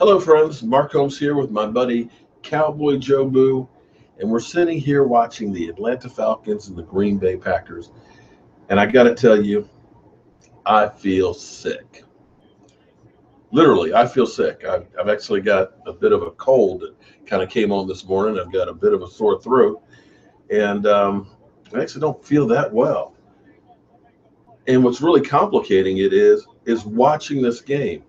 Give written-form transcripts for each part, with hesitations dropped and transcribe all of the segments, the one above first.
Hello, friends. Mark Holmes here with my buddy Cowboy Jobu, and we're sitting here watching the Atlanta Falcons and the Green Bay Packers. And I got to tell you, I feel sick. Literally, I feel sick. I've actually got a bit of a cold that kind of came on this morning. I've got a bit of a sore throat, and I actually don't feel that well. And what's really complicating it is watching this game.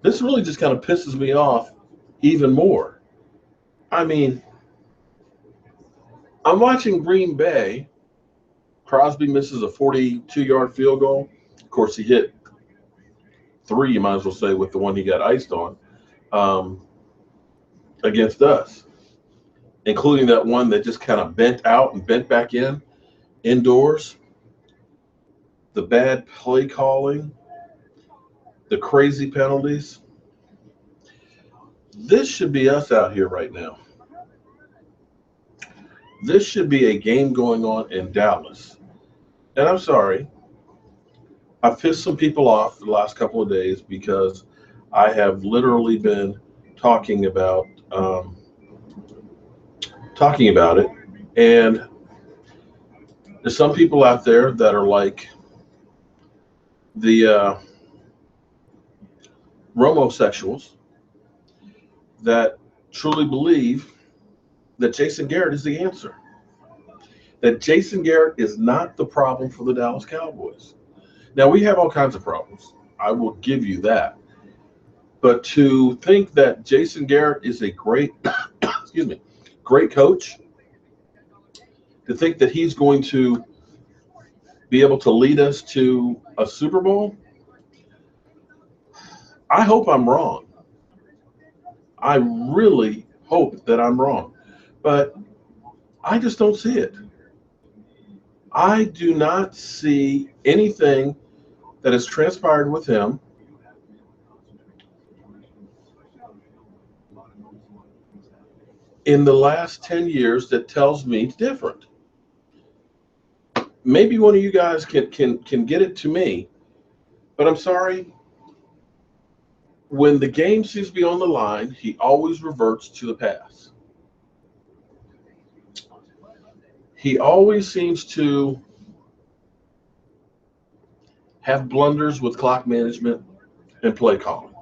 This really just kind of pisses me off even more. I mean, I'm watching Green Bay. Crosby misses a 42-yard field goal. Of course, he hit three, you might as well say, with the one he got iced on um, against us, including that one that just kind of bent out and bent back in indoors. The bad play calling, the crazy penalties. This should be us out here right now. This should be a game going on in Dallas. And I'm sorry, I've pissed some people off the last couple of days because I have literally been talking about it. And there's some people out there that are like the Romosexuals that truly believe that Jason Garrett is the answer. That Jason Garrett is not the problem for the Dallas Cowboys. Now, we have all kinds of problems. I will give you that. But to think that Jason Garrett is a great, great coach, to think that he's going to be able to lead us to a Super Bowl, I hope I'm wrong. I really hope that I'm wrong. But I just don't see it. I do not see anything that has transpired with him in the last 10 years that tells me different. Maybe one of you guys can get it to me, but I'm sorry. When the game seems to be on the line, he always reverts to the pass. He always seems to have blunders with clock management and play calling.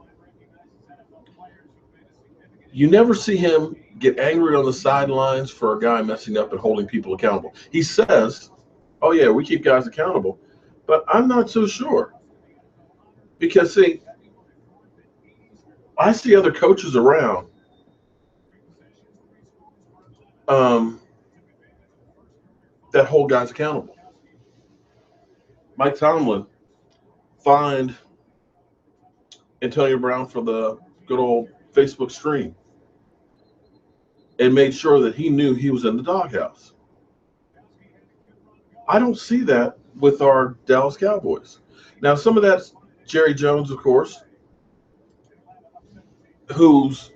You never see him get angry on the sidelines for a guy messing up and holding people accountable. He says, oh, yeah, we keep guys accountable. But I'm not so sure. Because, see, I see other coaches around that hold guys accountable. Mike Tomlin fined Antonio Brown for the good old Facebook stream and made sure that he knew he was in the doghouse. I don't see that with our Dallas Cowboys. Now, some of that's Jerry Jones, of course, who's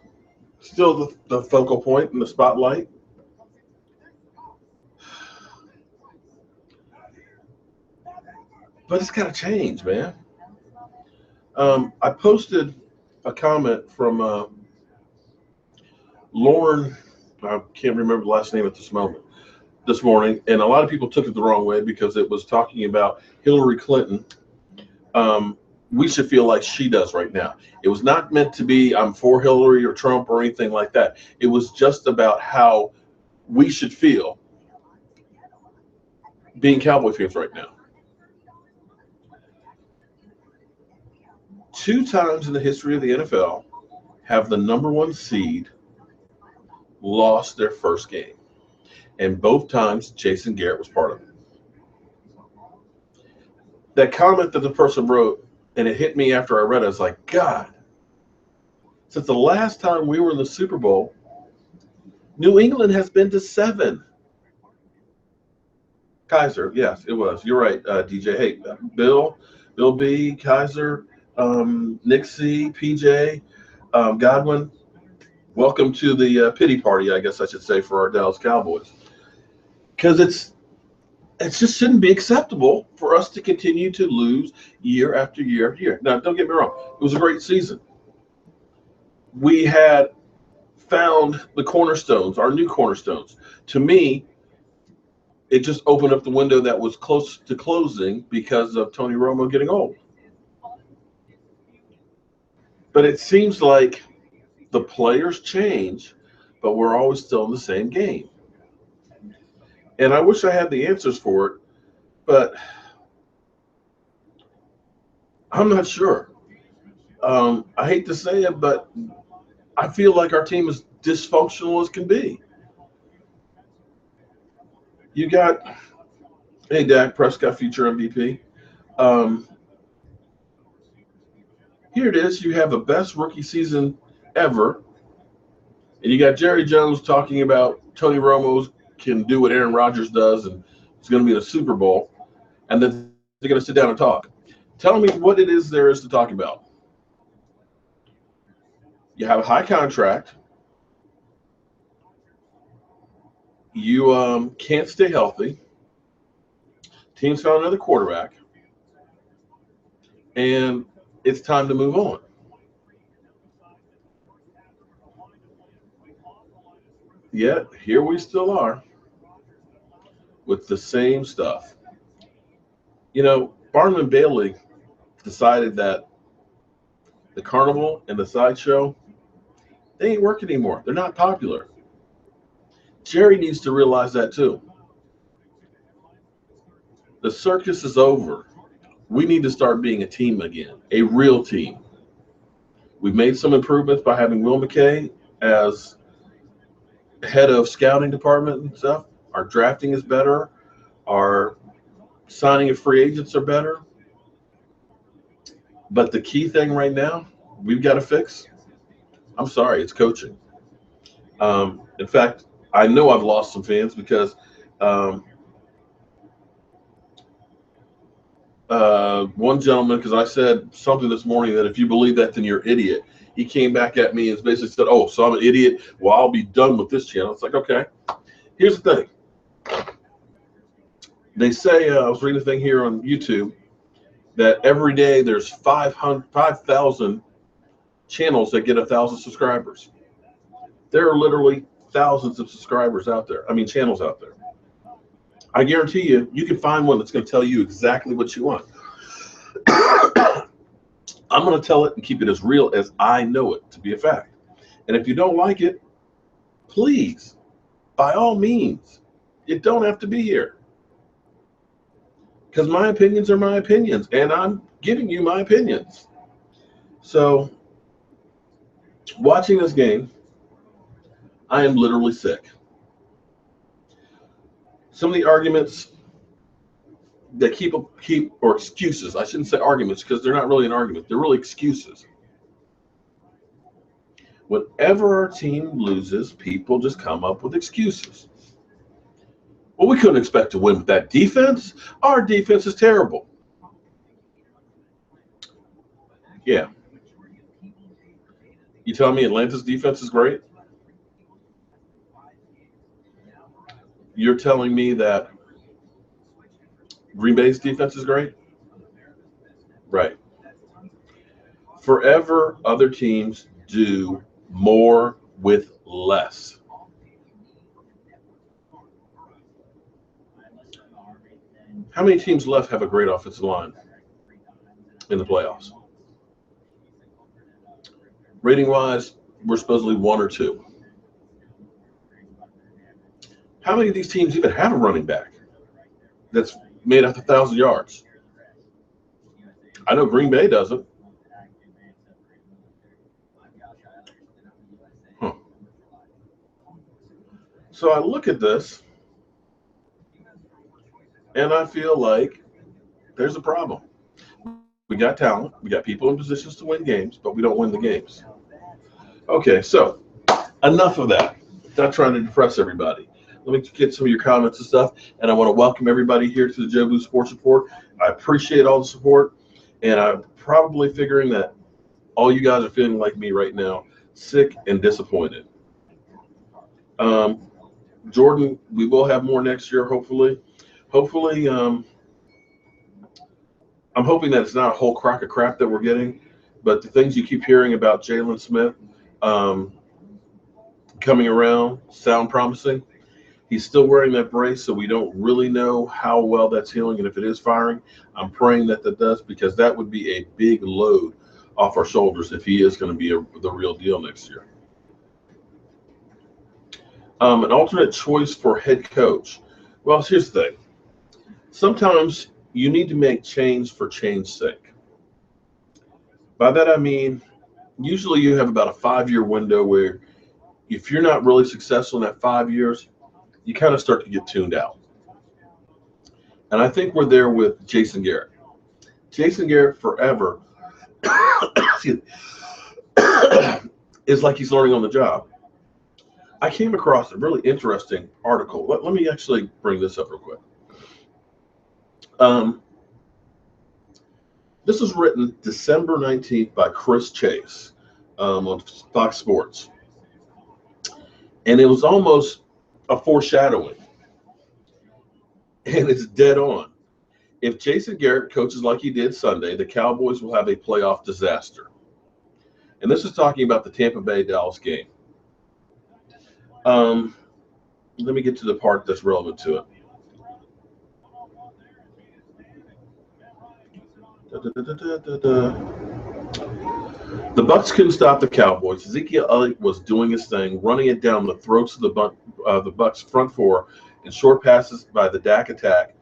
still the focal point in the spotlight. But it's got to change, man. I posted a comment from Lauren, I can't remember the last name at this morning, and a lot of people took it the wrong way because it was talking about Hillary Clinton. We should feel like she does right now. It was not meant to be I'm for Hillary or Trump or anything like that. It was just about how we should feel being Cowboy fans right now. 2 times in the history of the NFL have the number 1 seed lost their first game. And both times, Jason Garrett was part of it. That comment that the person wrote, and it hit me after I read it, I was like, God, since the last time we were in the Super Bowl, New England has been to 7. Kaiser, yes, it was. You're right, DJ. Hey, Bill B, Kaiser, Nick C, PJ, Godwin, welcome to the pity party, I guess I should say, for our Dallas Cowboys. Because it just shouldn't be acceptable for us to continue to lose year after year after year. Now, don't get me wrong. It was a great season. We had found the cornerstones, our new cornerstones. To me, it just opened up the window that was close to closing because of Tony Romo getting old. But it seems like the players change, but we're always still in the same game. And I wish I had the answers for it, but I'm not sure. I hate to say it, but I feel like our team is dysfunctional as can be. You got, hey, Dak Prescott, future MVP. Um, Here it is. You have the best rookie season ever. And you got Jerry Jones talking about Tony Romo can do what Aaron Rodgers does and he's going to be in a Super Bowl. And then they're going to sit down and talk. Tell me what it is there is to talk about. You have a high contract. You can't stay healthy. Team's found another quarterback. And it's time to move on. Yet, here we still are with the same stuff. You know, Barnum and Bailey decided that the carnival and the sideshow, they ain't working anymore. They're not popular. Jerry needs to realize that too. The circus is over. We need to start being a team again, a real team. We've made some improvements by having Will McKay as head of scouting department and stuff. Our drafting is better. Our signing of free agents are better. But the key thing right now we've got to fix, I'm sorry, it's coaching. In fact, I know I've lost some fans because one gentleman, because I said something this morning that if you believe that, then you're an idiot. He came back at me and basically said, oh, so I'm an idiot? Well, I'll be done with this channel. It's like, okay. Here's the thing. They say, I was reading a thing here on YouTube, that every day there's 5,000 channels that get 1,000 subscribers. There are literally thousands of subscribers out there. I mean, channels out there. I guarantee you, you can find one that's going to tell you exactly what you want. I'm going to tell it and keep it as real as I know it to be a fact. And if you don't like it, please, by all means, you don't have to be here. Because my opinions are my opinions, and I'm giving you my opinions. So, watching this game, I am literally sick. Some of the arguments that keep or excuses. I shouldn't say arguments because they're not really an argument. They're really excuses. Whenever our team loses, people just come up with excuses. Well, we couldn't expect to win with that defense. Our defense is terrible. Yeah. You tell me Atlanta's defense is great? You're telling me that Green Bay's defense is great? Right. Forever, other teams do more with less. How many teams left have a great offensive line in the playoffs? Rating-wise, we're supposedly one or two. How many of these teams even have a running back that's made up 1,000 yards? I know Green Bay doesn't. Huh. So I look at this, and I feel like there's a problem. We got talent. We got people in positions to win games, but we don't win the games. Okay, so enough of that. Not trying to depress everybody. Let me get some of your comments and stuff, and I want to welcome everybody here to the Jobu Sports Report. I appreciate all the support, and I'm probably figuring that all you guys are feeling like me right now, sick and disappointed. Jordan, we will have more next year, hopefully. Hopefully, I'm hoping that it's not a whole crock of crap that we're getting, but the things you keep hearing about Jalen Smith um, coming around sound promising. He's still wearing that brace, so we don't really know how well that's healing. And if it is firing, I'm praying that that does, because that would be a big load off our shoulders if he is going to be the real deal next year. An alternate choice for head coach. Well, here's the thing. Sometimes you need to make change for change's sake. By that I mean, usually you have about a 5-year window where if you're not really successful in that 5 years, you kind of start to get tuned out. And I think we're there with Jason Garrett. Jason Garrett forever is like he's learning on the job. I came across a really interesting article. Let me actually bring this up real quick. This was written December 19th by Chris Chase on Fox Sports. And it was almost a foreshadowing. And it's dead on. If Jason Garrett coaches like he did Sunday, the Cowboys will have a playoff disaster. And this is talking about the Tampa Bay Dallas game. Let me get to the part that's relevant to it. The Bucs couldn't stop the Cowboys. Ezekiel Elliott was doing his thing, running it down the throats of the Bucs front four, and short passes by the Dak attack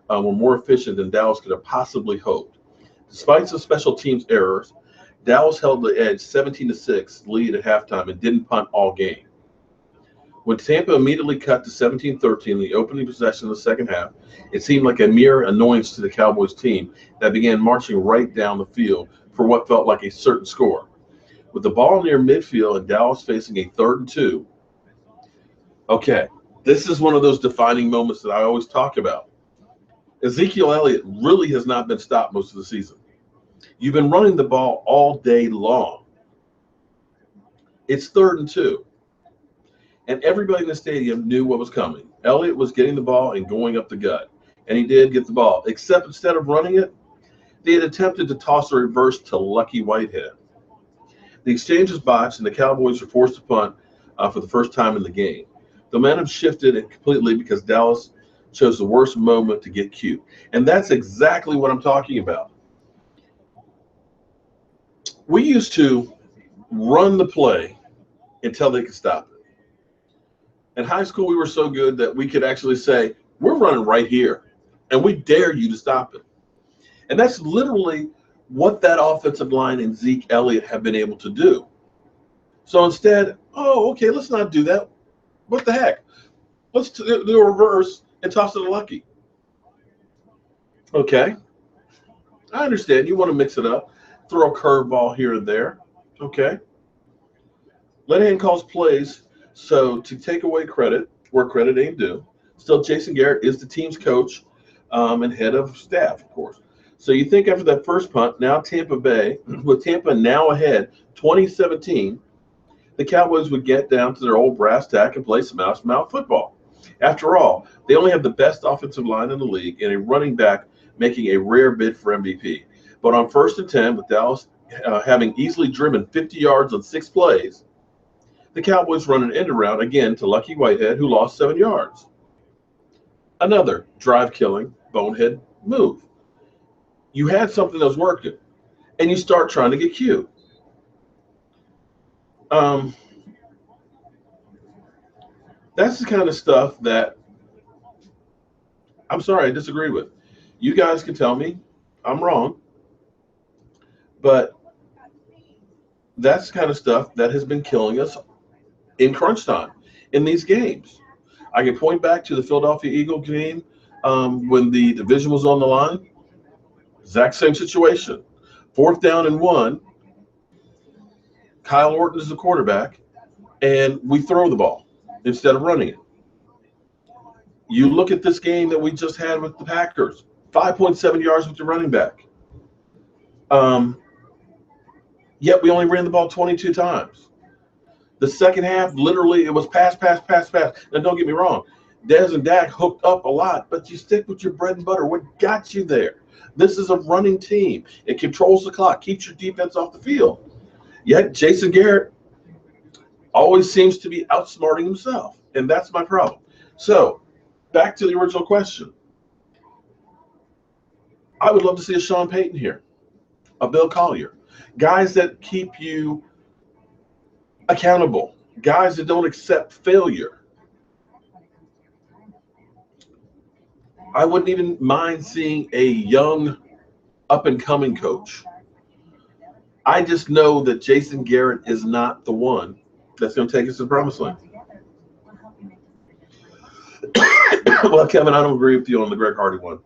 were more efficient than Dallas could have possibly hoped. Despite some special teams errors, Dallas held the edge 17-6 lead at halftime and didn't punt all game. When Tampa immediately cut to 17-13 in the opening possession of the second half, it seemed like a mere annoyance to the Cowboys team that began marching right down the field for what felt like a certain score. With the ball near midfield and Dallas facing a 3rd and 2, okay, this is one of those defining moments that I always talk about. Ezekiel Elliott really has not been stopped most of the season. You've been running the ball all day long. It's 3rd and 2. And everybody in the stadium knew what was coming. Elliott was getting the ball and going up the gut. And he did get the ball, except instead of running it, they had attempted to toss a reverse to Lucky Whitehead. The exchange was botched, and the Cowboys were forced to punt for the first time in the game. The momentum shifted completely because Dallas chose the worst moment to get cute. And that's exactly what I'm talking about. We used to run the play until they could stop it. In high school, we were so good that we could actually say, we're running right here, and we dare you to stop it. And that's literally what that offensive line and Zeke Elliott have been able to do. So instead, okay, let's not do that. What the heck? Let's do a reverse and toss it to Lucky. Okay. I understand. You want to mix it up, throw a curveball here and there. Okay. Linehan calls plays. So to take away credit where credit ain't due, still Jason Garrett is the team's coach and head of staff, of course. So you think after that first punt, now Tampa Bay, with Tampa now ahead 2017, the Cowboys would get down to their old brass tack and play some mouth-to-mouth football. After all, they only have the best offensive line in the league and a running back making a rare bid for MVP. But on 1st and 10, with Dallas having easily driven 50 yards on 6 plays, the Cowboys run an end around again to Lucky Whitehead, who lost 7 yards. Another drive-killing, bonehead move. You had something that was working, and you start trying to get cute. That's the kind of stuff that, I'm sorry, I disagree with. You guys can tell me I'm wrong, but that's the kind of stuff that has been killing us in crunch time in these games. I can point back to the Philadelphia Eagles game when the division was on the line. Exact same situation. 4th down and 1. Kyle Orton is the quarterback, and we throw the ball instead of running it. You look at this game that we just had with the Packers, 5.7 yards with the running back. Yet we only ran the ball 22 times. The second half, literally, it was pass. Now, don't get me wrong. Dez and Dak hooked up a lot, but you stick with your bread and butter. What got you there? This is a running team. It controls the clock, keeps your defense off the field. Yet Jason Garrett always seems to be outsmarting himself, and that's my problem. So, back to the original question. I would love to see a Sean Payton here, a Bill Collier, guys that keep you accountable, guys that don't accept failure. I wouldn't even mind seeing a young, up-and-coming coach. I just know that Jason Garrett is not the one that's going to take us to the promised land. Well, Kevin, I don't agree with you on the Greg Hardy one.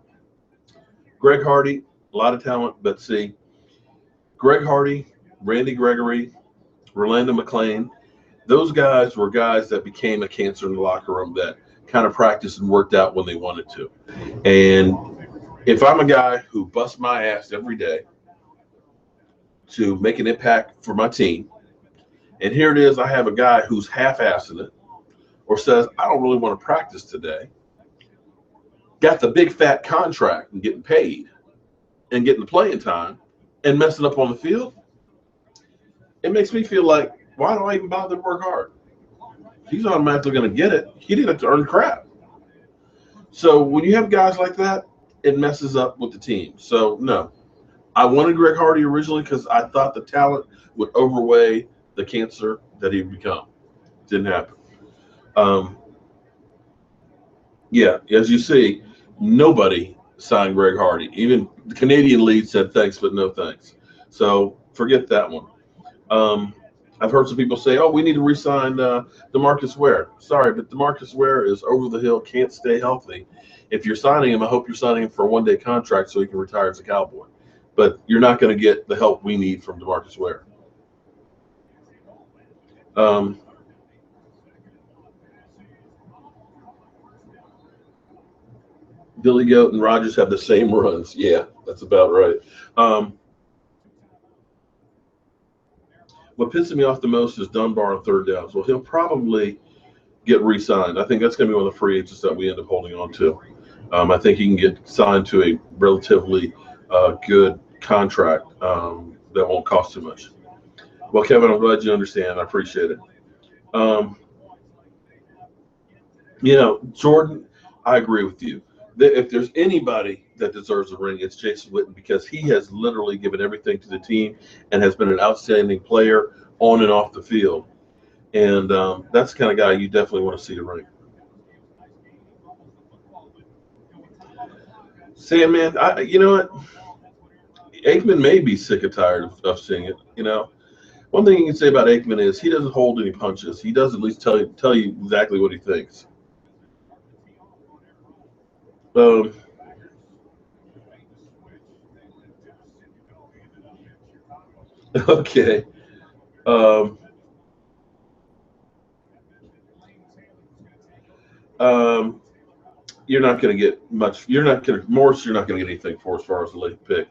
Greg Hardy, a lot of talent, but see, Greg Hardy, Randy Gregory, Rolando McClain, those guys were guys that became a cancer in the locker room that kind of practiced and worked out when they wanted to. And if I'm a guy who busts my ass every day to make an impact for my team, and here it is, I have a guy who's half-assing it or says, I don't really want to practice today, got the big fat contract and getting paid and getting the playing time and messing up on the field, it makes me feel like, why do I even bother to work hard? He's automatically going to get it. He didn't have to earn crap. So when you have guys like that, it messes up with the team. So, no. I wanted Greg Hardy originally because I thought the talent would overweigh the cancer that he'd become. Didn't happen. Yeah, as you see, nobody signed Greg Hardy. Even the Canadian lead said thanks, but no thanks. So forget that one. I've heard some people say, oh, we need to re-sign DeMarcus Ware. Sorry, but DeMarcus Ware is over the hill, can't stay healthy. If you're signing him, I hope you're signing him for a one-day contract so he can retire as a Cowboy. But you're not going to get the help we need from DeMarcus Ware. Billy Goat and Rodgers have the same runs. Yeah, that's about right. What pisses me off the most is Dunbar on third downs. Well, he'll probably get re-signed. I think that's going to be one of the free agents that we end up holding on to. I think he can get signed to a relatively good contract that won't cost too much. Well, Kevin, I'm glad you understand. I appreciate it. Jordan, I agree with you. If there's anybody that deserves a ring, it's Jason Witten because he has literally given everything to the team and has been an outstanding player on and off the field. And that's the kind of guy you definitely want to see a ring. Sam, man, you know what? Aikman may be sick and tired of seeing it. One thing you can say about Aikman is he doesn't hold any punches. He does at least tell you exactly what he thinks. Okay. You're not going to get much. Morris, you're not going to get anything for as far as the late pick.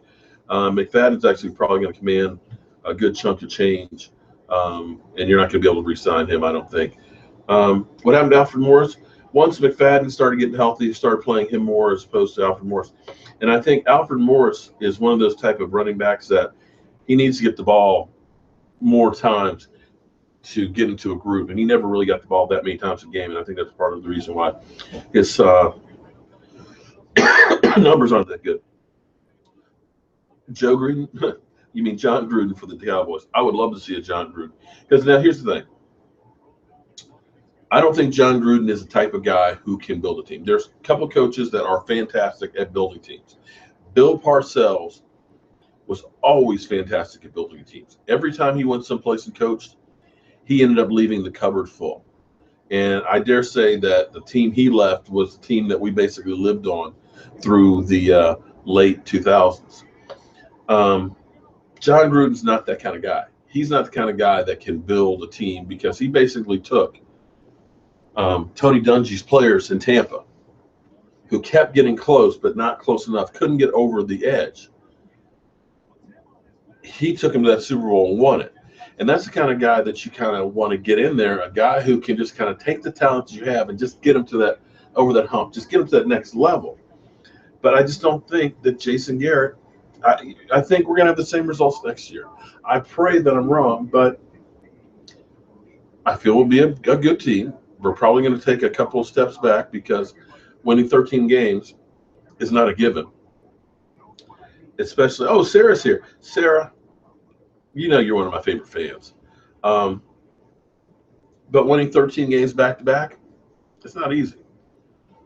McFadden's actually probably going to command a good chunk of change, and you're not going to be able to re-sign him, I don't think. What happened to Alfred Morris? Once McFadden started getting healthy, he started playing him more as opposed to Alfred Morris. And I think Alfred Morris is one of those type of running backs that he needs to get the ball more times to get into a groove. And he never really got the ball that many times a game. And I think that's part of the reason why his numbers aren't that good. Joe Gruden? You mean John Gruden for the Cowboys? I would love to see a John Gruden. Because now here's the thing. I don't think John Gruden is the type of guy who can build a team. There's a couple coaches that are fantastic at building teams. Bill Parcells was always fantastic at building teams. Every time he went someplace and coached, he ended up leaving the cupboard full. And I dare say that the team he left was the team that we basically lived on through the late 2000s. John Gruden's not that kind of guy. He's not the kind of guy that can build a team because he basically took Tony Dungy's players in Tampa who kept getting close but not close enough, couldn't get over the edge. He took him to that Super Bowl and won it. And that's the kind of guy that you kind of want to get in there, a guy who can just kind of take the talent you have and just get him to that over that hump. Just get them to that next level. But I just don't think that Jason Garrett. I think we're going to have the same results next year. I pray that I'm wrong, but I feel we'll be a good team. We're probably going to take a couple of steps back because winning 13 games is not a given. Especially, oh, Sarah's here. Sarah, you know you're one of my favorite fans. But winning 13 games back to back, it's not easy.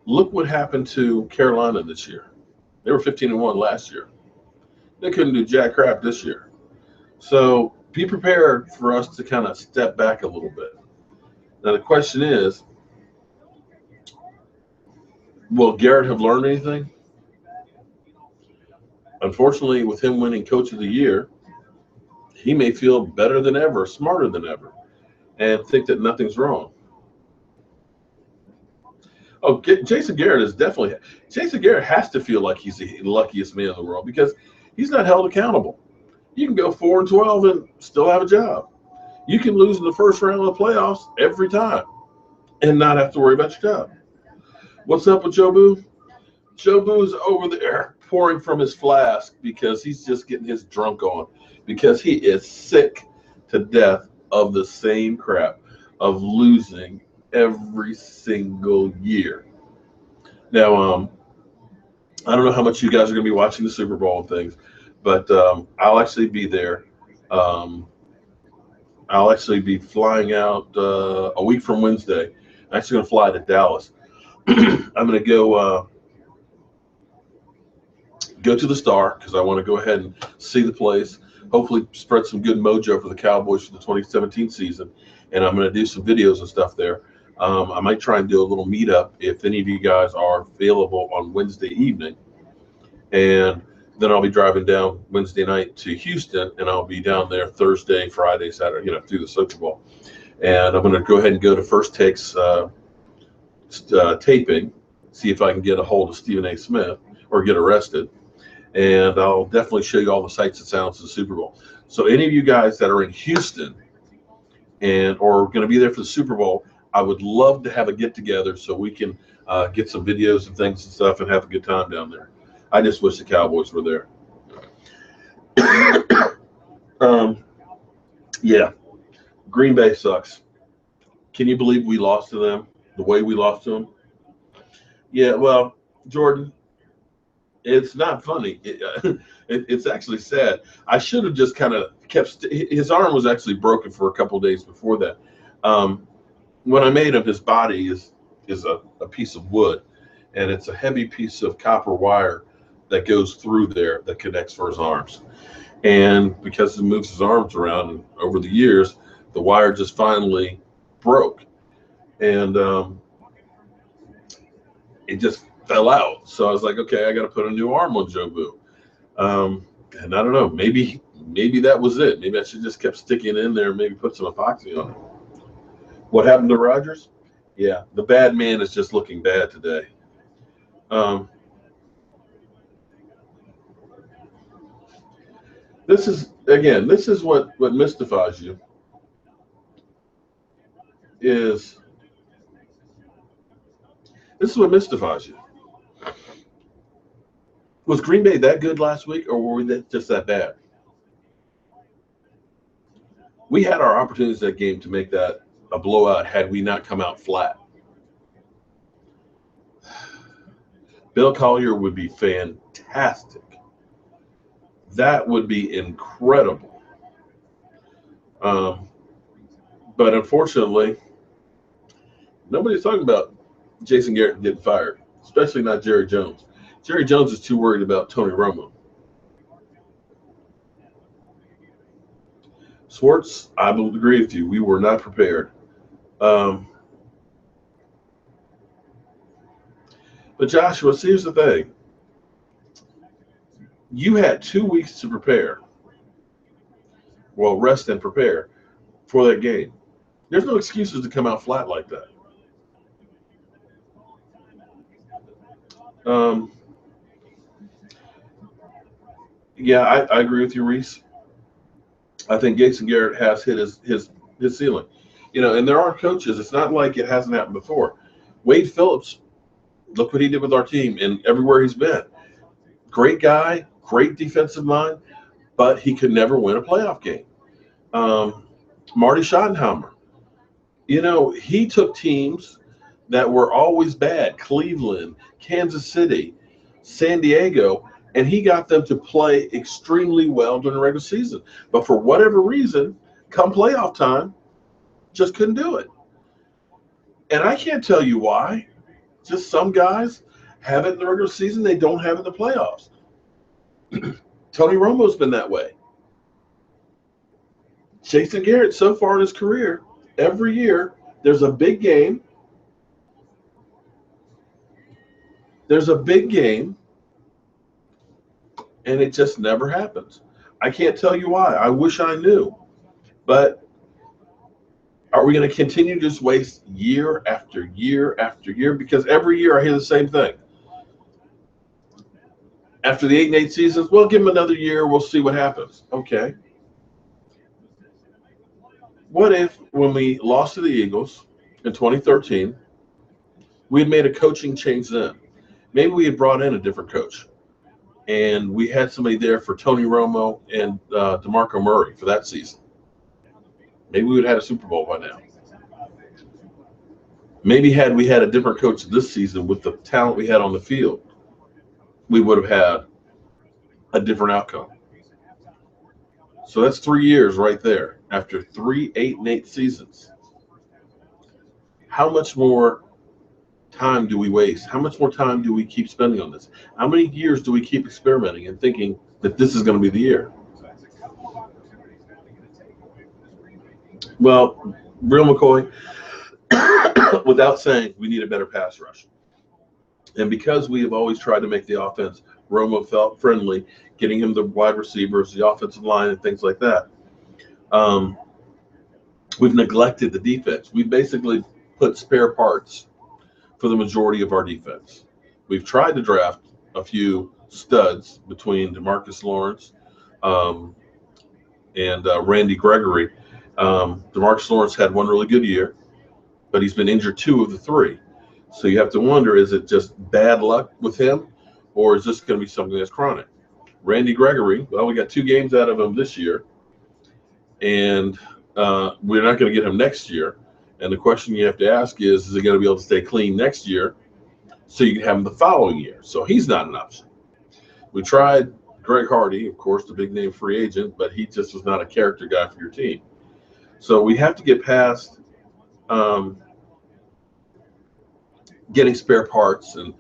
Look what happened to Carolina this year. They were 15-1 last year. They couldn't do jack crap this year. So be prepared for us to kind of step back a little bit. Now the question is, will Garrett have learned anything? Unfortunately, with him winning Coach of the Year, he may feel better than ever, smarter than ever, and think that nothing's wrong. Oh, Jason Garrett is definitely – Jason Garrett has to feel like he's the luckiest man in the world because he's not held accountable. You can go 4-12 and still have a job. You can lose in the first round of the playoffs every time and not have to worry about your job. What's up with Jobu? Jobu's over there pouring from his flask because he's just getting his drunk on because he is sick to death of the same crap of losing every single year. Now, I don't know how much you guys are going to be watching the Super Bowl and things, but I'll actually be there. I'll actually be flying out a week from Wednesday. I'm actually going to fly to Dallas. I'm going to go to the Star because I want to go ahead and see the place. Hopefully spread some good mojo for the Cowboys for the 2017 season. And I'm going to do some videos and stuff there. I might try and do a little meetup if any of you guys are available on Wednesday evening. And then I'll be driving down Wednesday night to Houston, and I'll be down there Thursday, Friday, Saturday, through the Super Bowl. And I'm going to go ahead and go to First Take's taping, see if I can get a hold of Stephen A. Smith or get arrested. And I'll definitely show you all the sights and sounds of the Super Bowl. So any of you guys that are in Houston or going to be there for the Super Bowl, I would love to have a get-together so we can get some videos and things and stuff and have a good time down there. I just wish the Cowboys were there. Yeah, Green Bay sucks. Can you believe we lost to them the way we lost to them? Yeah, well, Jordan, it's not funny. It's actually sad. I should have just kind of kept his arm was actually broken for a couple of days before that. When I made him, his body is a piece of wood, and it's a heavy piece of copper wire that goes through there that connects for his arms. And because he moves his arms around, and over the years, the wire just finally broke. And it just fell out. So I was like, okay, I got to put a new arm on Jobu. And I don't know, maybe that was it. Maybe I should just kept sticking it in there and maybe put some epoxy on it. What happened to Rodgers? Yeah, the bad man is just looking bad today. This is what mystifies you. This is what mystifies you. Was Green Bay that good last week, or were we just that bad? We had our opportunities that game to make that a blowout had we not come out flat. Bill Collier would be fantastic. That would be incredible. But unfortunately, nobody's talking about Jason Garrett getting fired, especially not Jerry Jones. Jerry Jones is too worried about Tony Romo. Swartz, I will agree with you. We were not prepared. But Joshua, here's the thing. You had 2 weeks to prepare. Well, rest and prepare for that game. There's no excuses to come out flat like that. Yeah, I agree with you, Reese. I think Jason Garrett has hit his ceiling. And there are coaches. It's not like it hasn't happened before. Wade Phillips Look what he did with our team and everywhere he's been. Great guy, great defensive mind, but he could never win a playoff game. Um, Marty Schottenheimer, he took teams that were always bad, Cleveland, Kansas City, San Diego, and he got them to play extremely well during the regular season. But for whatever reason, come playoff time, just couldn't do it. And I can't tell you why. Just some guys have it in the regular season, they don't have it in the playoffs. Tony Romo's been that way. Jason Garrett, so far in his career, every year there's a big game. And it just never happens. I can't tell you why. I wish I knew. But are we going to continue to just waste year after year after year? Because every year I hear the same thing. After the 8-8 seasons, well, give them another year. We'll see what happens. Okay. What if when we lost to the Eagles in 2013, we had made a coaching change then? Maybe we had brought in a different coach. And we had somebody there for Tony Romo and DeMarco Murray for that season. Maybe we would have had a Super Bowl by now. Maybe had we had a different coach this season with the talent we had on the field, we would have had a different outcome. So that's 3 years right there. After 3 8-8 seasons, how much more time do we waste? How much more time do we keep spending on this? How many years do we keep experimenting and thinking that this is going to be the year? Well, Real McCoy, without saying, we need a better pass rush. And because we have always tried to make the offense Romo felt friendly, getting him the wide receivers, the offensive line, and things like that, we've neglected the defense. We've basically put spare parts for the majority of our defense. We've tried to draft a few studs between DeMarcus Lawrence and Randy Gregory. DeMarcus Lawrence had one really good year, but he's been injured 2 of the 3. So you have to wonder, is it just bad luck with him, or is this going to be something that's chronic? Randy Gregory, well, we got 2 games out of him this year, and we're not going to get him next year. And the question you have to ask is he going to be able to stay clean next year so you can have him the following year? So he's not an option. We tried Greg Hardy, of course, the big name free agent, but he just was not a character guy for your team. So we have to get past getting spare parts and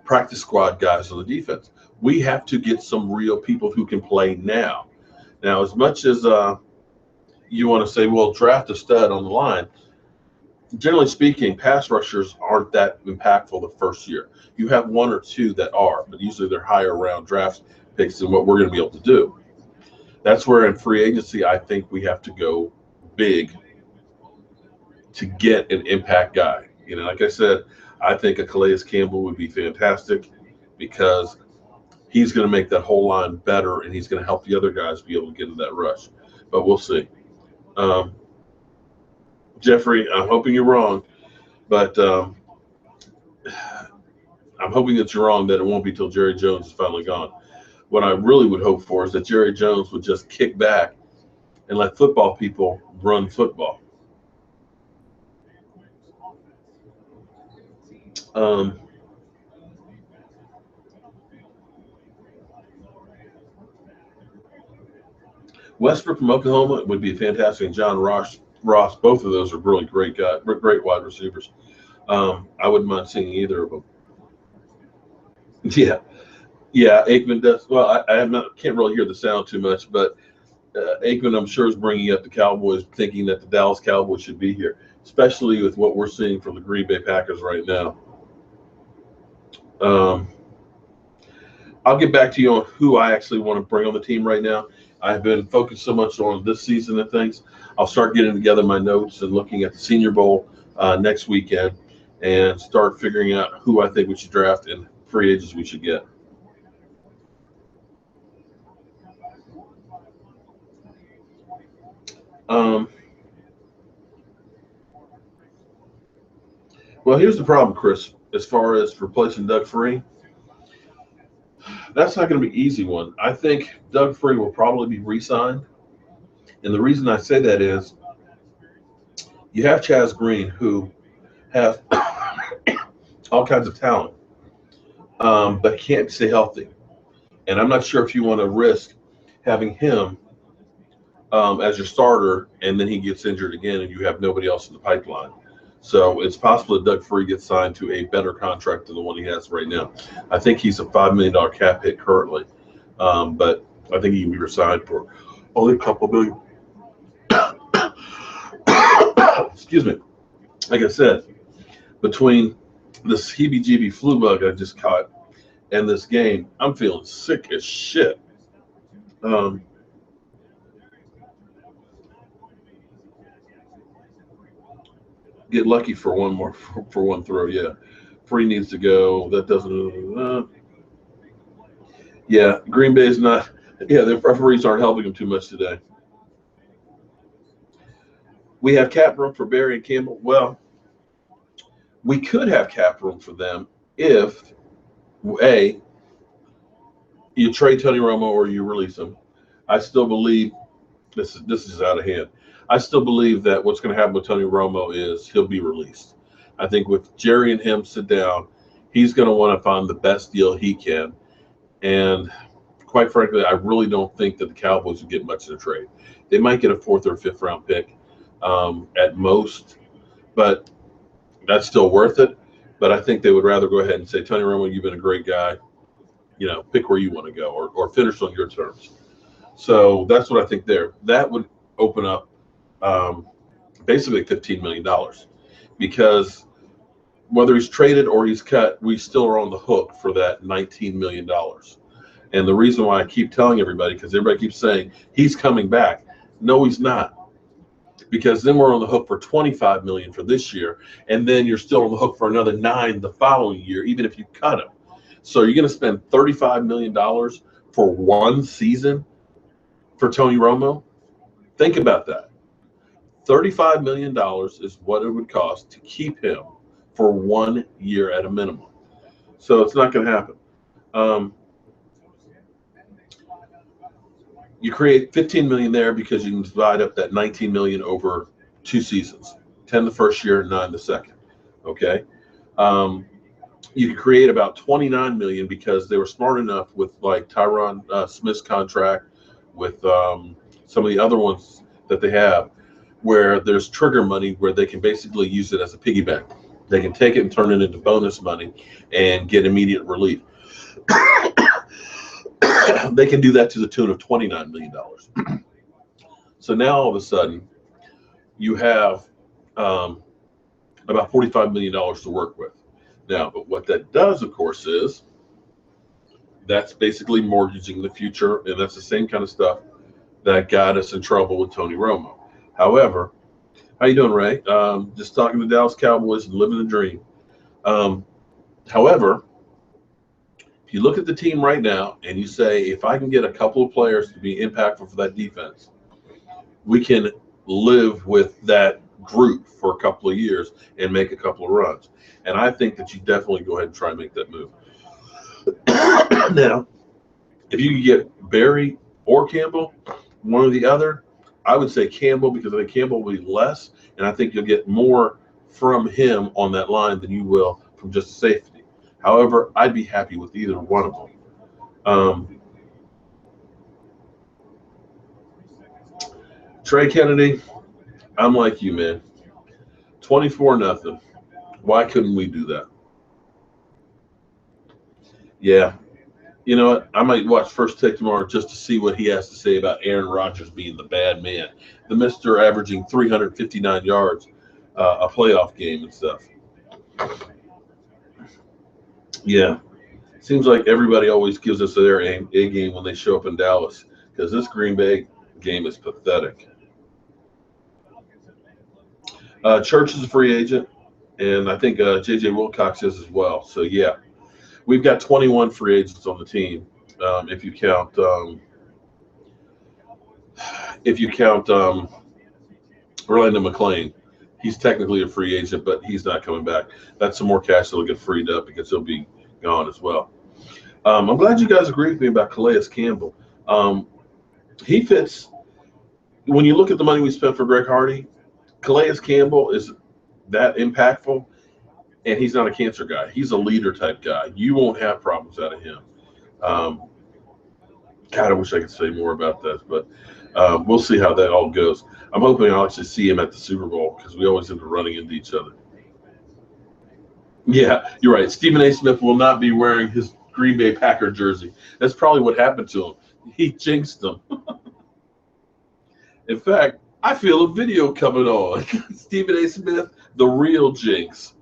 practice squad guys on the defense. We have to get some real people who can play now. Now, as much as you want to say, well, draft a stud on the line, generally speaking, pass rushers aren't that impactful the first year. You have 1 or 2 that are, but usually they're higher round draft picks than what we're going to be able to do. That's where in free agency, I think we have to go big to get an impact guy. Like I said, I think a Calais Campbell would be fantastic because he's going to make that whole line better, and he's going to help the other guys be able to get into that rush. But we'll see. Jeffrey, I'm hoping you're wrong, but I'm hoping that you're wrong, that it won't be till Jerry Jones is finally gone. What I really would hope for is that Jerry Jones would just kick back and let football people run football. Westbrook from Oklahoma would be fantastic, and John Ross, both of those are really great guys, great wide receivers. I wouldn't mind seeing either of them. Yeah, Aikman does. Well, can't really hear the sound too much, but Aikman, I'm sure, is bringing up the Cowboys, thinking that the Dallas Cowboys should be here, especially with what we're seeing from the Green Bay Packers right now. I'll get back to you on who I actually want to bring on the team right now. I've been focused so much on this season and things. I'll start getting together my notes and looking at the Senior Bowl next weekend and start figuring out who I think we should draft and free agents we should get. Well, here's the problem, Chris. as far as replacing Doug Free, that's not going to be an easy one. I think Doug Free will probably be re-signed. And the reason I say that is you have Chaz Green, who has all kinds of talent, but can't stay healthy. And I'm not sure if you want to risk having him as your starter, and then he gets injured again, and you have nobody else in the pipeline. So it's possible that Doug Free gets signed to a better contract than the one he has right now. I think he's a $5 million cap hit currently, but I think he can be resigned for only a couple million. Excuse me. Like I said, between this heebie-jeebie flu bug I just caught and this game, I'm feeling sick as shit. Get lucky for one more for one throw. Yeah, Free needs to go. That doesn't. Yeah, Green Bay is not. Yeah, the referees aren't helping them too much today. We have cap room for Barry and Campbell. Well, we could have cap room for them if A, you trade Tony Romo or you release him. I still believe this is out of hand. I still believe that what's going to happen with Tony Romo is he'll be released. I think with Jerry and him sit down, he's going to want to find the best deal he can. And quite frankly, I really don't think that the Cowboys would get much in a trade. They might get a 4th or 5th round pick at most, but that's still worth it. But I think they would rather go ahead and say, Tony Romo, you've been a great guy. Pick where you want to go or finish on your terms. So that's what I think there. That would open up basically $15 million because whether he's traded or he's cut, we still are on the hook for that $19 million. And the reason why I keep telling everybody, because everybody keeps saying he's coming back. No, he's not. Because then we're on the hook for $25 million for this year, and then you're still on the hook for another $9 million the following year, even if you cut him. So you're going to spend $35 million for one season for Tony Romo? Think about that. $35 million is what it would cost to keep him for 1 year at a minimum. So it's not going to happen. You create $15 million there because you can divide up that $19 million over 2 seasons, 10 the first year, 9 the second. Okay. You can create about $29 million because they were smart enough with like Tyron Smith's contract, with some of the other ones that they have, where there's trigger money where they can basically use it as a piggy bank. They can take it and turn it into bonus money and get immediate relief. They can do that to the tune of $29 million. So now all of a sudden you have about $45 million to work with. Now, but what that does, of course, is that's basically mortgaging the future, and that's the same kind of stuff that got us in trouble with Tony Romo. However, how you doing, Ray? Just talking to Dallas Cowboys and living the dream. However, if you look at the team right now and you say, if I can get a couple of players to be impactful for that defense, we can live with that group for a couple of years and make a couple of runs. And I think that you definitely go ahead and try and make that move. Now, if you can get Barry or Campbell, one or the other, I would say Campbell, because I think Campbell will be less, and I think you'll get more from him on that line than you will from just safety. However, I'd be happy with either one of them. Trey Kennedy, I'm like you, man. 24-0. Why couldn't we do that? Yeah. You know what? I might watch First Take tomorrow just to see what he has to say about Aaron Rodgers being the bad man. The Mr. averaging 359 yards a playoff game and stuff. Yeah. Seems like everybody always gives us their A game when they show up in Dallas, because this Green Bay game is pathetic. Church is a free agent, and I think J.J. Wilcox is as well. So, yeah, we've got 21 free agents on the team if you count Orlando McClain. He's technically a free agent, but he's not coming back. That's some more cash that'll get freed up because he'll be gone as well. I'm glad you guys agree with me about Calais Campbell. He fits when you look at the money we spent for Greg Hardy. Calais Campbell is that impactful, and he's not a cancer guy. He's a leader type guy. You won't have problems out of him. God, I wish I could say more about this, but we'll see how that all goes. I'm hoping I'll actually see him at the Super Bowl because we always end up running into each other. Yeah, you're right. Stephen A. Smith will not be wearing his Green Bay Packer jersey. That's probably what happened to him. He jinxed them. In fact, I feel a video coming on. Stephen A. Smith, the real jinx.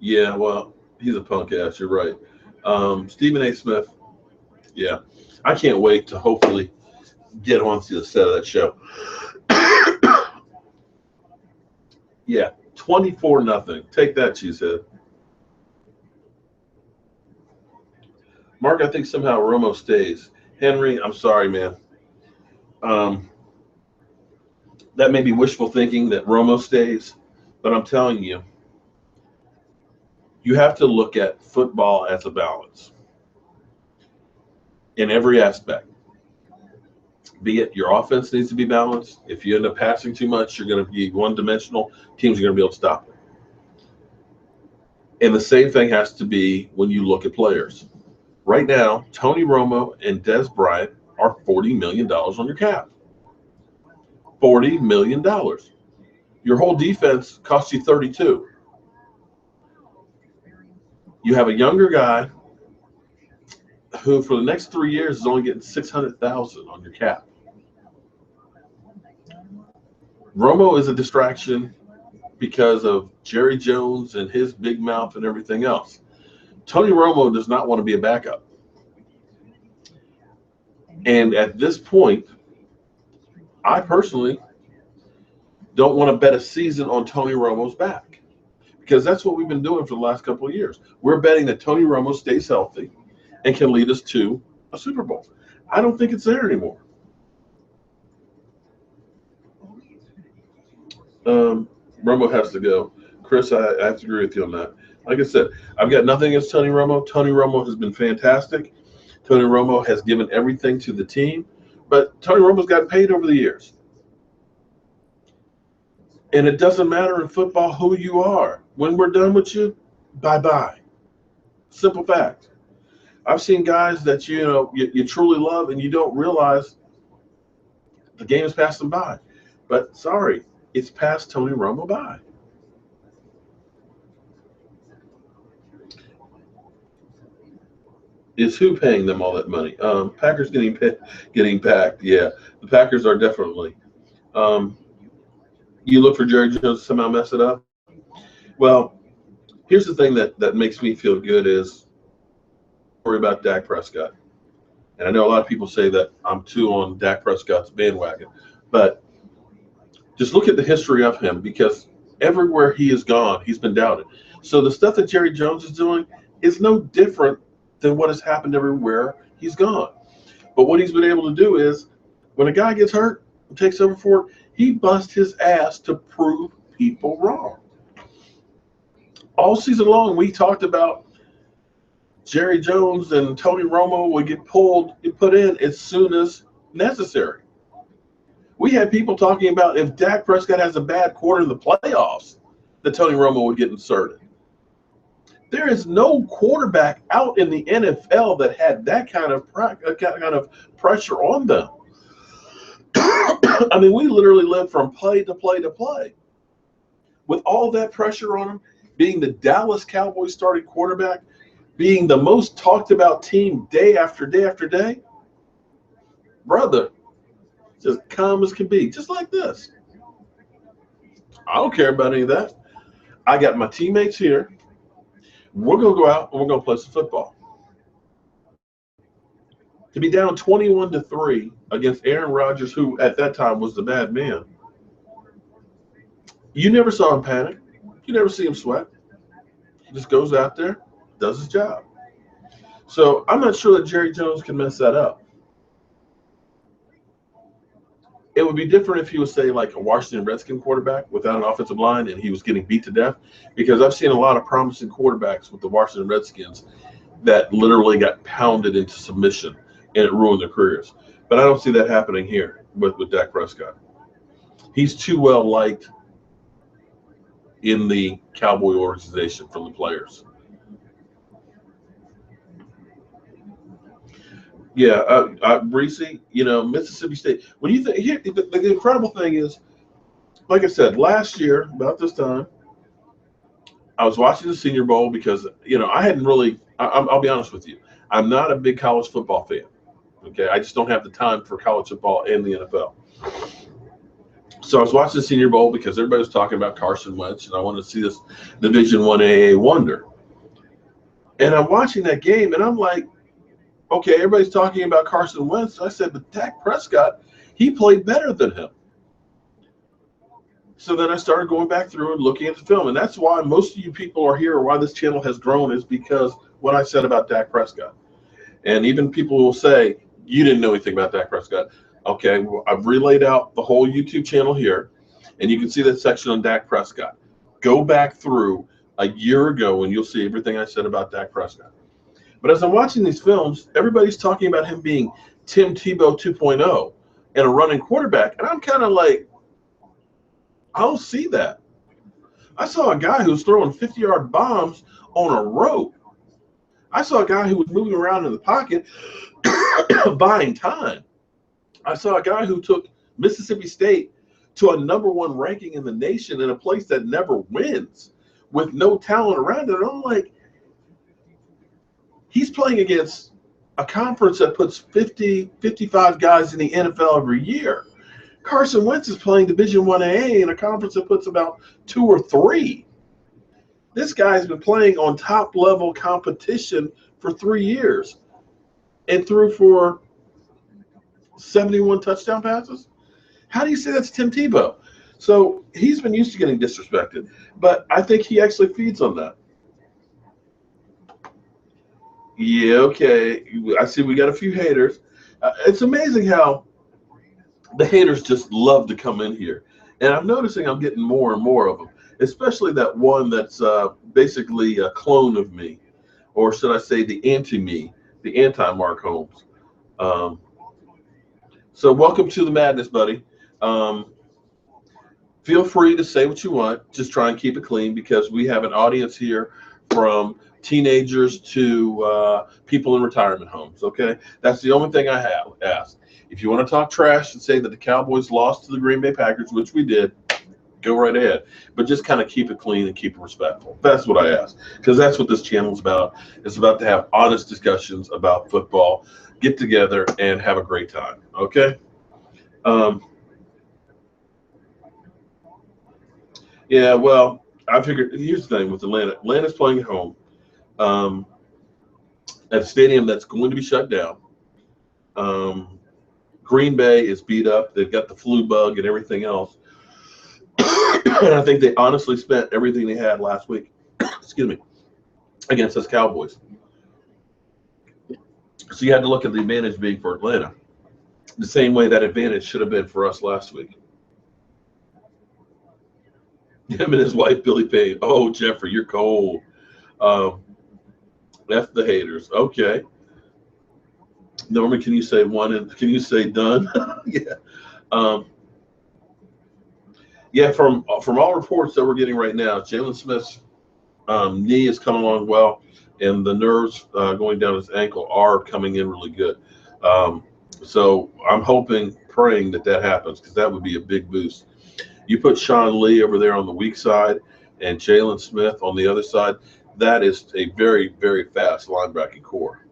Yeah, well, he's a punk ass. You're right. Stephen A. Smith. Yeah, I can't wait to hopefully get onto the set of that show. Yeah, 24-0. Take that, cheesehead. Mark, I think somehow Romo stays. Henry, I'm sorry, man. That may be wishful thinking that Romo stays, but I'm telling you, you have to look at football as a balance in every aspect. Be it your offense needs to be balanced. If you end up passing too much, you're going to be one-dimensional. Teams are going to be able to stop it. And the same thing has to be when you look at players. Right now, Tony Romo and Dez Bryant are $40 million on your cap. $40 million. Your whole defense costs you 32. You have a younger guy who, for the next 3 years, is only getting $600,000 on your cap. Romo is a distraction because of Jerry Jones and his big mouth and everything else. Tony Romo does not want to be a backup. And at this point, I personally don't want to bet a season on Tony Romo's back because that's what we've been doing for the last couple of years. We're betting that Tony Romo stays healthy and can lead us to a Super Bowl. I don't think it's there anymore. Romo has to go. Chris, I have to agree with you on that. Like I said, I've got nothing against Tony Romo. Tony Romo has been fantastic. Tony Romo has given everything to the team, but Tony Romo's gotten paid over the years. And it doesn't matter in football who you are. When we're done with you, bye-bye. Simple fact. I've seen guys that you truly love and you don't realize the game has passed them by. But sorry, it's passed Tony Romo by. Is who paying them all that money? Packers getting packed. Yeah, the Packers are definitely. You look for Jerry Jones to somehow mess it up. Well, here's the thing that makes me feel good is worry about Dak Prescott. And I know a lot of people say that I'm too on Dak Prescott's bandwagon, but just look at the history of him because everywhere he has gone, he's been doubted. So the stuff that Jerry Jones is doing is no different than what has happened everywhere he's gone. But what he's been able to do is when a guy gets hurt and takes over for it, he busts his ass to prove people wrong. All season long, we talked about Jerry Jones and Tony Romo would get put in as soon as necessary. We had people talking about if Dak Prescott has a bad quarter in the playoffs, that Tony Romo would get inserted. There is no quarterback out in the NFL that had that kind of pressure on them. I mean, we literally lived from play to play to play. With all that pressure on him, being the Dallas Cowboys starting quarterback, being the most talked about team day after day after day, brother, just calm as can be, just like this. I don't care about any of that. I got my teammates here. We're going to go out and we're going to play some football. To be down 21-3 against Aaron Rodgers, who at that time was the bad man, you never saw him panic. You never see him sweat. He just goes out there, does his job. So I'm not sure that Jerry Jones can mess that up. It would be different if he was, say, like a Washington Redskin quarterback without an offensive line and he was getting beat to death, because I've seen a lot of promising quarterbacks with the Washington Redskins that literally got pounded into submission and it ruined their careers. But I don't see that happening here with Dak Prescott. He's too well liked in the Cowboy organization from the players. Yeah, Reese, Mississippi State. When you think, here, the incredible thing is, like I said, last year about this time, I was watching the Senior Bowl because I hadn't really. I'll be honest with you, I'm not a big college football fan. Okay, I just don't have the time for college football and the NFL. So I was watching the Senior Bowl because everybody was talking about Carson Wentz, and I wanted to see this Division I AA wonder. And I'm watching that game, and I'm like, okay, everybody's talking about Carson Wentz. I said, but Dak Prescott, he played better than him. So then I started going back through and looking at the film. And that's why most of you people are here, or why this channel has grown, is because what I said about Dak Prescott. And even people will say, you didn't know anything about Dak Prescott. Okay, well, I've relayed out the whole YouTube channel here, and you can see that section on Dak Prescott. Go back through a year ago, and you'll see everything I said about Dak Prescott. But as I'm watching these films, everybody's talking about him being Tim Tebow 2.0 and a running quarterback. And I'm kind of like, I don't see that. I saw a guy who was throwing 50-yard bombs on a rope. I saw a guy who was moving around in the pocket, buying time. I saw a guy who took Mississippi State to a #1 ranking in the nation in a place that never wins with no talent around it. And I'm like, he's playing against a conference that puts 50, 55 guys in the NFL every year. Carson Wentz is playing Division I AA in a conference that puts about 2 or 3. This guy's been playing on top-level competition for 3 years and threw for 71 touchdown passes. How do you say that's Tim Tebow? So he's been used to getting disrespected, but I think he actually feeds on that. Yeah, okay. I see we got a few haters. It's amazing how the haters just love to come in here. And I'm noticing I'm getting more and more of them, especially that one that's basically a clone of me, or should I say the anti-me, the anti-Mark Holmes. So welcome to the madness, buddy. Feel free to say what you want. Just try and keep it clean, because we have an audience here from teenagers to people in retirement homes. Okay, that's the only thing I have asked. If you want to talk trash and say that the Cowboys lost to the Green Bay Packers, which we did, go right ahead. But just kind of keep it clean and keep it respectful. That's what I ask, because that's what this channel is about. It's about to have honest discussions about football, get together, and have a great time. Okay. Yeah, well, I figured, here's the thing with Atlanta. Atlanta's playing at home at a stadium that's going to be shut down. Green Bay is beat up. They've got the flu bug and everything else. And I think they honestly spent everything they had last week, excuse me, against us Cowboys. So you had to look at the advantage being for Atlanta, the same way that advantage should have been for us last week. Him and his wife, Billy Payne. Oh, Jeffrey, you're cold. F the haters. Okay. Norman, can you say one and can you say done? Yeah. Yeah, from all reports that we're getting right now, Jalen Smith's knee is coming along well, and the nerves going down his ankle are coming in really good. So I'm hoping, praying that happens, because that would be a big boost. You put Sean Lee over there on the weak side and Jalen Smith on the other side, that is a very, very fast linebacking core.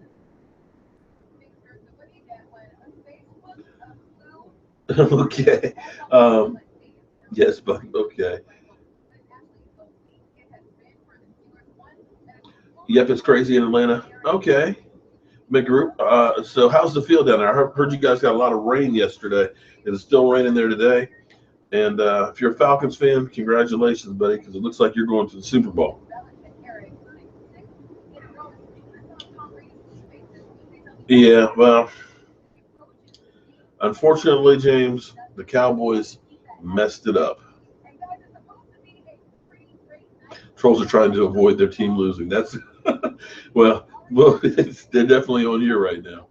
Okay. Yes, but okay. Yep, it's crazy in Atlanta. Okay. Big group. So how's the field down there? I heard you guys got a lot of rain yesterday. Is it still raining there today? And if you're a Falcons fan, congratulations, buddy, because it looks like you're going to the Super Bowl. Yeah, well, unfortunately, James, the Cowboys messed it up. Trolls are trying to avoid their team losing. That's well, they're definitely on here right now.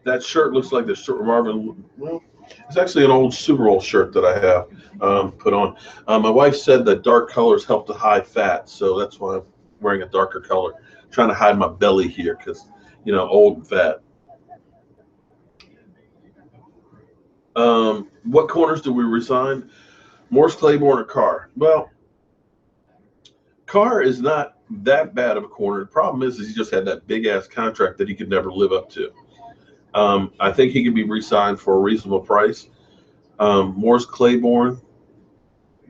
That shirt looks like the shirt Marvin. Well, it's actually an old Super Bowl shirt that I have put on. My wife said that dark colors help to hide fat, so that's why I'm wearing a darker color, trying to hide my belly here because, old and fat. What corners do we resign? Morse, Claiborne, or Carr? Well, Carr is not that bad of a corner. The problem is he just had that big ass contract that he could never live up to. I think he can be re-signed for a reasonable price. Morse Claiborne,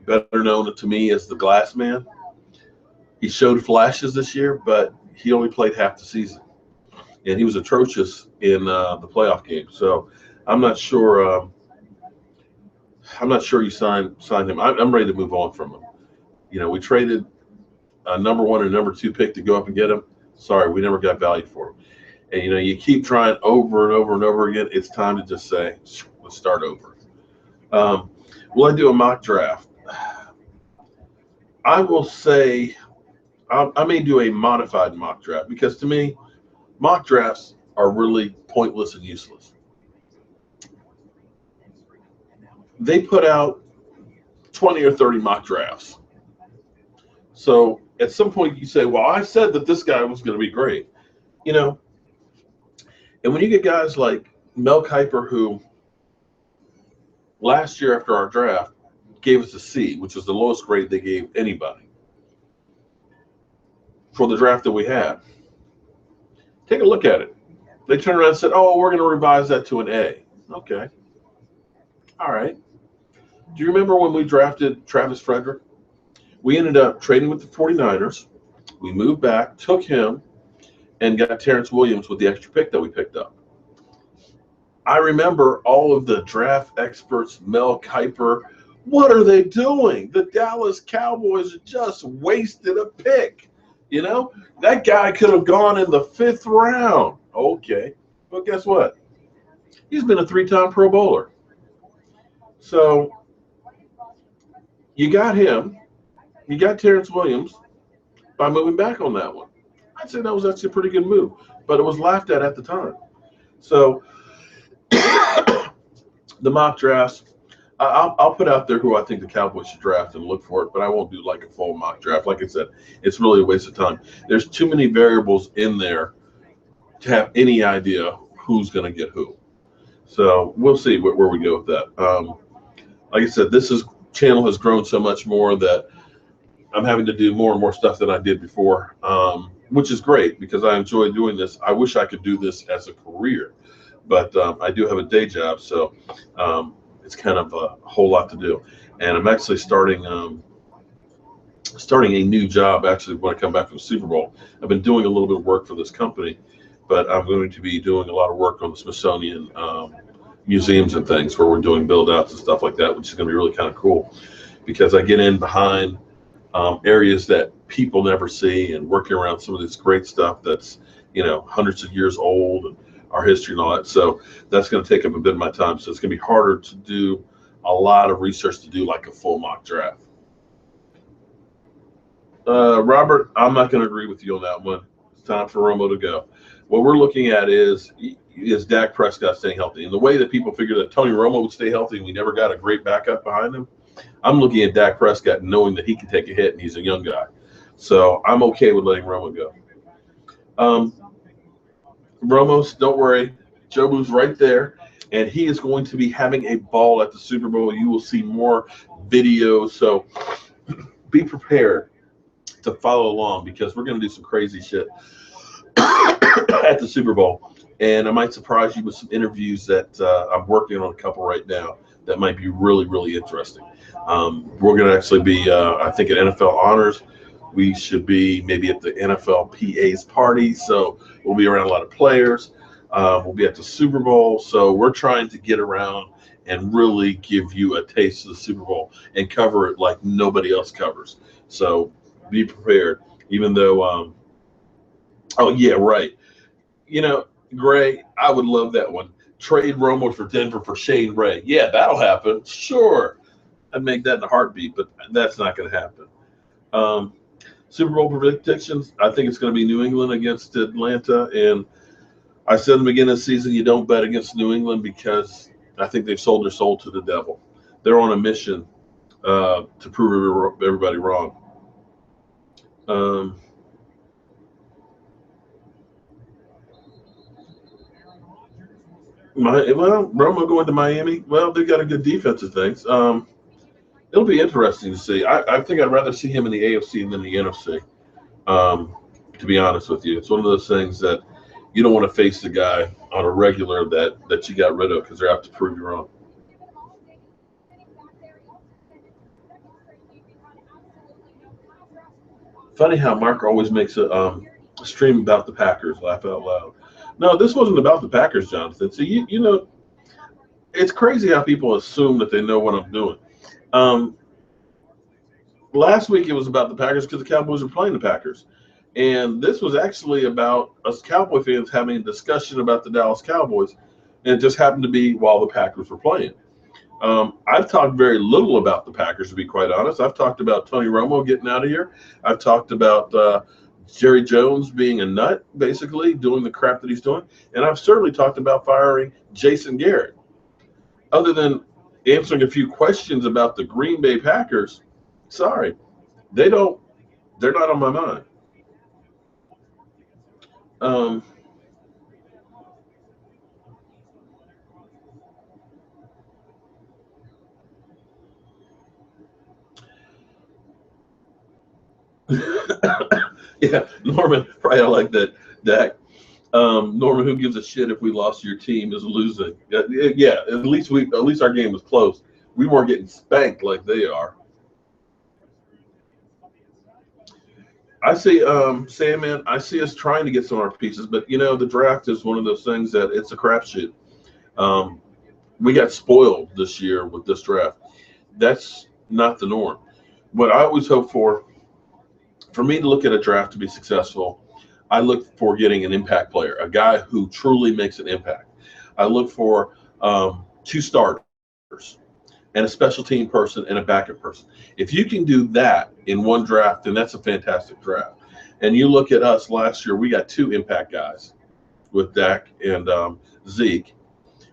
better known to me as the Glass Man. He showed flashes this year, but he only played half the season, and he was atrocious in the playoff game. So I'm not sure. I'm not sure you signed him. I'm ready to move on from him. We traded a number 1 and number 2 pick to go up and get him. Sorry, we never got value for him. And, you keep trying over and over and over again. It's time to just say, let's start over. Will I do a mock draft? I will say I may do a modified mock draft because to me, mock drafts are really pointless and useless. They put out 20 or 30 mock drafts. So at some point you say, well, I said that this guy was going to be great, And when you get guys like Mel Kiper, who last year after our draft gave us a C, which was the lowest grade they gave anybody for the draft that we had. Take a look at it. They turned around and said, oh, we're going to revise that to an A. Okay. All right. Do you remember when we drafted Travis Frederick? We ended up trading with the 49ers. We moved back, took him, and got Terrence Williams with the extra pick that we picked up. I remember all of the draft experts, Mel Kiper, what are they doing? The Dallas Cowboys just wasted a pick. That guy could have gone in the 5th round. Okay. But guess what? He's been a 3-time Pro Bowler. So you got him. You got Terrence Williams by moving back on that one. I'd say that was actually a pretty good move, but it was laughed at the time. So the mock drafts, I'll put out there who I think the Cowboys should draft and look for it, but I won't do like a full mock draft. Like I said, it's really a waste of time. There's too many variables in there to have any idea who's going to get who. So we'll see where we go with that. Like I said, channel has grown so much more that I'm having to do more and more stuff than I did before, which is great because I enjoy doing this. I wish I could do this as a career, but I do have a day job, so it's kind of a whole lot to do. And I'm actually starting a new job actually when I come back from the Super Bowl. I've been doing a little bit of work for this company, but I'm going to be doing a lot of work on the Smithsonian museums and things where we're doing build outs and stuff like that, which is going to be really kind of cool because I get in behind areas that people never see and working around some of this great stuff that's, hundreds of years old and our history and all that. So that's going to take up a bit of my time. So it's going to be harder to do a lot of research to do like a full mock draft. Robert, I'm not going to agree with you on that one. It's time for Romo to go. What we're looking at is Dak Prescott staying healthy. And the way that people figured that Tony Romo would stay healthy and we never got a great backup behind him, I'm looking at Dak Prescott knowing that he can take a hit and he's a young guy. So I'm okay with letting Romo go. Romo's, don't worry. Jobu's right there. And he is going to be having a ball at the Super Bowl. You will see more videos. So be prepared to follow along because we're going to do some crazy shit at the Super Bowl. And I might surprise you with some interviews that I'm working on a couple right now that might be really, really interesting. We're going to actually be, I think, at NFL Honors. We should be maybe at the NFL PA's party. So we'll be around a lot of players. We'll be at the Super Bowl. So we're trying to get around and really give you a taste of the Super Bowl and cover it like nobody else covers. So be prepared, even though, oh, yeah, right. Gray, I would love that one. trade Romo for Denver for Shane Ray. Yeah, that'll happen. Sure. I'd make that in a heartbeat, but that's not going to happen. Um, Super Bowl predictions, I think it's going to be New England against Atlanta. And I said in the beginning of the season, you don't bet against New England because I think they've sold their soul to the devil. They're on a mission to prove everybody wrong. Um, Romo going to Miami. Well, they've got a good defensive things. It'll be interesting to see. I think I'd rather see him in the AFC than the NFC. To be honest with you, it's one of those things that you don't want to face the guy on a regular that you got rid of because they're out to prove you wrong. Funny how Mark always makes a stream about the Packers. Laugh out loud. No, this wasn't about the Packers, Jonathan. So you know, it's crazy how people assume that they know what I'm doing. Um, Last week it was about the Packers because the Cowboys were playing the Packers. And this was actually about us Cowboy fans having a discussion about the Dallas Cowboys. And it just happened to be while the Packers were playing. I've talked very little about the Packers, to be quite honest. I've talked about Tony Romo getting out of here. I've talked about Jerry Jones being a nut, basically, doing the crap that he's doing. And I've certainly talked about firing Jason Garrett. Other than answering a few questions about the Green Bay Packers, sorry, they don't. They're not on my mind. Um, yeah, Norman, right? I like that. Dak. Norman, who gives a shit if we lost your team is losing? Yeah, at least our game was close. We weren't getting spanked like they are. I see, Sandman. I see us trying to get some of our pieces, but the draft is one of those things that it's a crapshoot. Um, we got spoiled this year with this draft. That's not the norm. What I always hope for me to look at a draft to be successful, I look for getting an impact player, a guy who truly makes an impact. I look for two starters and a special team person and a backup person. If you can do that in one draft, then that's a fantastic draft. And you look at us last year, we got two impact guys with Dak and Zeke.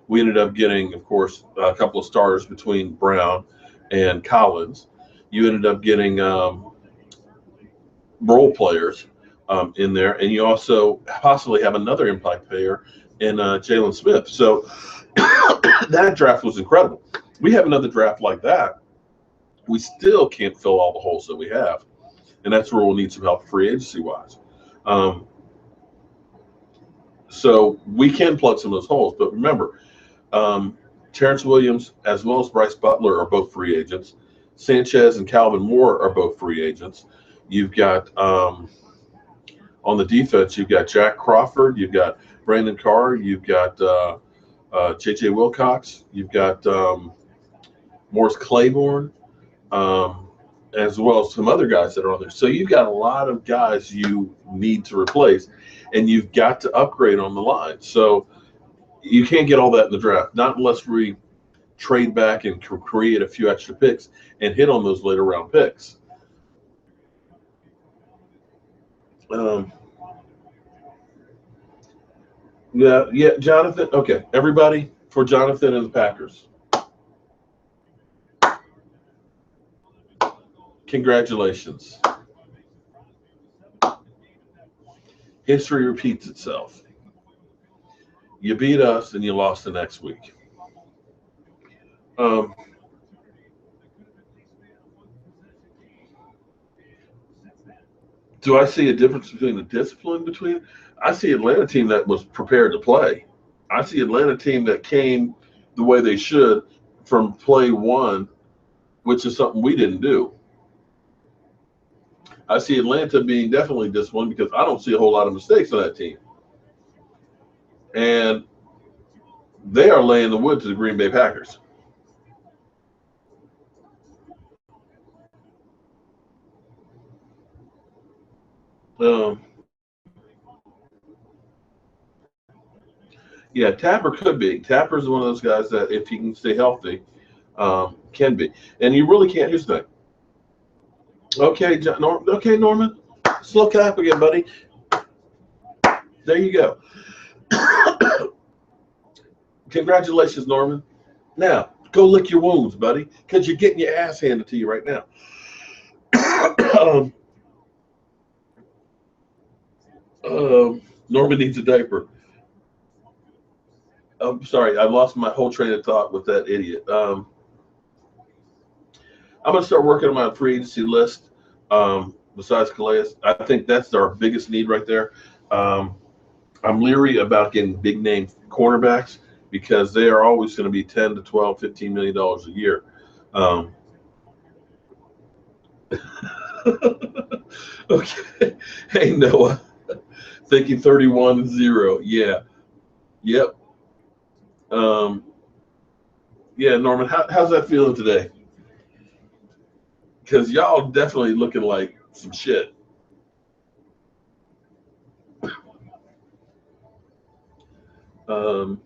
We ended up getting, of course, a couple of starters between Brown and Collins. You ended up getting role players in there, and you also possibly have another impact player in Jalen Smith. So that draft was incredible. We have another draft like that. We still can't fill all the holes that we have, and that's where we'll need some help free agency wise. Um, so we can plug some of those holes, but remember, Terrence Williams as well as Bryce Butler are both free agents. Sanchez and Calvin Moore are both free agents. You've got on the defense, you've got Jack Crawford, you've got Brandon Carr, you've got J.J. Wilcox, you've got Morris Claiborne, um, as well as some other guys that are on there. So you've got a lot of guys you need to replace, and you've got to upgrade on the line. So you can't get all that in the draft, not unless we trade back and create a few extra picks and hit on those later round picks. Um, yeah, Jonathan. Okay, everybody for Jonathan and the Packers. Congratulations. History repeats itself. You beat us and you lost the next week. Um, do I see a difference between the discipline between? I see Atlanta team that was prepared to play. I see Atlanta team that came the way they should from play one, which is something we didn't do. I see Atlanta being definitely disciplined because I don't see a whole lot of mistakes on that team. And they are laying the wood to the Green Bay Packers. Um, Yeah, Tapper could be. Tapper's one of those guys that, if he can stay healthy, can be. And you really can't. Here's the thing. Okay, okay, Norman. Slow clap again, buddy. There you go. Congratulations, Norman. Now, go lick your wounds, buddy, because you're getting your ass handed to you right now. Norman needs a diaper. I'm sorry, I lost my whole train of thought with that idiot. I'm going to start working on my free agency list. Besides Calais, I think that's our biggest need right there. I'm leery about getting big name cornerbacks because they are always going to be 10 to 12, $15 million a year. Okay. Hey, Noah. Thinking 31-0. Yeah. Yep. Yeah, Norman, how's that feeling today? Because y'all definitely looking like some shit. Well,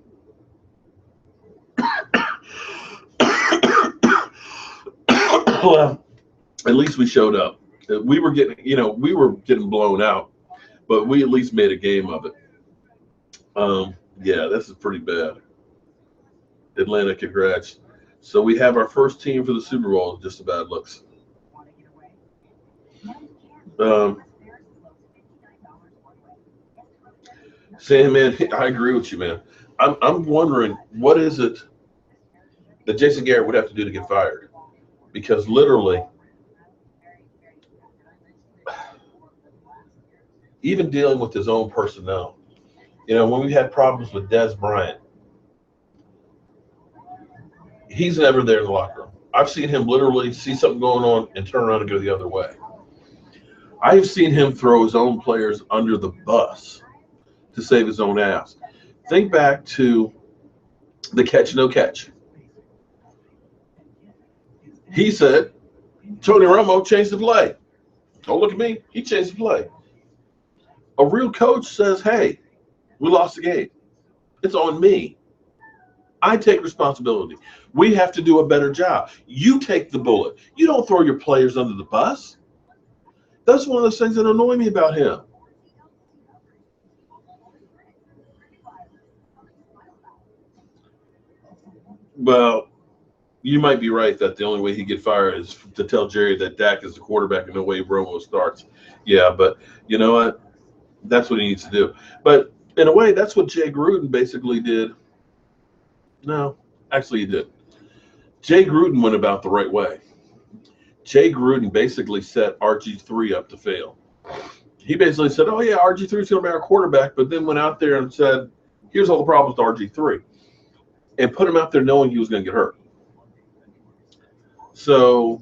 at least we showed up. We were getting blown out, but we at least made a game of it. Yeah, this is pretty bad. Atlanta, congrats. So we have our first team for the Super Bowl. Just about looks. Sam, man, I agree with you, man. I'm wondering what is it that Jason Garrett would have to do to get fired? Because literally, even dealing with his own personnel, when we had problems with Des Bryant, he's never there in the locker room. I've seen him literally see something going on and turn around and go the other way. I've seen him throw his own players under the bus to save his own ass. Think back to the catch, no catch. He said, Tony Romo changed the play. Don't look at me. He changed the play. A real coach says, hey, we lost the game. It's on me. I take responsibility. We have to do a better job. You take the bullet. You don't throw your players under the bus. That's one of those things that annoy me about him. Well, you might be right that the only way he get fired is to tell Jerry that Dak is the quarterback and no way Romo starts. Yeah, but you know what? That's what he needs to do. But in a way, that's what Jay Gruden basically did. No, actually he did. Jay Gruden went about the right way. Jay Gruden basically set RG3 up to fail. He basically said, oh, yeah, RG3 is going to be our quarterback, but then went out there and said, here's all the problems with RG3, and put him out there knowing he was going to get hurt. So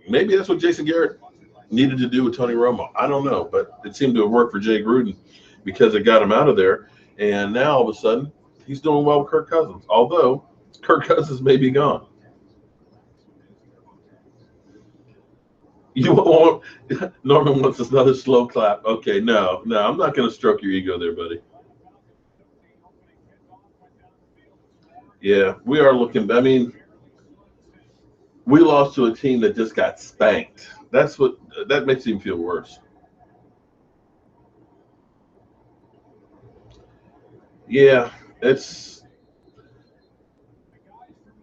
maybe that's what Jason Garrett needed to do with Tony Romo. I don't know, but it seemed to have worked for Jay Gruden because it got him out of there. And now all of a sudden, he's doing well with Kirk Cousins, although Kirk Cousins may be gone. You want Norman wants another slow clap. Okay, no, I'm not going to stroke your ego there, buddy. Yeah, we are looking. I mean, we lost to a team that just got spanked. That makes him feel worse. Yeah,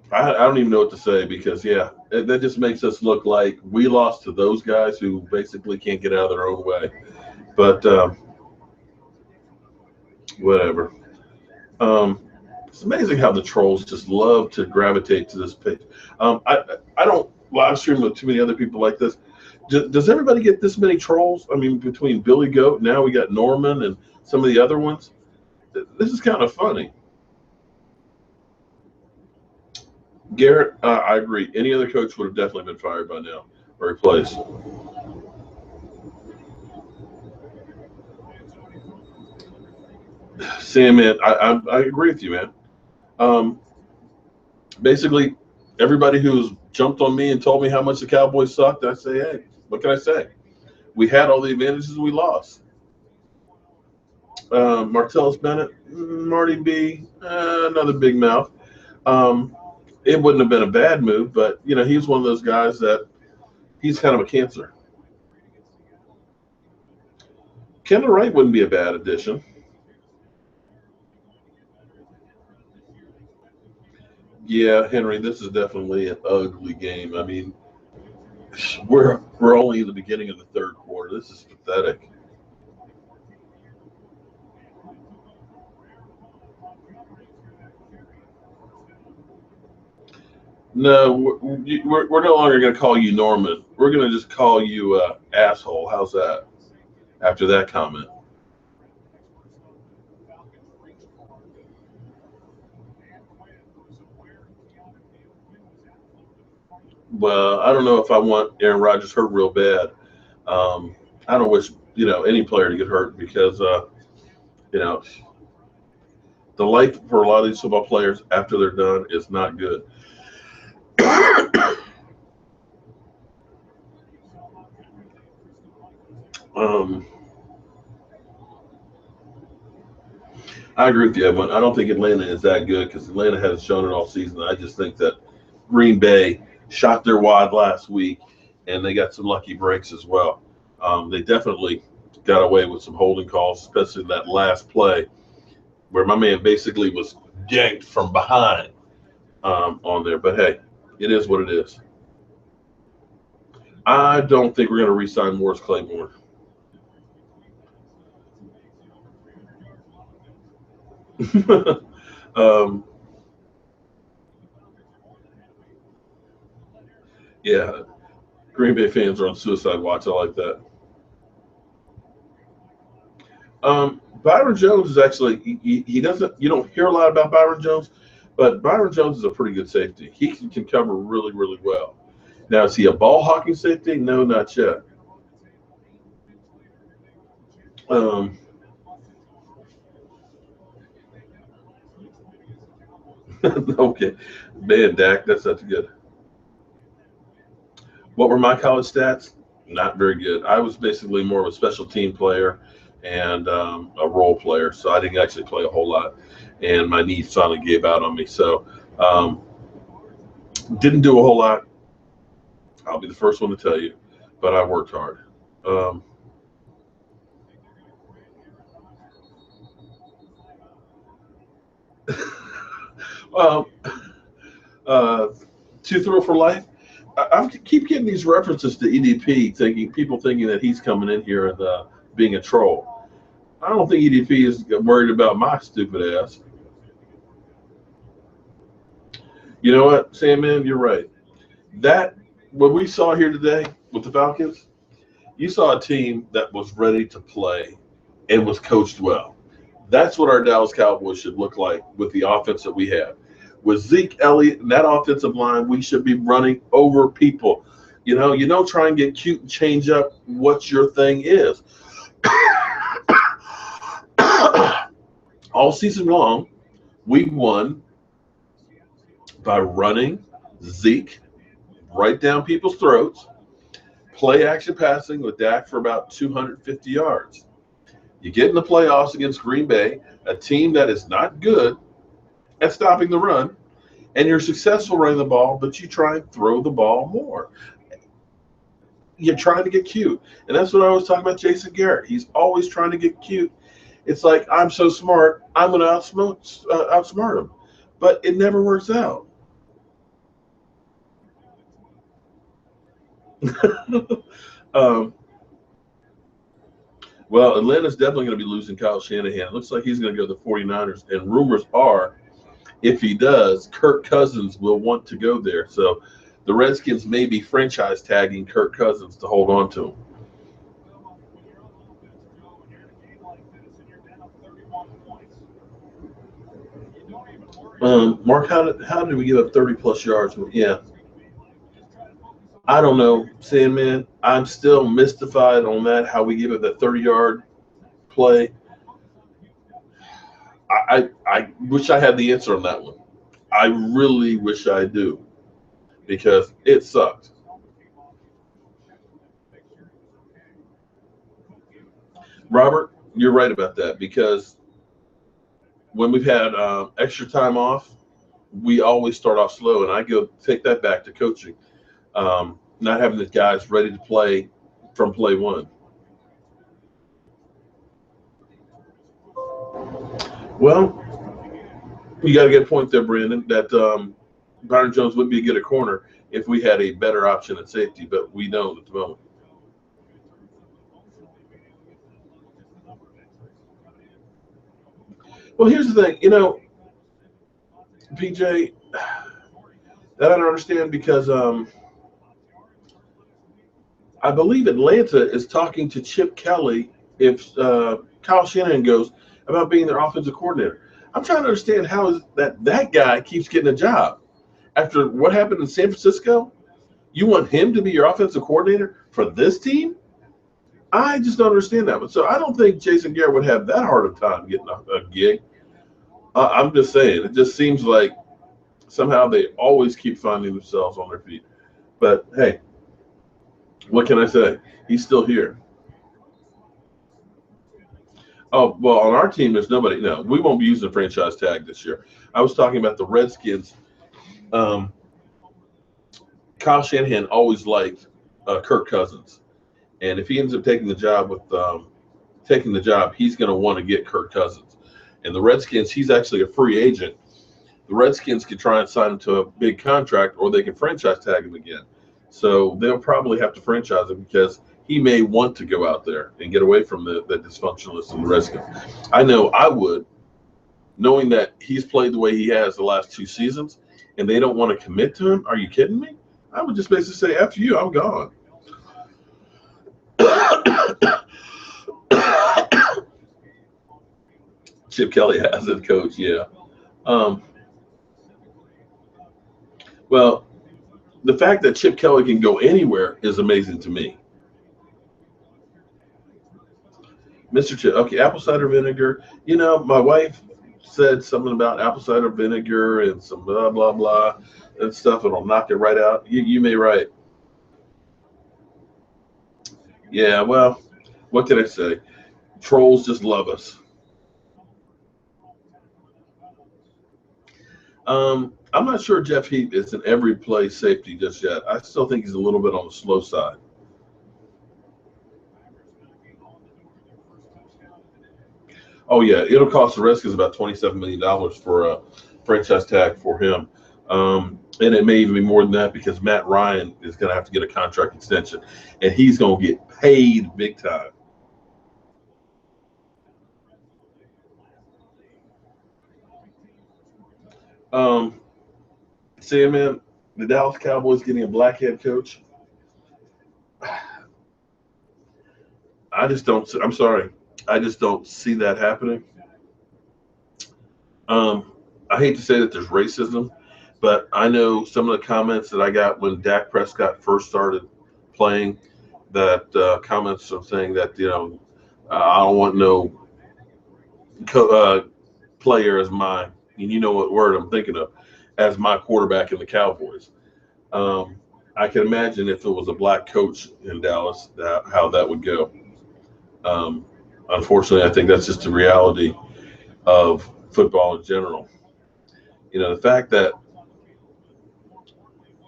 I don't even know what to say because that just makes us look like we lost to those guys who basically can't get out of their own way. But whatever. It's amazing how the trolls just love to gravitate to this page. I don't live stream with too many other people like this. Does everybody get this many trolls? I mean, between Billy Goat, now we got Norman and some of the other ones. This is kind of funny. Garrett, I agree. Any other coach would have definitely been fired by now or replaced. Sam, man, I agree with you, man. Basically, everybody who's jumped on me and told me how much the Cowboys sucked, I say, hey, what can I say? We had all the advantages we lost. Martellus Bennett, Marty B, another big mouth. Um, it wouldn't have been a bad move, but he's one of those guys that he's kind of a cancer. Kendall Wright wouldn't be a bad addition. Yeah, Henry, this is definitely an ugly game. I mean, we're only in the beginning of the third quarter. This is pathetic. No, we're no longer going to call you Norman. We're going to just call you asshole. How's that? After that comment. Well, I don't know if I want Aaron Rodgers hurt real bad. Um, I don't wish any player to get hurt because you know the life for a lot of these football players after they're done is not good. um, I agree with you, Edwin. I don't think Atlanta is that good because Atlanta hasn't shown it all season. I just think that Green Bay shot their wad last week, and they got some lucky breaks as well. They definitely got away with some holding calls, especially that last play where my man basically was yanked from behind on there. But hey, it is what it is. I don't think we're going to re-sign Morris Claiborne. um, yeah, Green Bay fans are on suicide watch. I like that. Byron Jones is actually he doesn't you don't hear a lot about Byron Jones, but Byron Jones is a pretty good safety. He can cover really really well. Now is he a ball hawking safety? No, not yet. Um, okay, man, Dak, that's such good. What were my college stats? Not very good. I was basically more of a special team player and a role player, so I didn't actually play a whole lot. And my knees finally gave out on me, so um, didn't do a whole lot. I'll be the first one to tell you, but I worked hard. Um, well, uh, to throw for life. I keep getting these references to EDP, thinking that he's coming in here and being a troll. I don't think EDP is worried about my stupid ass. You know what, Sandman? You're right. That what we saw here today with the Falcons, you saw a team that was ready to play and was coached well. That's what our Dallas Cowboys should look like with the offense that we have. With Zeke Elliott and that offensive line, we should be running over people. Try and get cute and change up what your thing is. All season long, we won by running Zeke right down people's throats, play action passing with Dak for about 250 yards. You get in the playoffs against Green Bay, a team that is not good at stopping the run, and you're successful running the ball, but you try and throw the ball more. You're trying to get cute. And that's what I was talking about Jason Garrett. He's always trying to get cute. It's like, I'm so smart, I'm going to outsmart him. But it never works out. um, well, Atlanta's definitely going to be losing Kyle Shanahan. It looks like he's going to go to the 49ers. And rumors are, if he does, Kirk Cousins will want to go there. So the Redskins may be franchise tagging Kirk Cousins to hold on to him. Mark, how did we give up 30 plus yards? Yeah, I don't know, Sandman. I'm still mystified on that. How we give it that 30-yard play. I wish I had the answer on that one. I really wish I do because it sucked. Robert, You're right about that, because when we've had extra time off, we always start off slow, and I go take that back to coaching, not having the guys ready to play from play one. Well, you got to get a point there, Brandon, that Byron Jones would be good at corner if we had a better option at safety, but we don't at the moment. Well, here's the thing, PJ, that I don't understand, because I believe Atlanta is talking to Chip Kelly if Kyle Shanahan goes about being their offensive coordinator. I'm trying to understand how is that guy keeps getting a job after what happened in San Francisco. You want him to be your offensive coordinator for this team? I just don't understand that. But so I don't think Jason Garrett would have that hard of time getting a gig. I'm just saying, it just seems like somehow they always keep finding themselves on their feet. But hey, what can I say? He's still here. Oh, well, on our team, there's nobody. No, we won't be using the franchise tag this year. I was talking about the Redskins. Um, Kyle Shanahan always liked Kirk Cousins, and if he ends up taking the job, he's going to want to get Kirk Cousins. And the Redskins, he's actually a free agent. The Redskins could try and sign him to a big contract, or they can franchise tag him again. So they'll probably have to franchise him, because he may want to go out there and get away from the dysfunctionalists and the Redskins. I know I would, knowing that he's played the way he has the last 2 seasons, and they don't want to commit to him. Are you kidding me? I would just basically say, after you, I'm gone. Chip Kelly has it, coach. Yeah. Um, well, the fact that Chip Kelly can go anywhere is amazing to me. Mr. Chip, okay, apple cider vinegar. My wife said something about apple cider vinegar and some blah, blah, blah and stuff. It'll knock it right out. You may right. Yeah, well, what can I say? Trolls just love us. I'm not sure Jeff Heath is an every play safety just yet. I still think he's a little bit on the slow side. Oh yeah, it'll cost the Redskins about $27 million for a franchise tag for him, and it may even be more than that, because Matt Ryan is going to have to get a contract extension, and he's going to get paid big time. Um, See, man, the Dallas Cowboys getting a black head coach. I just don't. I'm sorry, I just don't see that happening. Um, I hate to say that there's racism, but I know some of the comments that I got when Dak Prescott first started playing. That comments of saying that I don't want no player as my, and you know what word I'm thinking of, as my quarterback in the Cowboys. Um, I can imagine if it was a black coach in Dallas, how that would go. Um, Unfortunately, I think that's just the reality of football in general. The fact that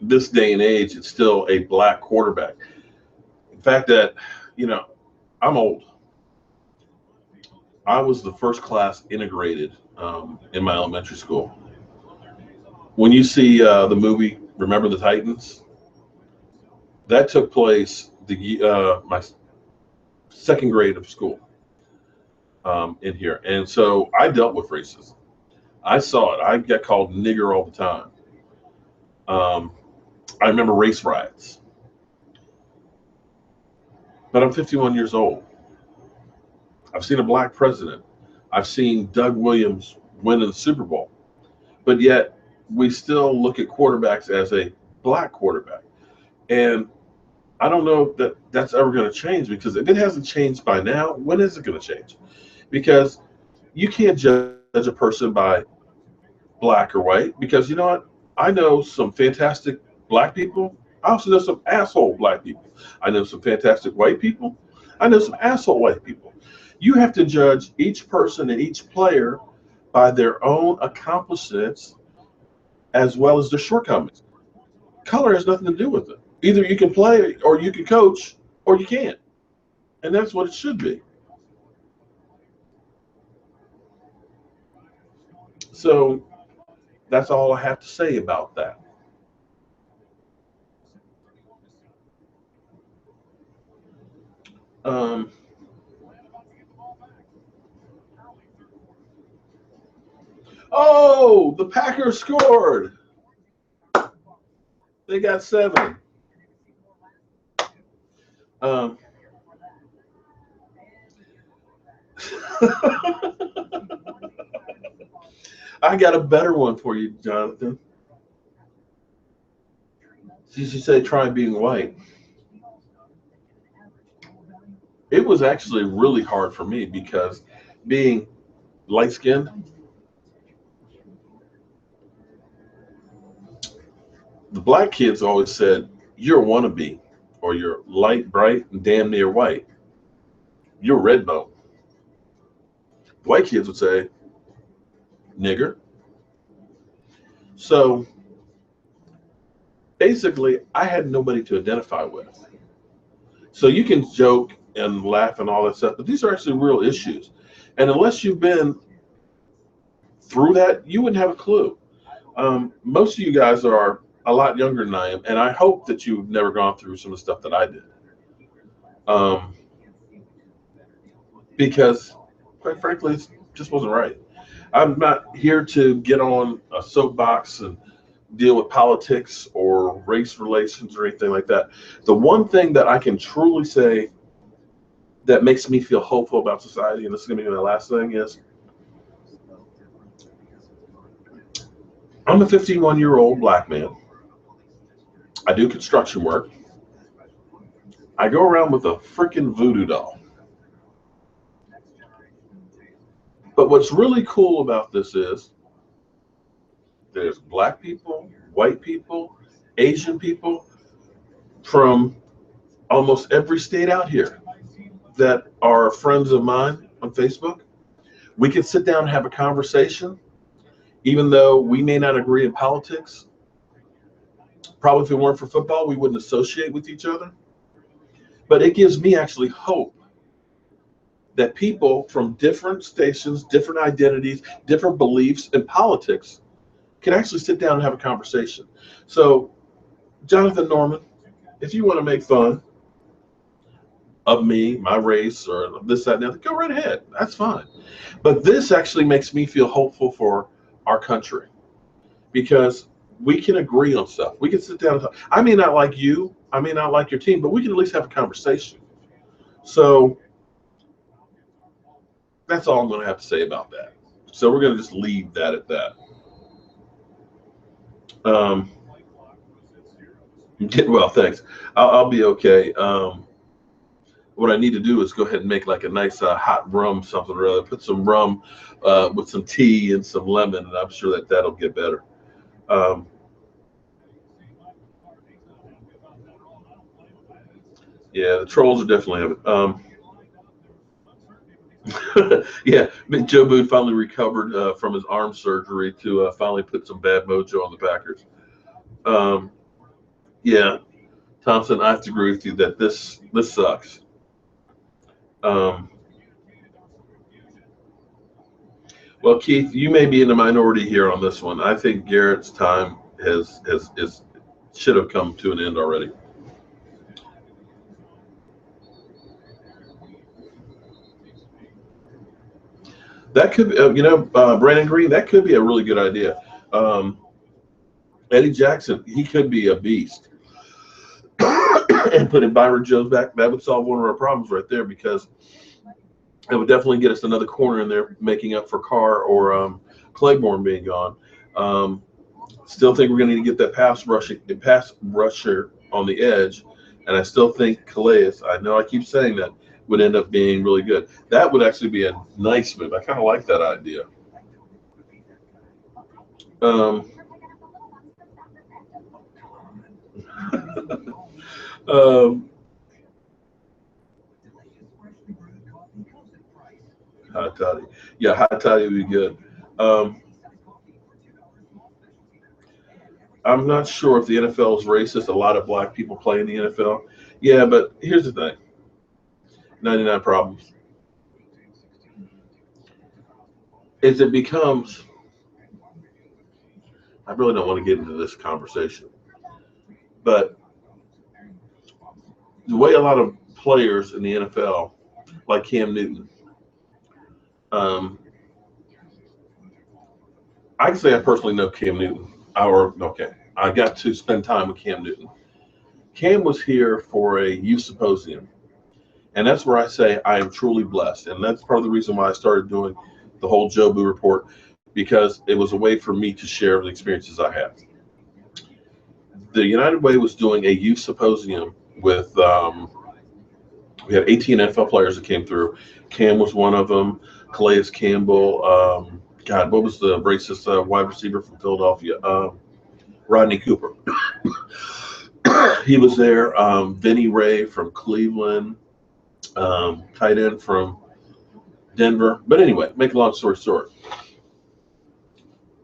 this day and age, it's still a black quarterback. The fact that, you know, I'm old. I was the first class integrated in my elementary school. When you see the movie Remember the Titans, that took place my second grade of school in here, and so I dealt with racism. I saw it. I got called nigger all the time. Um, I remember race riots, but I'm 51 years old. I've seen a black president. I've seen Doug Williams win in the Super Bowl, but yet we still look at quarterbacks as a black quarterback. And I don't know that that's ever going to change, because if it hasn't changed by now, when is it going to change? Because you can't judge a person by black or white, because you know what? I know some fantastic black people. I also know some asshole black people. I know some fantastic white people. I know some asshole white people. You have to judge each person and each player by their own accomplishments as well as their shortcomings. Color has nothing to do with it. Either you can play or you can coach or you can't. And that's what it should be. So that's all I have to say about that. Um, oh, the Packers scored. They got 7. Um, I got a better one for you, Jonathan. Did you say try being white? It was actually really hard for me because being light skinned, the black kids always said, you're a wannabe, or you're light, bright, and damn near white. You're red bone. White kids would say, nigger. So basically, I had nobody to identify with. So you can joke and laugh and all that stuff, but these are actually real issues. And unless you've been through that, you wouldn't have a clue. Most of you guys are a lot younger than I am, and I hope that you've never gone through some of the stuff that I did. Um, because, quite frankly, it just wasn't right. I'm not here to get on a soapbox and deal with politics or race relations or anything like that. The one thing that I can truly say that makes me feel hopeful about society, and this is going to be my last thing, is I'm a 51-year-old black man. I do construction work. I go around with a freaking voodoo doll. But what's really cool about this is there's black people, white people, Asian people from almost every state out here that are friends of mine on Facebook. We can sit down and have a conversation, even though we may not agree in politics. Probably if it weren't for football, we wouldn't associate with each other. But it gives me actually hope that people from different stations, different identities, different beliefs in politics can actually sit down and have a conversation. So, Jonathan Norman, if you want to make fun of me, my race, or this, that, and the other, go right ahead. That's fine. But this actually makes me feel hopeful for our country because we can agree on stuff. We can sit down and talk. I may not like you, I may not like your team, but we can at least have a conversation. So that's all I'm going to have to say about that. So we're going to just leave that at that. Um, well, thanks. I'll be okay. What I need to do is go ahead and make like a nice hot rum, something or other. Put some rum with some tea and some lemon, and I'm sure that that'll get better. Um, yeah, the trolls are definitely having. Yeah, Jobu finally recovered from his arm surgery to finally put some bad mojo on the Packers. Um, yeah, Thompson, I have to agree with you that this sucks. Um, well, Keith, you may be in the minority here on this one. I think Garrett's time has is should have come to an end already. That could, Brandon Green. That could be a really good idea. Um, Eddie Jackson, he could be a beast. And putting Byron Jones back, that would solve one of our problems right there because it would definitely get us another corner in there, making up for Carr or Claiborne being gone. Um, Still think we're going to need to get that pass rusher on the edge, and I still think Calais. I know I keep saying that would end up being really good. That would actually be a nice move. I kind of like that idea. Um, um, Hot toddy. Yeah, hot toddy would be good. Um, I'm not sure if the NFL is racist. A lot of black people play in the NFL. Yeah, but here's the thing: 99 problems is it becomes. I really don't want to get into this conversation, but the way a lot of players in the NFL, like Cam Newton, um, I can say I personally know Cam Newton. I got to spend time with Cam Newton. Cam was here for a youth symposium, and that's where I say I am truly blessed, and that's part of the reason why I started doing the whole Jobu report, because it was a way for me to share the experiences I had. The United Way was doing a youth symposium with we had 18 NFL players that came through. Cam was one of them. Calais Campbell. God, what was the racist wide receiver from Philadelphia? Rodney Cooper. He was there. Vinny Ray from Cleveland. Tight end from Denver. But anyway, make a long story short,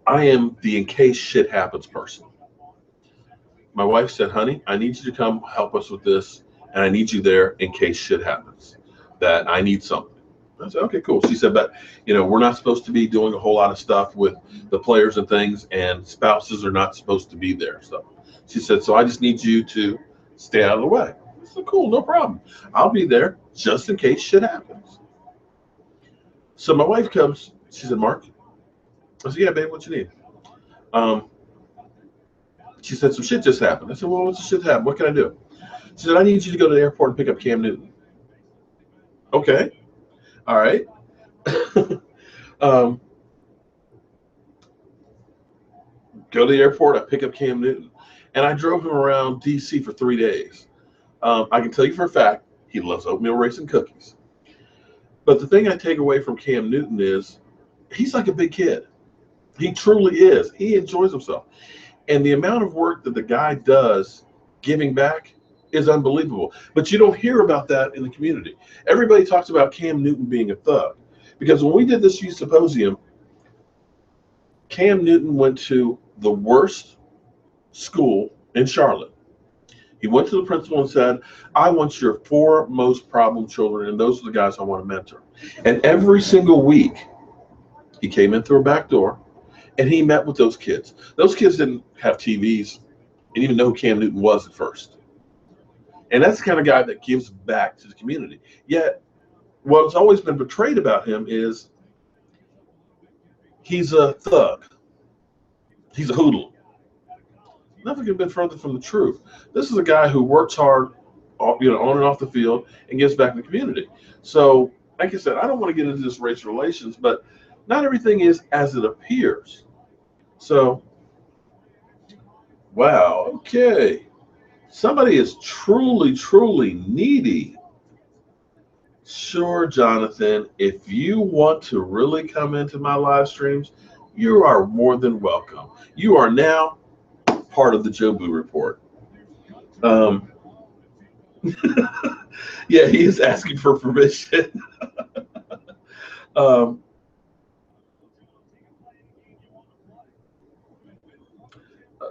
I am the in case shit happens person. My wife said, honey, I need you to come help us with this, and I need you there in case shit happens, that I need something. I said, okay, cool. She said, but, we're not supposed to be doing a whole lot of stuff with the players and things, and spouses are not supposed to be there. So she said, so I just need you to stay out of the way. I said, cool, no problem. I'll be there just in case shit happens. So my wife comes. She said, Mark. I said, yeah, babe, what you need? Um, she said, some shit just happened. I said, well, what's the shit happen? What can I do? She said, I need you to go to the airport and pick up Cam Newton. Okay. All right. um, go to the airport. I pick up Cam Newton. And I drove him around D.C. for 3 days. I can tell you for a fact, he loves oatmeal raisin cookies. But the thing I take away from Cam Newton is he's like a big kid. He truly is. He enjoys himself. And the amount of work that the guy does giving back is unbelievable. But you don't hear about that in the community. Everybody talks about Cam Newton being a thug. Because when we did this youth symposium, Cam Newton went to the worst school in Charlotte. He went to the principal and said, I want your 4 most problem children, and those are the guys I want to mentor. And every single week, he came in through a back door, and he met with those kids. Those kids didn't have TVs, didn't even know who Cam Newton was at first. And that's the kind of guy that gives back to the community. Yet, what's always been portrayed about him is he's a thug. He's a hoodlum. Nothing could have been further from the truth. This is a guy who works hard, on and off the field, and gives back to the community. So, like I said, I don't want to get into this race relations, but not everything is as it appears. So, wow, okay. Somebody is truly, truly needy. Sure, Jonathan, if you want to really come into my live streams, you are more than welcome. You are now part of the Jobu Report. Um, yeah, he is asking for permission. um,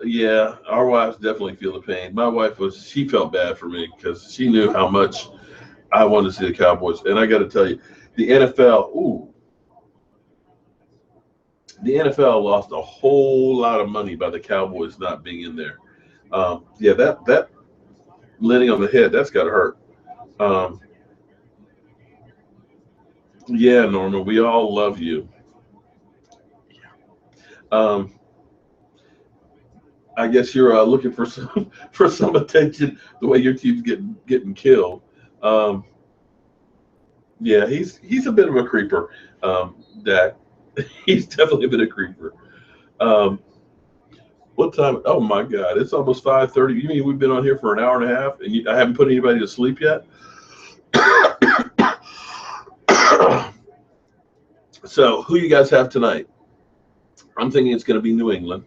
yeah, our wives definitely feel the pain. My wife she felt bad for me because she knew how much I wanted to see the Cowboys. And I got to tell you, the NFL lost a whole lot of money by the Cowboys not being in there. Yeah, that landing on the head, that's got to hurt. Um, yeah, Norma, we all love you. Um, I guess you're looking for some for some attention the way your team's getting killed. Um, yeah, he's a bit of a creeper. Dak, he's definitely a bit of a creeper. Um, what time? Oh my God, it's almost 5:30. You mean we've been on here for an hour and a half, and I haven't put anybody to sleep yet? So, who you guys have tonight? I'm thinking it's going to be New England,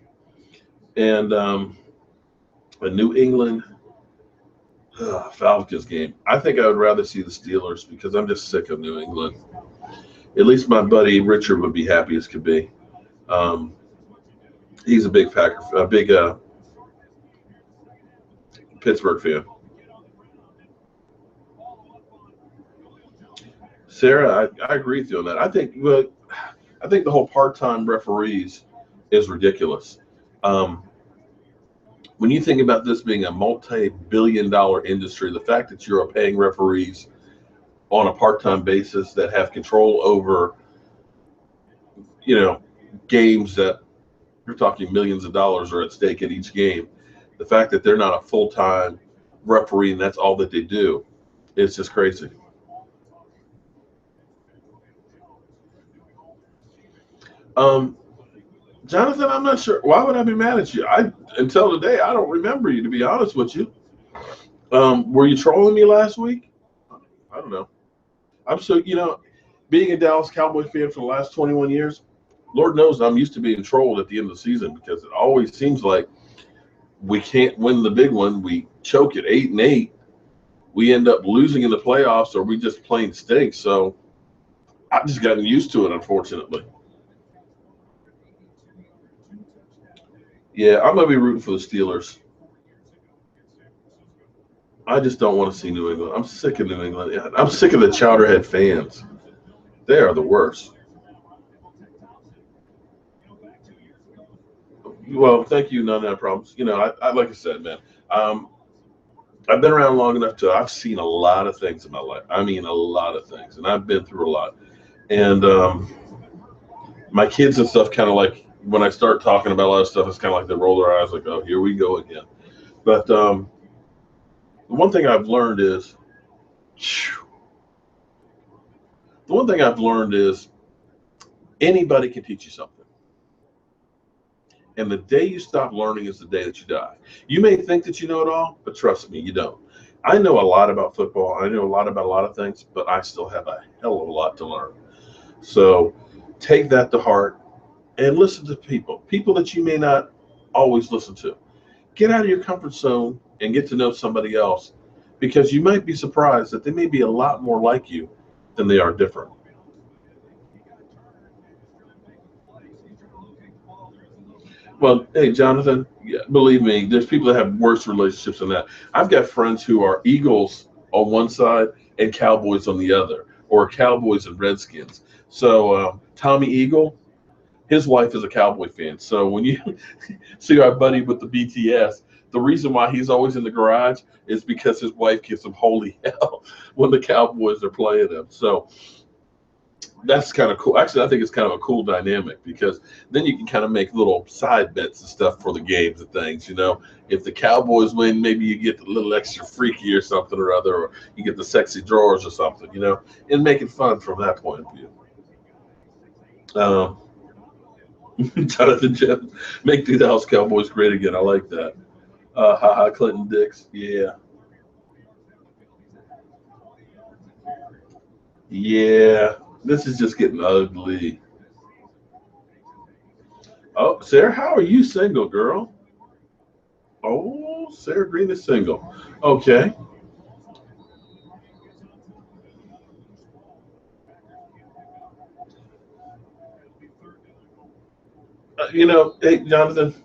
and a New England Falcons game. I think I would rather see the Steelers because I'm just sick of New England. At least my buddy Richard would be happy as could be. Um, he's a big Pittsburgh fan. Sarah, I agree with you on that. I think the whole part-time referees is ridiculous. Um, when you think about this being a multi-billion-dollar industry, the fact that you're paying referees on a part-time basis that have control over, you know, games that you're talking millions of dollars are at stake at each game. The fact that they're not a full-time referee and that's all that they do, it's just crazy. Um, Jonathan, I'm not sure. Why would I be mad at you? Until today, I don't remember you, to be honest with you. Were you trolling me last week? I don't know. I'm so, being a Dallas Cowboys fan for the last 21 years, Lord knows I'm used to being trolled at the end of the season because it always seems like we can't win the big one. We choke at 8-8. We end up losing in the playoffs, or we just plain stink. So I've just gotten used to it, unfortunately. Yeah, I'm gonna be rooting for the Steelers. I just don't want to see New England. I'm sick of New England. I'm sick of the Chowderhead fans. They are the worst. Well, thank you. None of that problems. I like I said, man. Um, I've been around long enough to. I've seen a lot of things in my life. I mean, a lot of things, and I've been through a lot. And my kids and stuff, kind of like when I start talking about a lot of stuff, it's kind of like they roll their eyes, like, "Oh, here we go again." But the one thing I've learned is, the one thing I've learned is anybody can teach you something. And the day you stop learning is the day that you die. You may think that you know it all, but trust me, you don't. I know a lot about football. I know a lot about a lot of things, but I still have a hell of a lot to learn. So take that to heart and listen to people that you may not always listen to. Get out of your comfort zone and get to know somebody else because you might be surprised that they may be a lot more like you than they are different. Well, hey, Jonathan, yeah, believe me, there's people that have worse relationships than that. I've got friends who are Eagles on one side and Cowboys on the other, or Cowboys and Redskins. So Tommy Eagle, his wife is a Cowboy fan. So when you see our buddy with the BTS, the reason why he's always in the garage is because his wife gives him holy hell when the Cowboys are playing them. So that's kind of cool. Actually, I think it's kind of a cool dynamic because then you can kind of make little side bets and stuff for the games and things. If the Cowboys win, maybe you get a little extra freaky or something or other, or you get the sexy drawers or something, and make it fun from that point of view. Um, Jonathan Jeff, make the Dallas Cowboys great again. I like that. Haha, Clinton Dix. Yeah. Yeah. This is just getting ugly. Oh, Sarah, how are you single, girl? Oh, Sarah Green is single. Okay. Hey, Jonathan,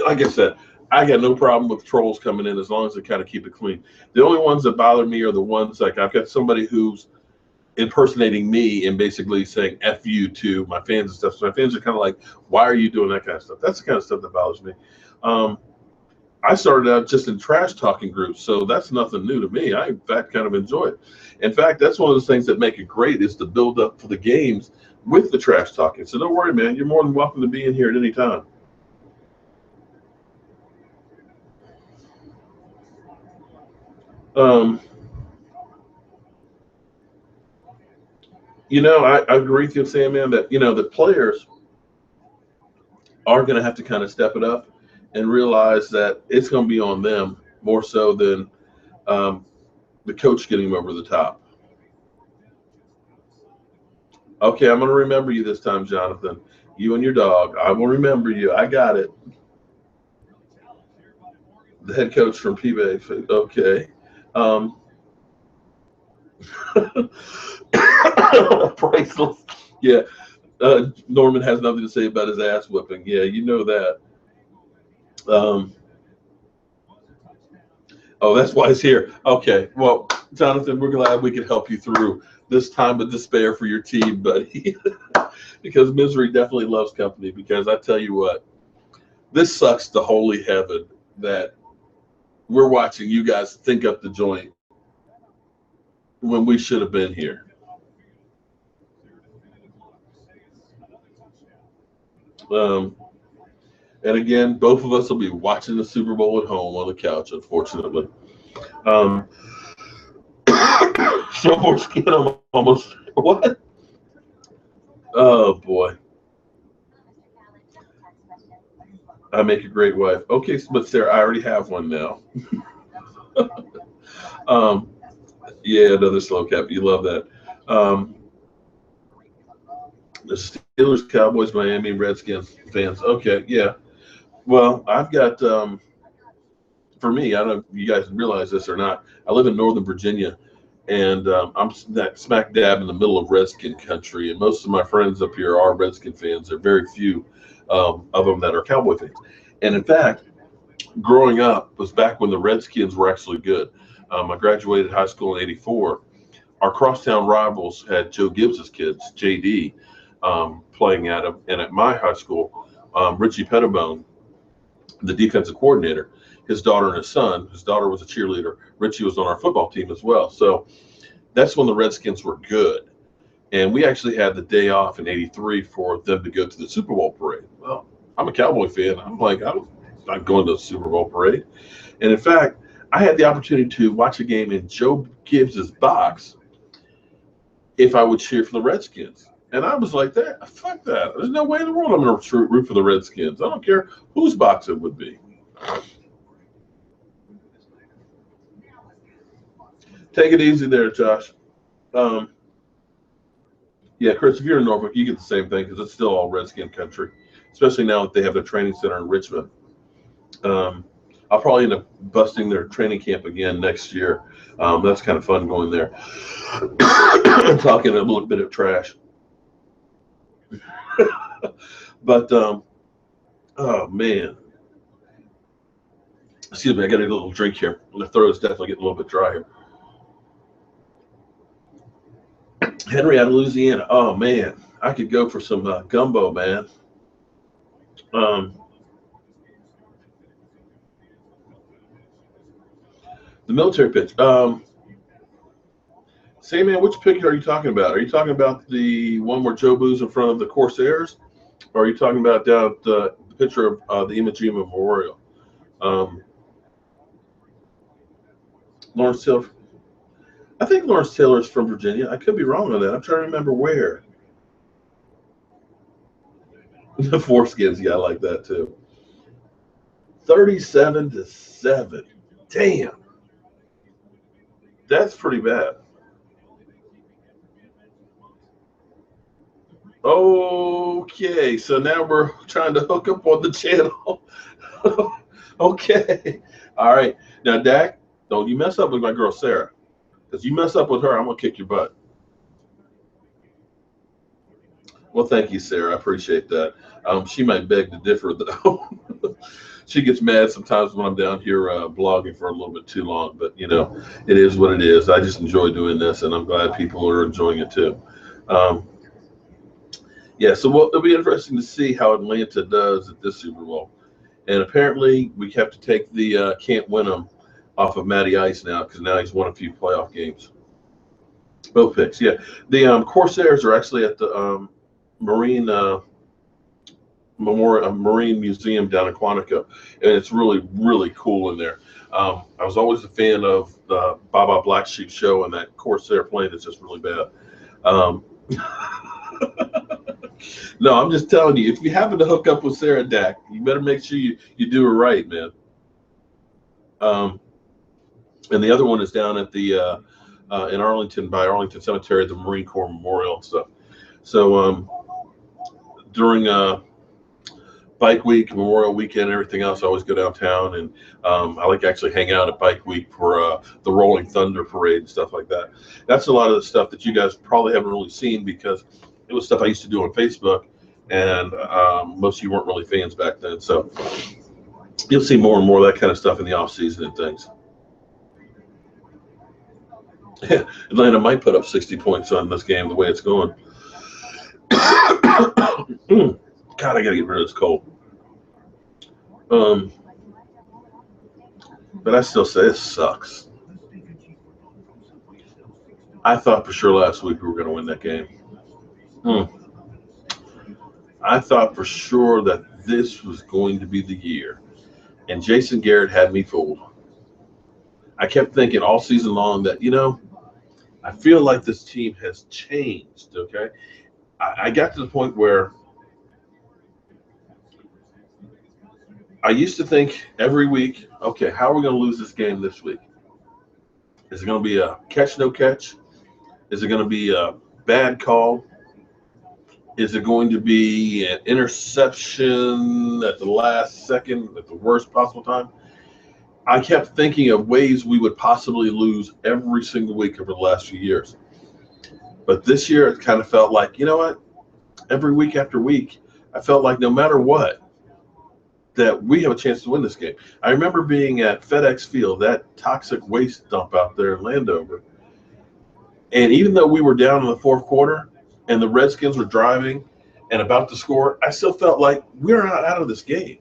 like I said, I got no problem with trolls coming in as long as they kind of keep it clean. The only ones that bother me are the ones like I've got somebody who's impersonating me and basically saying F you to my fans and stuff. So my fans are kind of like, why are you doing that kind of stuff? That's the kind of stuff that bothers me. Um, I started out just in trash talking groups, so that's nothing new to me. I, in fact, kind of enjoy it. In fact, that's one of those things that make it great is the build up for the games with the trash talking. So don't worry, man. You're more than welcome to be in here at any time. Um, I agree with you, Sam, man, that, the players are going to have to kind of step it up and realize that it's going to be on them more so than um, the coach getting them over the top. Okay, I'm going to remember you this time, Jonathan. You and your dog. I will remember you. I got it. The head coach from P-Bay. Okay. Um, Praise Priceless. Yeah. Norman has nothing to say about his ass whipping. Yeah, you know that. Um, oh, that's why he's here. Okay. Well, Jonathan, we're glad we could help you through this time of despair for your team, buddy. Because misery definitely loves company. Because I tell you what, this sucks to holy heaven that we're watching you guys think up the joint when we should have been here. Um, and again, both of us will be watching the Super Bowl at home on the couch, unfortunately. Um, so much skin, I'm almost what? Oh boy, I make a great wife. Okay, but Sarah, I already have one now. um, yeah, another slow cap. You love that. Um, the Steelers, Cowboys, Miami, Redskins fans. Okay, yeah. Well, I've got for me, I don't know if you guys realize this or not. I live in Northern Virginia, and I'm smack dab in the middle of Redskin country. And most of my friends up here are Redskin fans. There are very few of them that are Cowboy fans. And in fact, growing up was back when the Redskins were actually good. I graduated high school in '84. Our crosstown rivals had Joe Gibbs's kids, JD, playing at them. And at my high school, Richie Pettibone, the defensive coordinator, his daughter and his son. His daughter was a cheerleader. Richie was on our football team as well. So that's when the Redskins were good. And we actually had the day off in '83 for them to go to the Super Bowl parade. Well, I'm a Cowboy fan. I'm like, I'm not going to the Super Bowl parade. And in fact, I had the opportunity to watch a game in Joe Gibbs's box if I would cheer for the Redskins. And I was like, that, fuck that. There's no way in the world I'm going to root for the Redskins. I don't care whose box it would be. Take it easy there, Josh. Um, yeah, Chris, if you're in Norfolk, you get the same thing because it's still all Redskin country, especially now that they have their training center in Richmond. Um, I'll probably end up busting their training camp again next year. That's kind of fun going there. Talking a little bit of trash. But, oh, man. Excuse me, I got to get a little drink here. The throat is definitely getting a little bit dry here. Henry out of Louisiana. Oh, man. I could go for some gumbo, man. The military pitch. Say, man, which pick are you talking about? Are you talking about the one where Jobu's in front of the Corsairs? Or are you talking about down at the picture of the Iwo Jima Memorial? Lawrence Taylor. I think Lawrence Taylor's from Virginia. I could be wrong on that. I'm trying to remember where. The foreskins, yeah, I like that too. 37-7. Damn. That's pretty bad. Okay, so now we're trying to hook up on the channel. Okay. All right. Now, Dak, don't you mess up with my girl Sarah. Because you mess up with her, I'm going to kick your butt. Well, thank you, Sarah. I appreciate that. She might beg to differ, though. She gets mad sometimes when I'm down here blogging for a little bit too long. But, you know, it is what it is. I just enjoy doing this, and I'm glad people are enjoying it, too. Yeah, so it'll be interesting to see how Atlanta does at this Super Bowl. And apparently, we have to take the can't win them off of Matty Ice now because now he's won a few playoff games. Both picks, yeah. The Corsairs are actually at the Marine Memorial Marine Museum down in Quantico, and it's really, really cool in there. I was always a fan of the Baba Black Sheep show, and that Corsair plane is just really bad. No, I'm just telling you, if you happen to hook up with Sarah Dak, you better make sure you do her right, man. And the other one is down at the in Arlington by Arlington Cemetery, the Marine Corps Memorial and stuff. So during Bike Week, Memorial Weekend, everything else, I always go downtown, and I like to actually hang out at Bike Week for the Rolling Thunder Parade and stuff like that. That's a lot of the stuff that you guys probably haven't really seen because it was stuff I used to do on Facebook, and most of you weren't really fans back then. So you'll see more and more of that kind of stuff in the off season and things. Atlanta might put up 60 points on this game the way it's going. God, I got to get rid of this cold. But I still say it sucks. I thought for sure last week we were going to win that game. I thought for sure that this was going to be the year. And Jason Garrett had me fooled. I kept thinking all season long that, I feel like this team has changed, okay? I got to the point where I used to think every week, okay, how are we going to lose this game this week? Is it going to be a catch, no catch? Is it going to be a bad call? Is it going to be an interception at the last second at the worst possible time? I kept thinking of ways we would possibly lose every single week over the last few years. But this year it kind of felt like, you know what? Every week after week, I felt like no matter what, that we have a chance to win this game. I remember being at FedEx Field, that toxic waste dump out there in Landover. And even though we were down in the fourth quarter and the Redskins were driving and about to score, I still felt like we're not out of this game.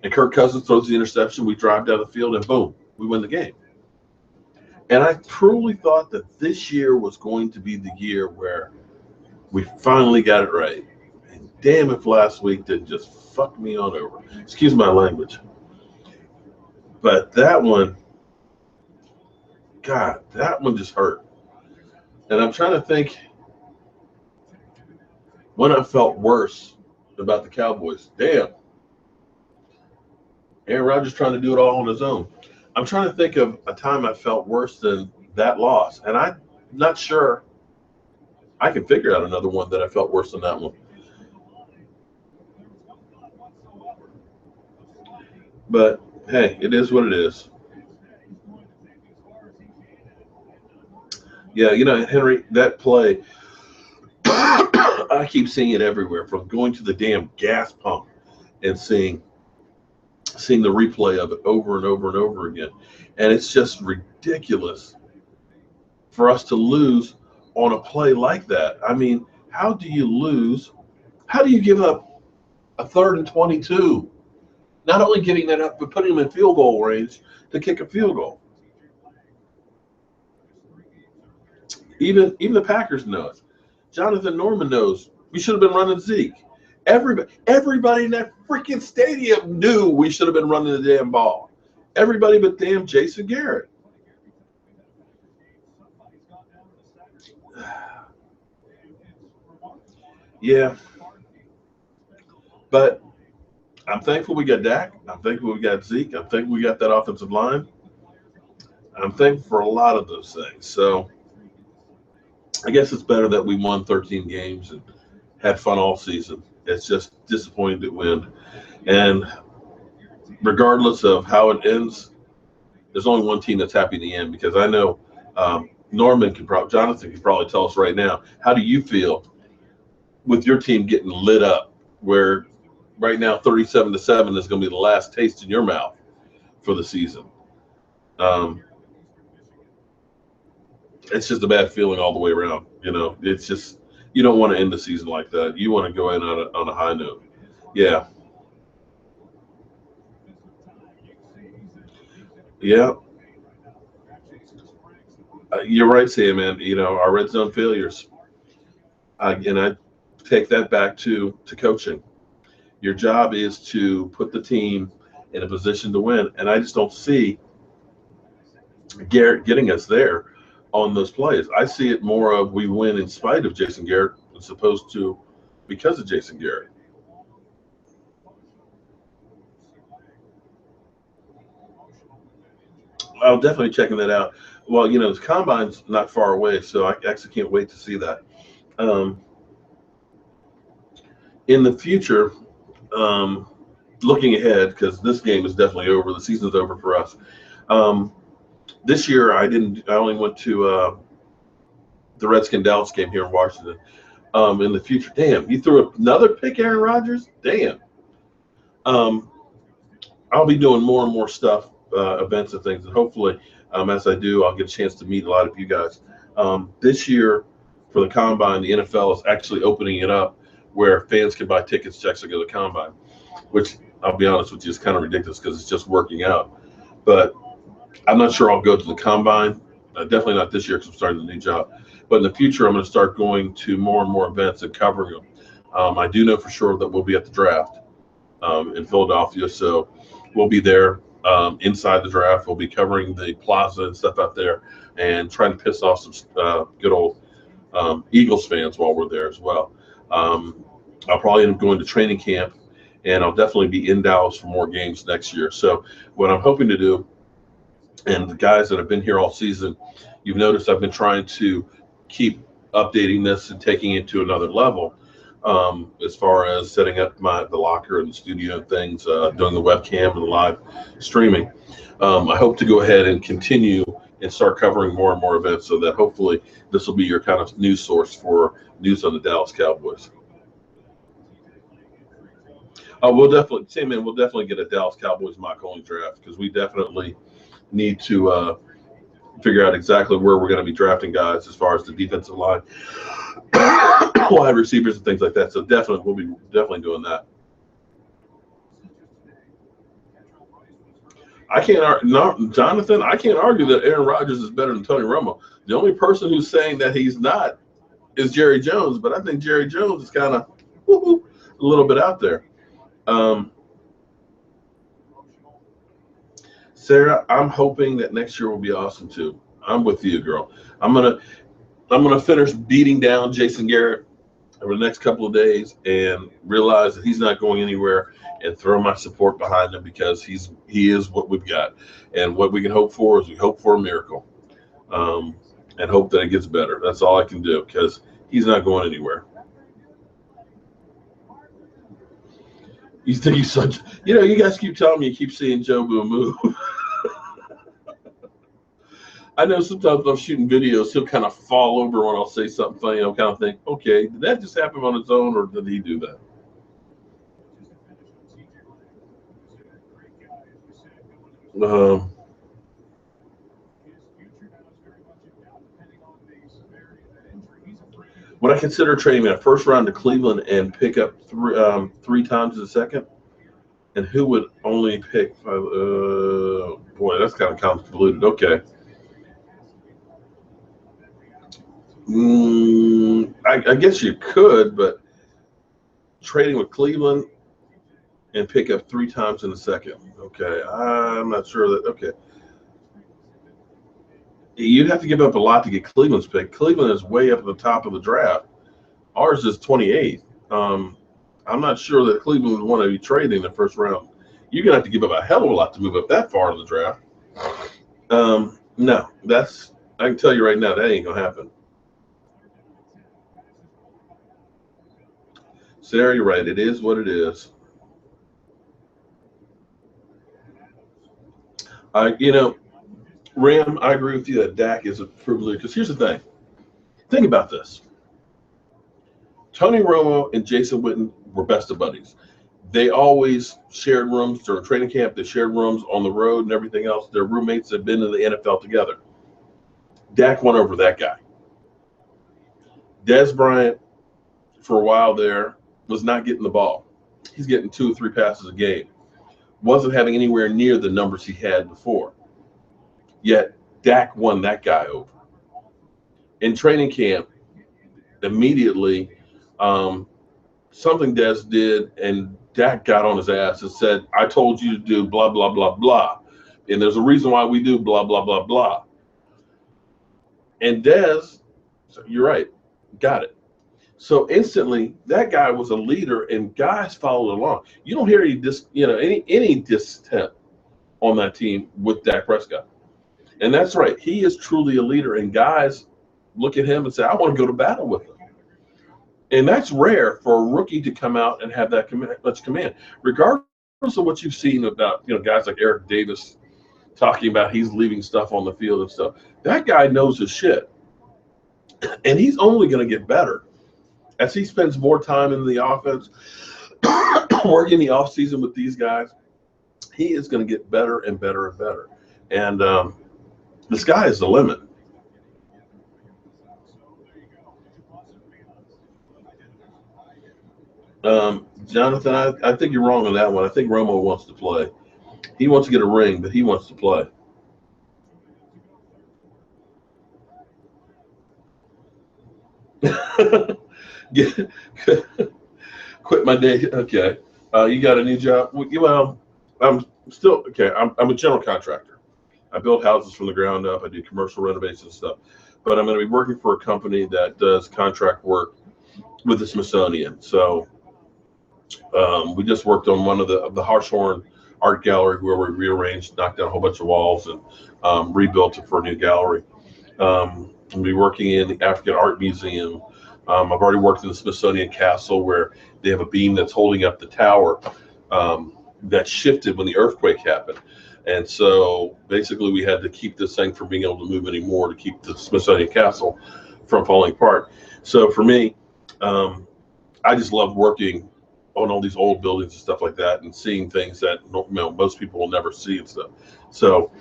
And Kirk Cousins throws the interception. We drive down the field, and boom, we win the game. And I truly thought that this year was going to be the year where we finally got it right. And damn if last week didn't just fuck me on over. Excuse my language. But that one, God, that one just hurt. And I'm trying to think when I felt worse about the Cowboys. Damn. Aaron Rodgers trying to do it all on his own. I'm trying to think of a time I felt worse than that loss. And I'm not sure I can figure out another one that I felt worse than that one. But, hey, it is what it is. Yeah, Henry, that play, I keep seeing it everywhere, from going to the damn gas pump and seeing the replay of it over and over and over again. And it's just ridiculous for us to lose on a play like that. I mean, how do you lose? How do you give up a 3rd and 22? Not only giving that up, but putting them in field goal range to kick a field goal. Even the Packers know it. Jonathan Norman knows we should have been running Zeke. Everybody in that freaking stadium knew we should have been running the damn ball. Everybody but damn Jason Garrett. Yeah. But I'm thankful we got Dak. I'm thankful we got Zeke. I'm thankful we got that offensive line. I'm thankful for a lot of those things. So I guess it's better that we won 13 games and had fun all season. It's just disappointing to win. And regardless of how it ends, there's only one team that's happy in the end, because I know Jonathan can probably tell us right now, how do you feel with your team getting lit up, where right now 37-7 is going to be the last taste in your mouth for the season? It's just a bad feeling all the way around. It's just, you don't want to end the season like that. You want to go in on a high note. Yeah. Yeah. You're right, Sam, man. Our red zone failures. And I take that back to coaching. Your job is to put the team in a position to win. And I just don't see Garrett getting us there on those plays. I see it more of we win in spite of Jason Garrett as opposed to because of Jason Garrett. I'll definitely checking that out. Well, the combine's not far away, so I actually can't wait to see that. In the future, looking ahead, because this game is definitely over. The season's over for us. This year, I only went to the Redskin Dallas game here in Washington. In the future, damn, you threw another pick, Aaron Rodgers. Damn. I'll be doing more and more stuff, events and things, and hopefully, as I do, I'll get a chance to meet a lot of you guys. This year, for the Combine, the NFL is actually opening it up where fans can buy tickets to actually go to the Combine, which I'll be honest with you is kind of ridiculous because it's just working out. But I'm not sure I'll go to the Combine. Definitely not this year because I'm starting a new job. But in the future, I'm going to start going to more and more events and covering them. I do know for sure that we'll be at the draft in Philadelphia, so we'll be there inside the draft. We'll be covering the plaza and stuff out there and trying to piss off some good old Eagles fans while we're there as well. I'll probably end up going to training camp, and I'll definitely be in Dallas for more games next year. So what I'm hoping to do, and the guys that have been here all season, you've noticed I've been trying to keep updating this and taking it to another level, as far as setting up the locker and the studio and things, doing the webcam and the live streaming. I hope to go ahead and continue and start covering more and more events so that hopefully this will be your kind of news source for news on the Dallas Cowboys. We'll definitely get a Dallas Cowboys mock-only draft because we definitely need to figure out exactly where we're going to be drafting guys as far as the defensive line, wide receivers, and things like that. So we'll be definitely doing that. Jonathan, I can't argue that Aaron Rodgers is better than Tony Romo. The only person who's saying that he's not is Jerry Jones, but I think Jerry Jones is kind of a little bit out there. Sarah, I'm hoping that next year will be awesome too. I'm with you, girl. I'm gonna finish beating down Jason Garrett over the next couple of days and realize that he's not going anywhere, and throw my support behind him because he is what we've got, and what we can hope for is we hope for a miracle, and hope that it gets better. That's all I can do because he's not going anywhere. You think he's such? You guys keep telling me you keep seeing Jobu move. I know sometimes I'm shooting videos, he'll kind of fall over when I'll say something funny. I'll kind of think, okay, did that just happen on its own, or did he do that? Would I consider trading in a first round to Cleveland and pick up three times in a second? And who would only pick five? Boy, that's kind of convoluted. Okay. I guess you could, but trading with Cleveland and pick up three times in a second. Okay. I'm not sure that. Okay. You'd have to give up a lot to get Cleveland's pick. Cleveland is way up at the top of the draft. Ours is 28th. I'm not sure that Cleveland would want to be trading in the first round. You're going to have to give up a hell of a lot to move up that far in the draft. No, I can tell you right now, that ain't going to happen. Sarah, you're right. It is what it is. Ram, I agree with you that Dak is a privilege. Because here's the thing. Think about this. Tony Romo and Jason Witten were best of buddies. They always shared rooms during training camp. They shared rooms on the road and everything else. Their roommates had been in the NFL together. Dak won over that guy. Dez Bryant, for a while there, was not getting the ball. He's getting 2 or 3 passes a game. Wasn't having anywhere near the numbers he had before. Yet Dak won that guy over. In training camp, immediately, something Dez did, and Dak got on his ass and said, I told you to do blah, blah, blah, blah. And there's a reason why we do blah, blah, blah, blah. And Dez, you're right, got it. So instantly, that guy was a leader, and guys followed along. You don't hear any distemper on that team with Dak Prescott. And that's right. He is truly a leader, and guys look at him and say, I want to go to battle with him. And that's rare for a rookie to come out and have that much command, regardless of what you've seen about, guys like Eric Davis talking about he's leaving stuff on the field and stuff. That guy knows his shit, and he's only going to get better as he spends more time in the offense, working the offseason with these guys. He is going to get better and better and better, and the sky is the limit. Jonathan, I think you're wrong on that one. I think Romo wants to play. He wants to get a ring, but he wants to play. Quit my day. Okay. You got a new job? Well, I'm still okay. I'm a general contractor. I build houses from the ground up. I do commercial renovation stuff. But I'm going to be working for a company that does contract work with the Smithsonian. So we just worked on one of the Hartshorn Art Gallery where we rearranged, knocked down a whole bunch of walls, and rebuilt it for a new gallery. I'll be working in the African Art Museum. I've already worked in the Smithsonian Castle where they have a beam that's holding up the tower that shifted when the earthquake happened. And so basically we had to keep this thing from being able to move anymore to keep the Smithsonian Castle from falling apart. So for me, I just love working on all these old buildings and stuff like that and seeing things that most people will never see and stuff. So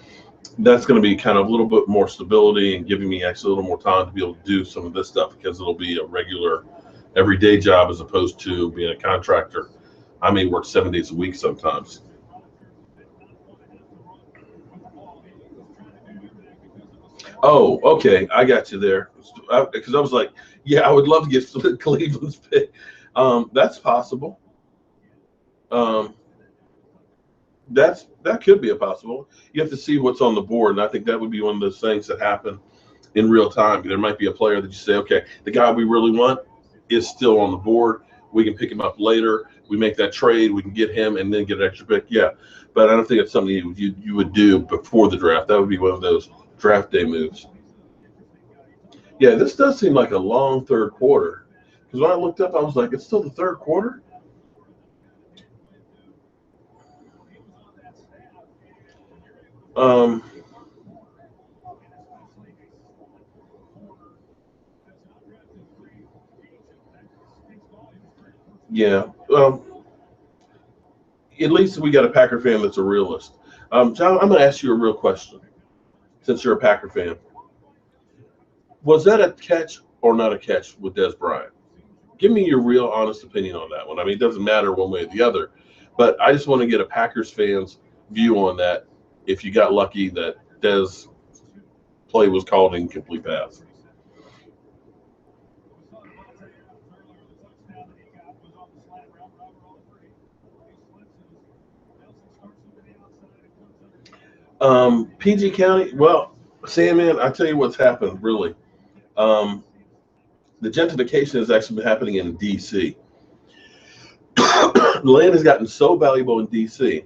that's going to be kind of a little bit more stability and giving me actually a little more time to be able to do some of this stuff because it'll be a regular everyday job as opposed to being a contractor. I may work 7 days a week sometimes. Oh, okay. I got you there. Because I was like, yeah, I would love to get Cleveland's pick. That's possible. Um, that could be a possible. You have to see what's on the board, and I think that would be one of those things that happen in real time. There might be a player that you say, okay, the guy we really want is still on the board. We can pick him up later. We make that trade. We can get him and then get an extra pick. Yeah, but I don't think it's something you would do before the draft. That would be one of those draft day moves. Yeah, this does seem like a long third quarter. Because when I looked up, I was like, it's still the third quarter? Um, yeah. At least we got a Packer fan that's a realist. John, I'm going to ask you a real question since you're a Packer fan. Was that a catch or not a catch with Des Bryant? Give me your real honest opinion on that one. I mean, it doesn't matter one way or the other, but I just want to get a Packers fan's view on that. If you got lucky that Des play was called incomplete pass. PG County, well, Sam, man, I tell you what's happened, really. Um, the gentrification has actually been happening in D.C. The land has gotten so valuable in D.C.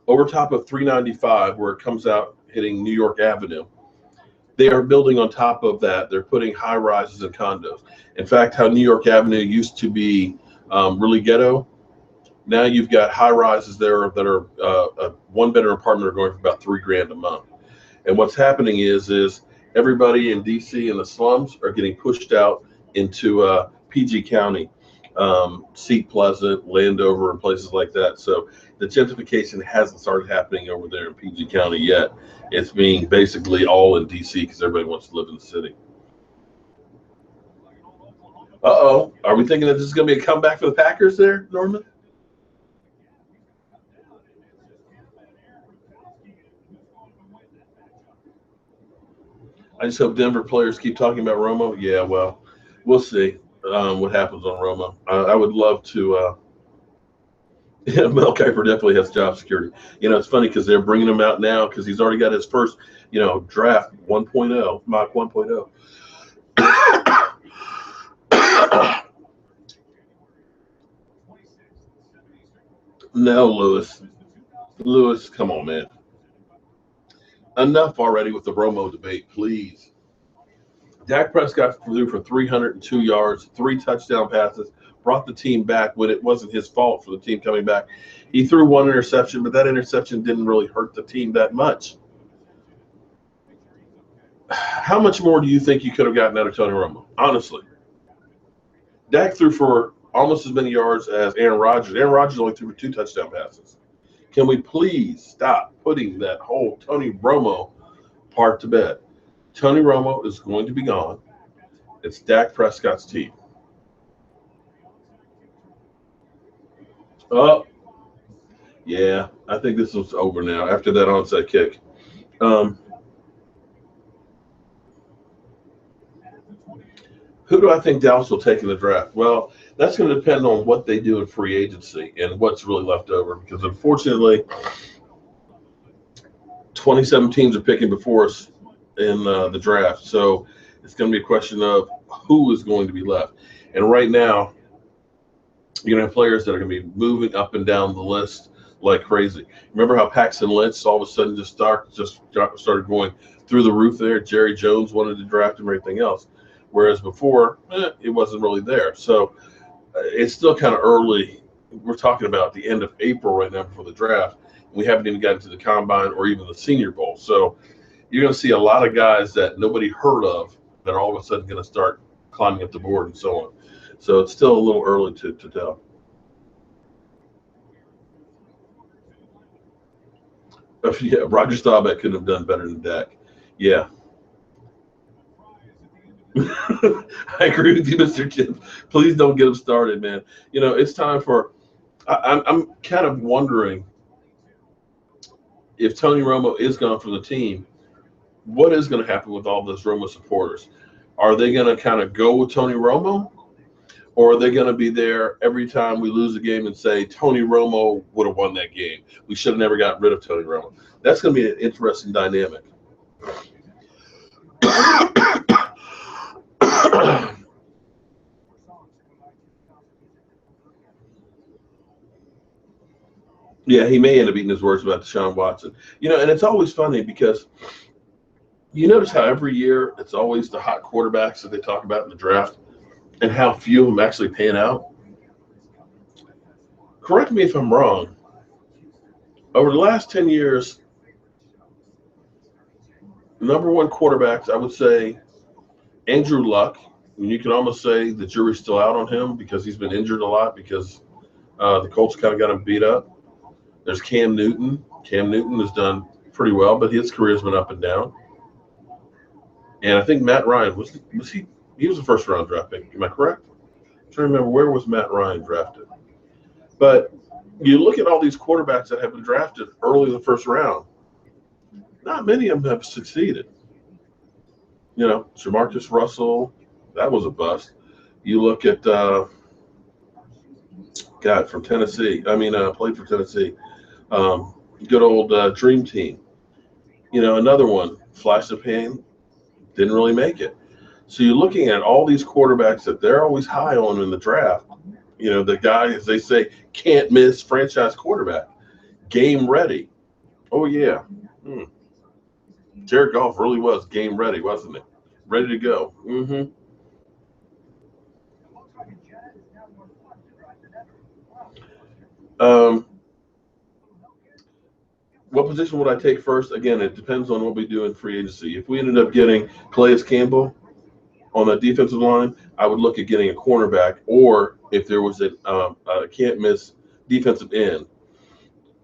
over top of 395, where it comes out hitting New York Avenue. They are building on top of that. They're putting high rises and condos. In fact, how New York Avenue used to be really ghetto, now you've got high rises there that are a one bedroom apartment are going for about $3,000 a month. And what's happening is everybody in DC in the slums are getting pushed out into PG County, Seat Pleasant, Landover, and places like that. So the gentrification hasn't started happening over there in PG County yet. It's being basically all in DC because everybody wants to live in the city. Uh-oh. Are we thinking that this is going to be a comeback for the Packers there, Norman? I just hope Denver players keep talking about Romo. Yeah, well, we'll see what happens on Romo. I would love to. Yeah, Mel Kiper definitely has job security. It's funny because they're bringing him out now because he's already got his first, draft 1.0, mock 1.0. No, Lewis. Lewis, come on, man. Enough already with the Romo debate, please. Dak Prescott threw for 302 yards, 3 touchdown passes, brought the team back when it wasn't his fault for the team coming back. He threw 1 interception, but that interception didn't really hurt the team that much. How much more do you think you could have gotten out of Tony Romo? Honestly. Dak threw for almost as many yards as Aaron Rodgers. Aaron Rodgers only threw for 2 touchdown passes. Can we please stop putting that whole Tony Romo part to bed? Tony Romo is going to be gone. It's Dak Prescott's team. Oh, yeah. I think this is over now after that onside kick. Who do I think Dallas will take in the draft? Well, that's going to depend on what they do in free agency and what's really left over. Because unfortunately, 27 teams are picking before us in the draft. So it's going to be a question of who is going to be left. And right now, you're going to have players that are going to be moving up and down the list like crazy. Remember how Paxton Lynch all of a sudden just started going through the roof there? Jerry Jones wanted to draft him and everything else. Whereas before, it wasn't really there. So it's still kind of early. We're talking about the end of April right now before the draft. We haven't even gotten to the Combine or even the Senior Bowl. So you're going to see a lot of guys that nobody heard of that are all of a sudden going to start climbing up the board and so on. So it's still a little early to tell. Yeah, Roger Staubach couldn't have done better than Dak. Yeah. I agree with you, Mr. Chip. Please don't get him started, man. It's time for I'm kind of wondering if Tony Romo is gone from the team, what is going to happen with all those Romo supporters? Are they going to kind of go with Tony Romo? Or are they going to be there every time we lose a game and say, Tony Romo would have won that game? We should have never gotten rid of Tony Romo. That's going to be an interesting dynamic. Yeah, he may end up eating his words about Deshaun Watson. And it's always funny because you notice how every year it's always the hot quarterbacks that they talk about in the draft and how few of them actually pan out. Correct me if I'm wrong. Over the last 10 years, number one quarterbacks, I would say Andrew Luck. And you can almost say the jury's still out on him because he's been injured a lot because the Colts kind of got him beat up. There's Cam Newton. Cam Newton has done pretty well, but his career's been up and down. And I think Matt Ryan, was he? He was a first-round draft pick. Am I correct? I'm trying to remember, where was Matt Ryan drafted? But you look at all these quarterbacks that have been drafted early in the first round. Not many of them have succeeded. Jamarcus Russell, that was a bust. You look at from Tennessee. Played for Tennessee. Good old Dream Team. Another one, flash of pan, didn't really make it. So you're looking at all these quarterbacks that they're always high on in the draft. The guy, as they say, can't miss franchise quarterback. Game ready. Oh, yeah. Jared Goff really was game ready, wasn't he? Ready to go. Mm-hmm. What position would I take first? Again, it depends on what we do in free agency. If we ended up getting Calais Campbell on the defensive line, I would look at getting a cornerback, or if there was a can't miss defensive end.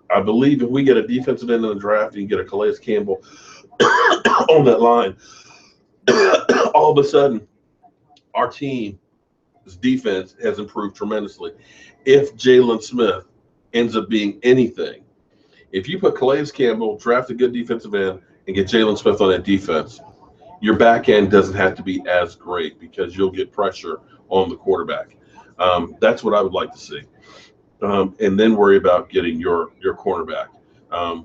I believe if we get a defensive end in the draft and you get a Calais Campbell on that line, all of a sudden our team's defense has improved tremendously. If Jalen Smith ends up being anything, if you put Calais Campbell, draft a good defensive end, and get Jalen Smith on that defense, your back end doesn't have to be as great because you'll get pressure on the quarterback. That's what I would like to see. And then worry about getting your cornerback.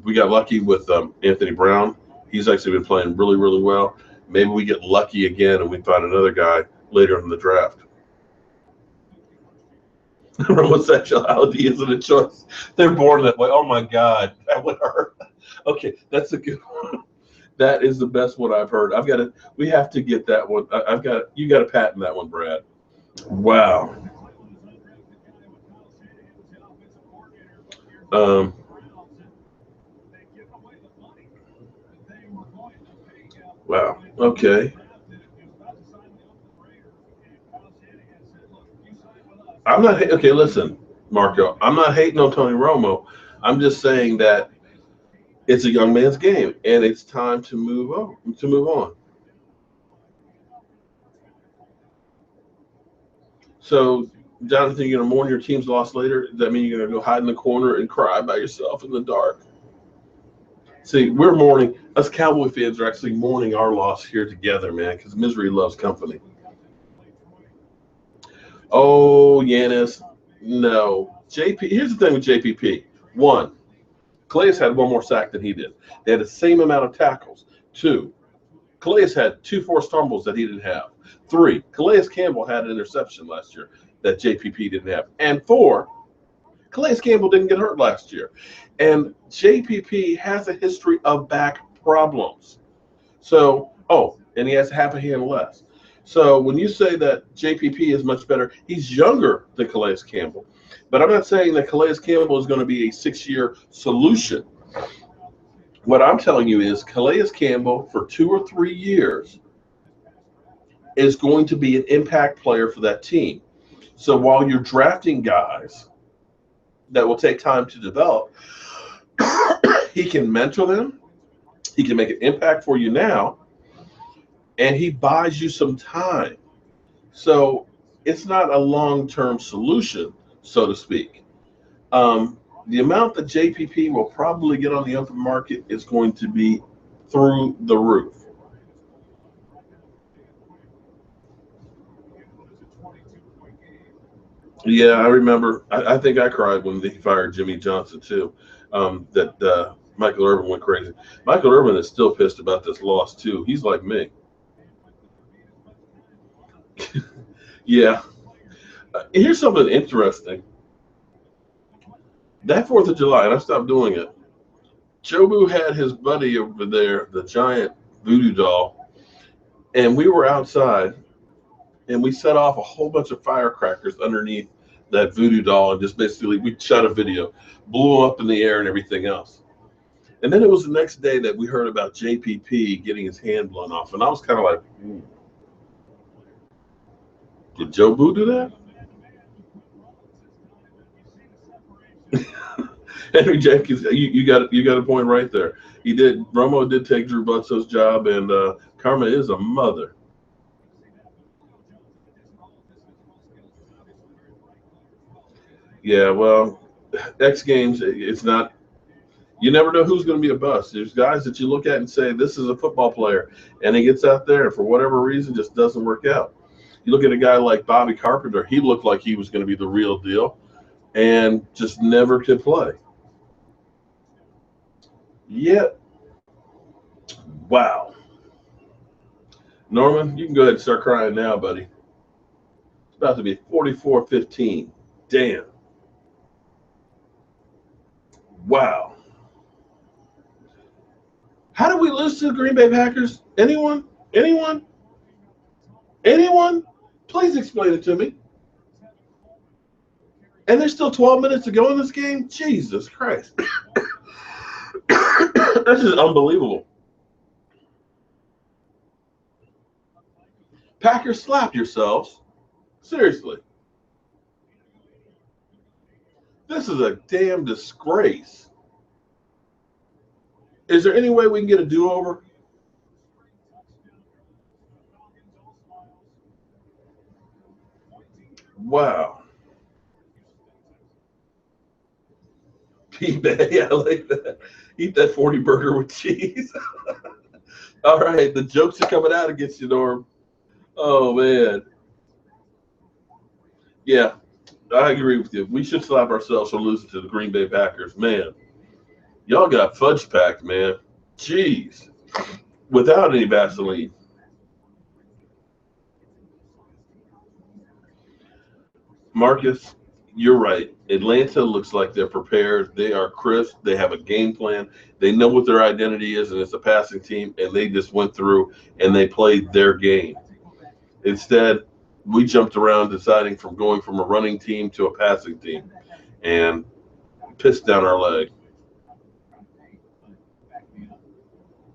We got lucky with Anthony Brown. He's actually been playing really, really well. Maybe we get lucky again and we find another guy later in the draft. Homosexuality isn't a choice. They're born that way. Oh, my God. That would hurt. Okay, that's a good one. That is the best one I've heard. We have to get that one. You got to patent that one, Brad. Wow. Um, wow. Okay. Okay. Listen, Marco. I'm not hating on Tony Romo. I'm just saying that it's a young man's game, and it's time to move on. So, Jonathan, you're gonna mourn your team's loss later. Does that mean you're gonna go hide in the corner and cry by yourself in the dark? See, we're mourning. Us Cowboy fans are actually mourning our loss here together, man, because misery loves company. Oh, Yanis, no. JP. Here's the thing with JPP. One, Calais had one more sack than he did. They had the same amount of tackles. Two, Calais had two forced fumbles that he didn't have. Three, Calais Campbell had an interception last year that JPP didn't have. And four, Calais Campbell didn't get hurt last year. And JPP has a history of back problems. So, and he has half a hand less. So when you say that JPP is much better, he's younger than Calais Campbell. But I'm not saying that Calais Campbell is going to be a 6-year solution. What I'm telling you is Calais Campbell for 2 or 3 years is going to be an impact player for that team. So while you're drafting guys that will take time to develop, he can mentor them. He can make an impact for you now, and he buys you some time. So it's not a long-term solution, so to speak. The amount that JPP will probably get on the open market is going to be through the roof. Yeah, I remember. I think I cried when they fired Jimmy Johnson too. That Michael Irvin went crazy. Michael Irvin is still pissed about this loss too. He's like me. Yeah. Here's something interesting. That 4th of July, and I stopped doing it. Jobu had his buddy over there, the giant voodoo doll, and we were outside, and we set off a whole bunch of firecrackers underneath that voodoo doll, and just basically we shot a video, blew up in the air and everything else. And then it was the next day that we heard about JPP getting his hand blown off, and I was kind of like, did Jobu do that? Henry Jenkins, you got a point right there. He did. Romo did take Drew Bledsoe's job, and Karma is a mother. Yeah, well, X Games, it's not. You never know who's going to be a bust. There's guys that you look at and say, this is a football player, and he gets out there and for whatever reason just doesn't work out. You look at a guy like Bobby Carpenter, he looked like he was going to be the real deal and just never could play. Yet, wow. Norman, you can go ahead and start crying now, buddy. It's about to be 44-15. Damn. Wow. How did we lose to the Green Bay Packers? Anyone? Anyone? Anyone? Please explain it to me. And there's still 12 minutes to go in this game? Jesus Christ. That's just unbelievable. Packers slapped yourselves. Seriously. This is a damn disgrace. Is there any way we can get a do-over? Wow. P-Bay, I like that. Eat that 40 burger with cheese. All right, the jokes are coming out against you, Norm. Oh, man. Yeah, I agree with you. We should slap ourselves for losing to the Green Bay Packers. Man, y'all got fudge packed, man. Jeez. Without any Vaseline. Marcus, you're right. Atlanta looks like they're prepared. They are crisp. They have a game plan. They know what their identity is, and it's a passing team, and they just went through and they played their game. Instead, we jumped around deciding from going from a running team to a passing team and pissed down our leg.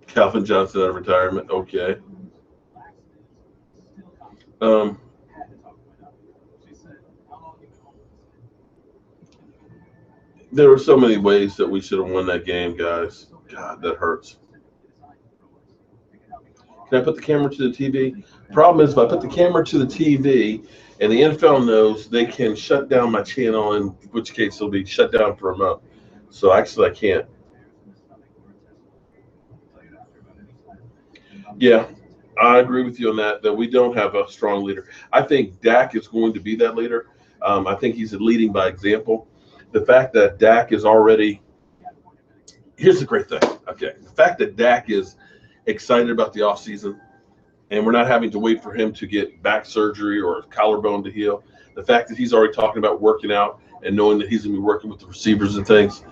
Calvin Johnson out of retirement. Okay. Um, there were so many ways that we should have won that game, guys. God, that hurts. Can I put the camera to the TV? Problem is, if I put the camera to the TV and the NFL knows, they can shut down my channel, in which case it'll be shut down for a month. So actually, I can't. Yeah, I agree with you on that we don't have a strong leader. I think Dak is going to be that leader. I think he's leading by example. The fact that Dak is already – here's the great thing. Okay, the fact that Dak is excited about the offseason and we're not having to wait for him to get back surgery or collarbone to heal. The fact that he's already talking about working out and knowing that he's going to be working with the receivers and things.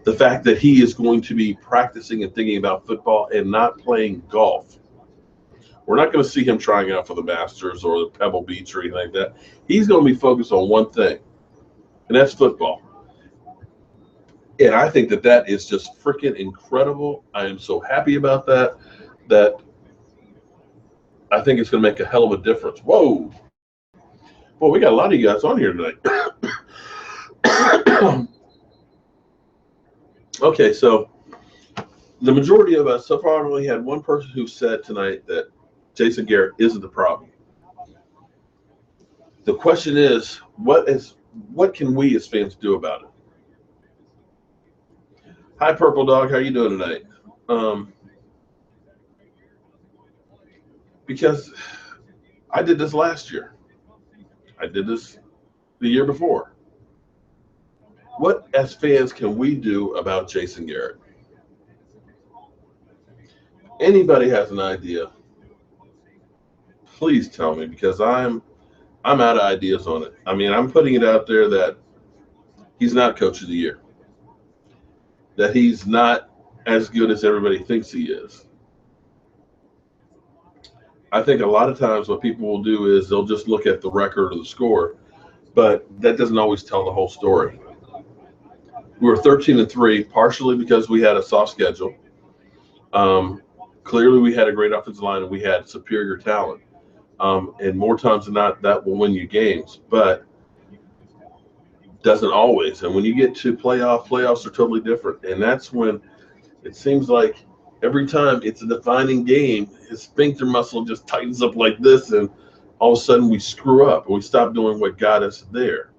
The fact that he is going to be practicing and thinking about football and not playing golf. We're not going to see him trying out for the Masters or the Pebble Beach or anything like that. He's going to be focused on one thing, and that's football. And I think that is just freaking incredible. I am so happy about that I think it's going to make a hell of a difference. Whoa. Well, we got a lot of you guys on here tonight. Okay, so the majority of us, so far I've only had one person who said tonight that Jason Garrett isn't the problem. The question is, what can we as fans do about it? Hi, Purple Dog. How you doing tonight? Because I did this last year. I did this the year before. What, as fans, can we do about Jason Garrett? Anybody has an idea, please tell me, because I'm out of ideas on it. I mean, I'm putting it out there that he's not coach of the year, that he's not as good as everybody thinks he is. I think a lot of times what people will do is they'll just look at the record or the score, but that doesn't always tell the whole story. We were 13-3, partially because we had a soft schedule. Clearly, we had a great offensive line and we had superior talent. And more times than not, that will win you games, but doesn't always. And when you get to playoffs are totally different. And that's when it seems like every time it's a defining game, his sphincter muscle just tightens up like this, and all of a sudden we screw up and we stop doing what got us there.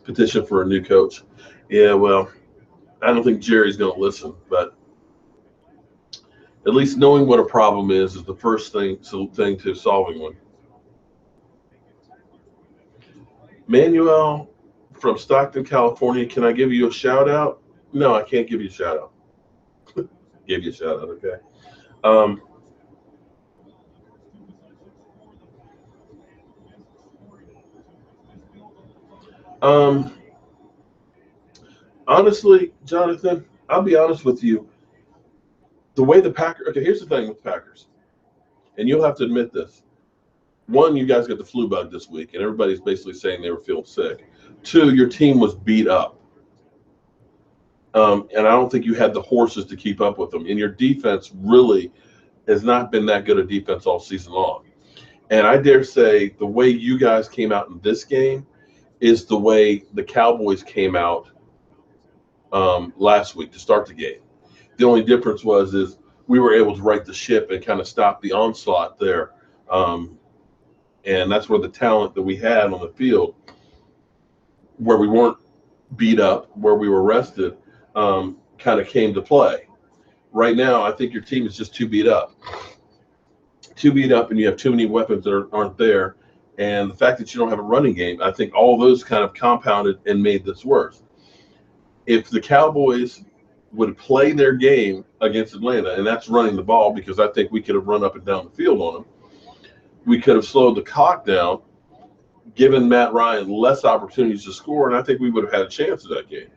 Petition for a new coach. Yeah, well, I don't think Jerry's going to listen, but at least knowing what a problem is the first thing to solving one. Manuel from Stockton, California, can I give you a shout out? No, I can't give you a shout out. Give you a shout out, okay. Honestly, Jonathan, I'll be honest with you. The way the Packers – okay, here's the thing with the Packers, and you'll have to admit this. One, you guys got the flu bug this week, and everybody's basically saying they were feeling sick. Two, your team was beat up. And I don't think you had the horses to keep up with them. And your defense really has not been that good a defense all season long. And I dare say the way you guys came out in this game is the way the Cowboys came out last week to start the game. The only difference is we were able to right the ship and kind of stop the onslaught there. And that's where the talent that we had on the field, where we weren't beat up, where we were rested, kind of came to play. Right now, I think your team is just too beat up. Too beat up, and you have too many weapons that aren't there. And the fact that you don't have a running game, I think all those kind of compounded and made this worse. If the Cowboys would play their game against Atlanta, and that's running the ball, because I think we could have run up and down the field on them, we could have slowed the clock down, given Matt Ryan less opportunities to score, and I think we would have had a chance in that game.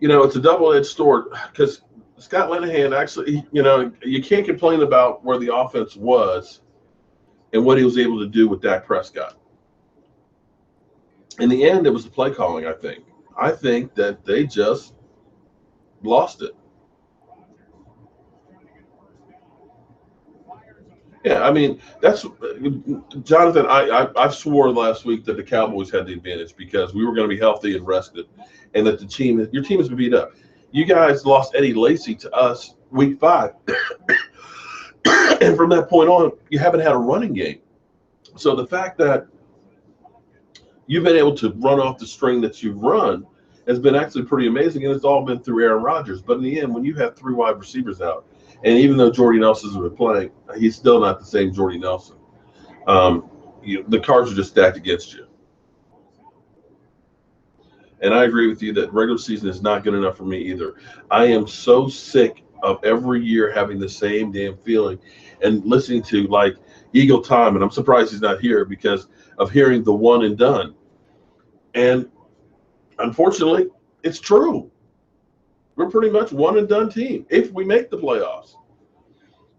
You know, it's a double-edged sword because Scott Linehan actually, you know, you can't complain about where the offense was and what he was able to do with Dak Prescott. In the end, it was the play calling, I think. I think that they just lost it. Yeah, I mean, that's Jonathan. I swore last week that the Cowboys had the advantage because we were going to be healthy and rested, and that your team has been beat up. You guys lost Eddie Lacy to us week 5, and from that point on, you haven't had a running game. So the fact that you've been able to run off the string that you've run has been actually pretty amazing, and it's all been through Aaron Rodgers. But in the end, when you have 3 wide receivers out, and even though Jordy Nelson's been playing, he's still not the same Jordy Nelson. The cards are just stacked against you. And I agree with you that regular season is not good enough for me either. I am so sick of every year having the same damn feeling and listening to like Eagle Time, and I'm surprised he's not here because of hearing the one and done. And unfortunately, it's true. We're pretty much one and done team if we make the playoffs.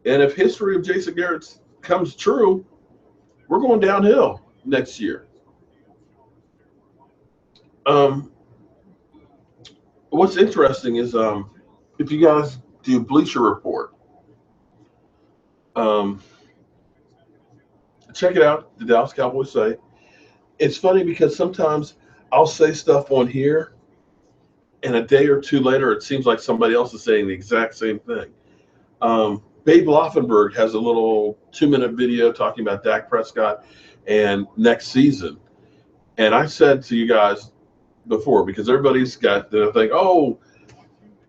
And if history of Jason Garrett comes true, we're going downhill next year. What's interesting is if you guys do Bleacher Report, check it out, the Dallas Cowboys site. It's funny because sometimes I'll say stuff on here, and a day or two later, it seems like somebody else is saying the exact same thing. Babe Laufenberg has a little 2-minute video talking about Dak Prescott and next season. And I said to you guys before, because everybody's got the thing, oh,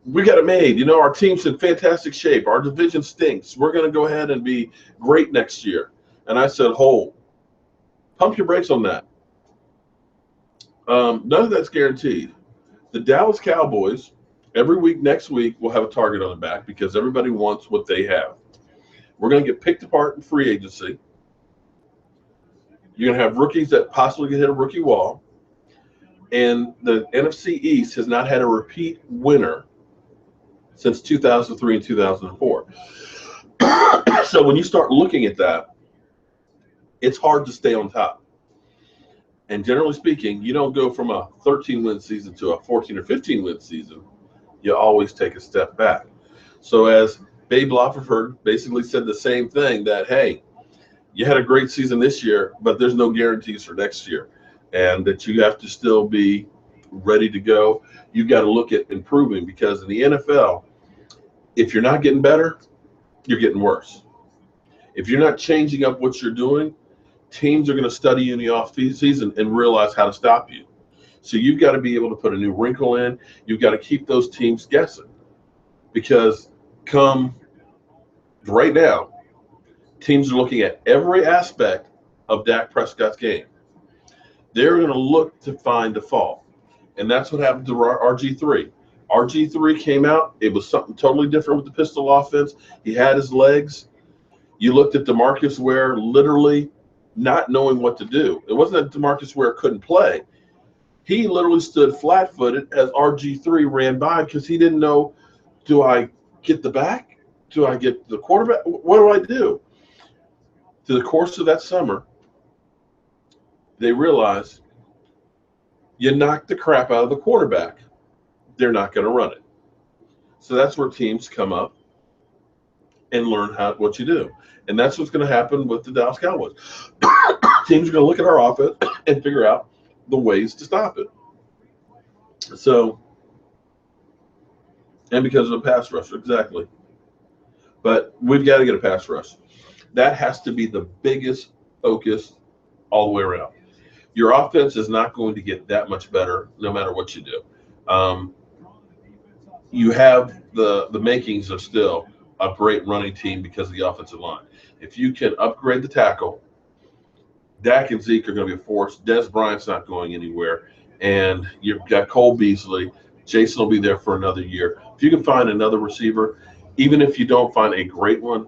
we got it made. You know, our team's in fantastic shape. Our division stinks. We're going to go ahead and be great next year. And I said, hold, pump your brakes on that. None of that's guaranteed. The Dallas Cowboys, every week next week, will have a target on the back because everybody wants what they have. We're going to get picked apart in free agency. You're going to have rookies that possibly can hit a rookie wall. And the NFC East has not had a repeat winner since 2003 and 2004. So when you start looking at that, it's hard to stay on top. And generally speaking, you don't go from a 13-win season to a 14 or 15-win season. You always take a step back. So as Babe Laufenberg basically said the same thing, that, hey, you had a great season this year, but there's no guarantees for next year. And that you have to still be ready to go. You've got to look at improving because in the NFL, if you're not getting better, you're getting worse. If you're not changing up what you're doing, teams are going to study you in the off-season and realize how to stop you. So you've got to be able to put a new wrinkle in. You've got to keep those teams guessing because come right now, teams are looking at every aspect of Dak Prescott's game. They're going to look to find a fault. And that's what happened to RG3. RG3 came out. It was something totally different with the pistol offense. He had his legs. You looked at DeMarcus Ware literally not knowing what to do. It wasn't that DeMarcus Ware couldn't play. He literally stood flat-footed as RG3 ran by because he didn't know, do I get the back? Do I get the quarterback? What do I do? Through the course of that summer, they realized you knock the crap out of the quarterback, they're not going to run it. So that's where teams come up and learn what you do. And that's what's going to happen with the Dallas Cowboys. Teams are going to look at our offense and figure out the ways to stop it. So, and because of the pass rush, exactly. But we've got to get a pass rush. That has to be the biggest focus all the way around. Your offense is not going to get that much better no matter what you do. You have the makings of still a great running team because of the offensive line. If you can upgrade the tackle, Dak and Zeke are going to be a force. Des Bryant's not going anywhere. And you've got Cole Beasley. Jason will be there for another year. If you can find another receiver, even if you don't find a great one,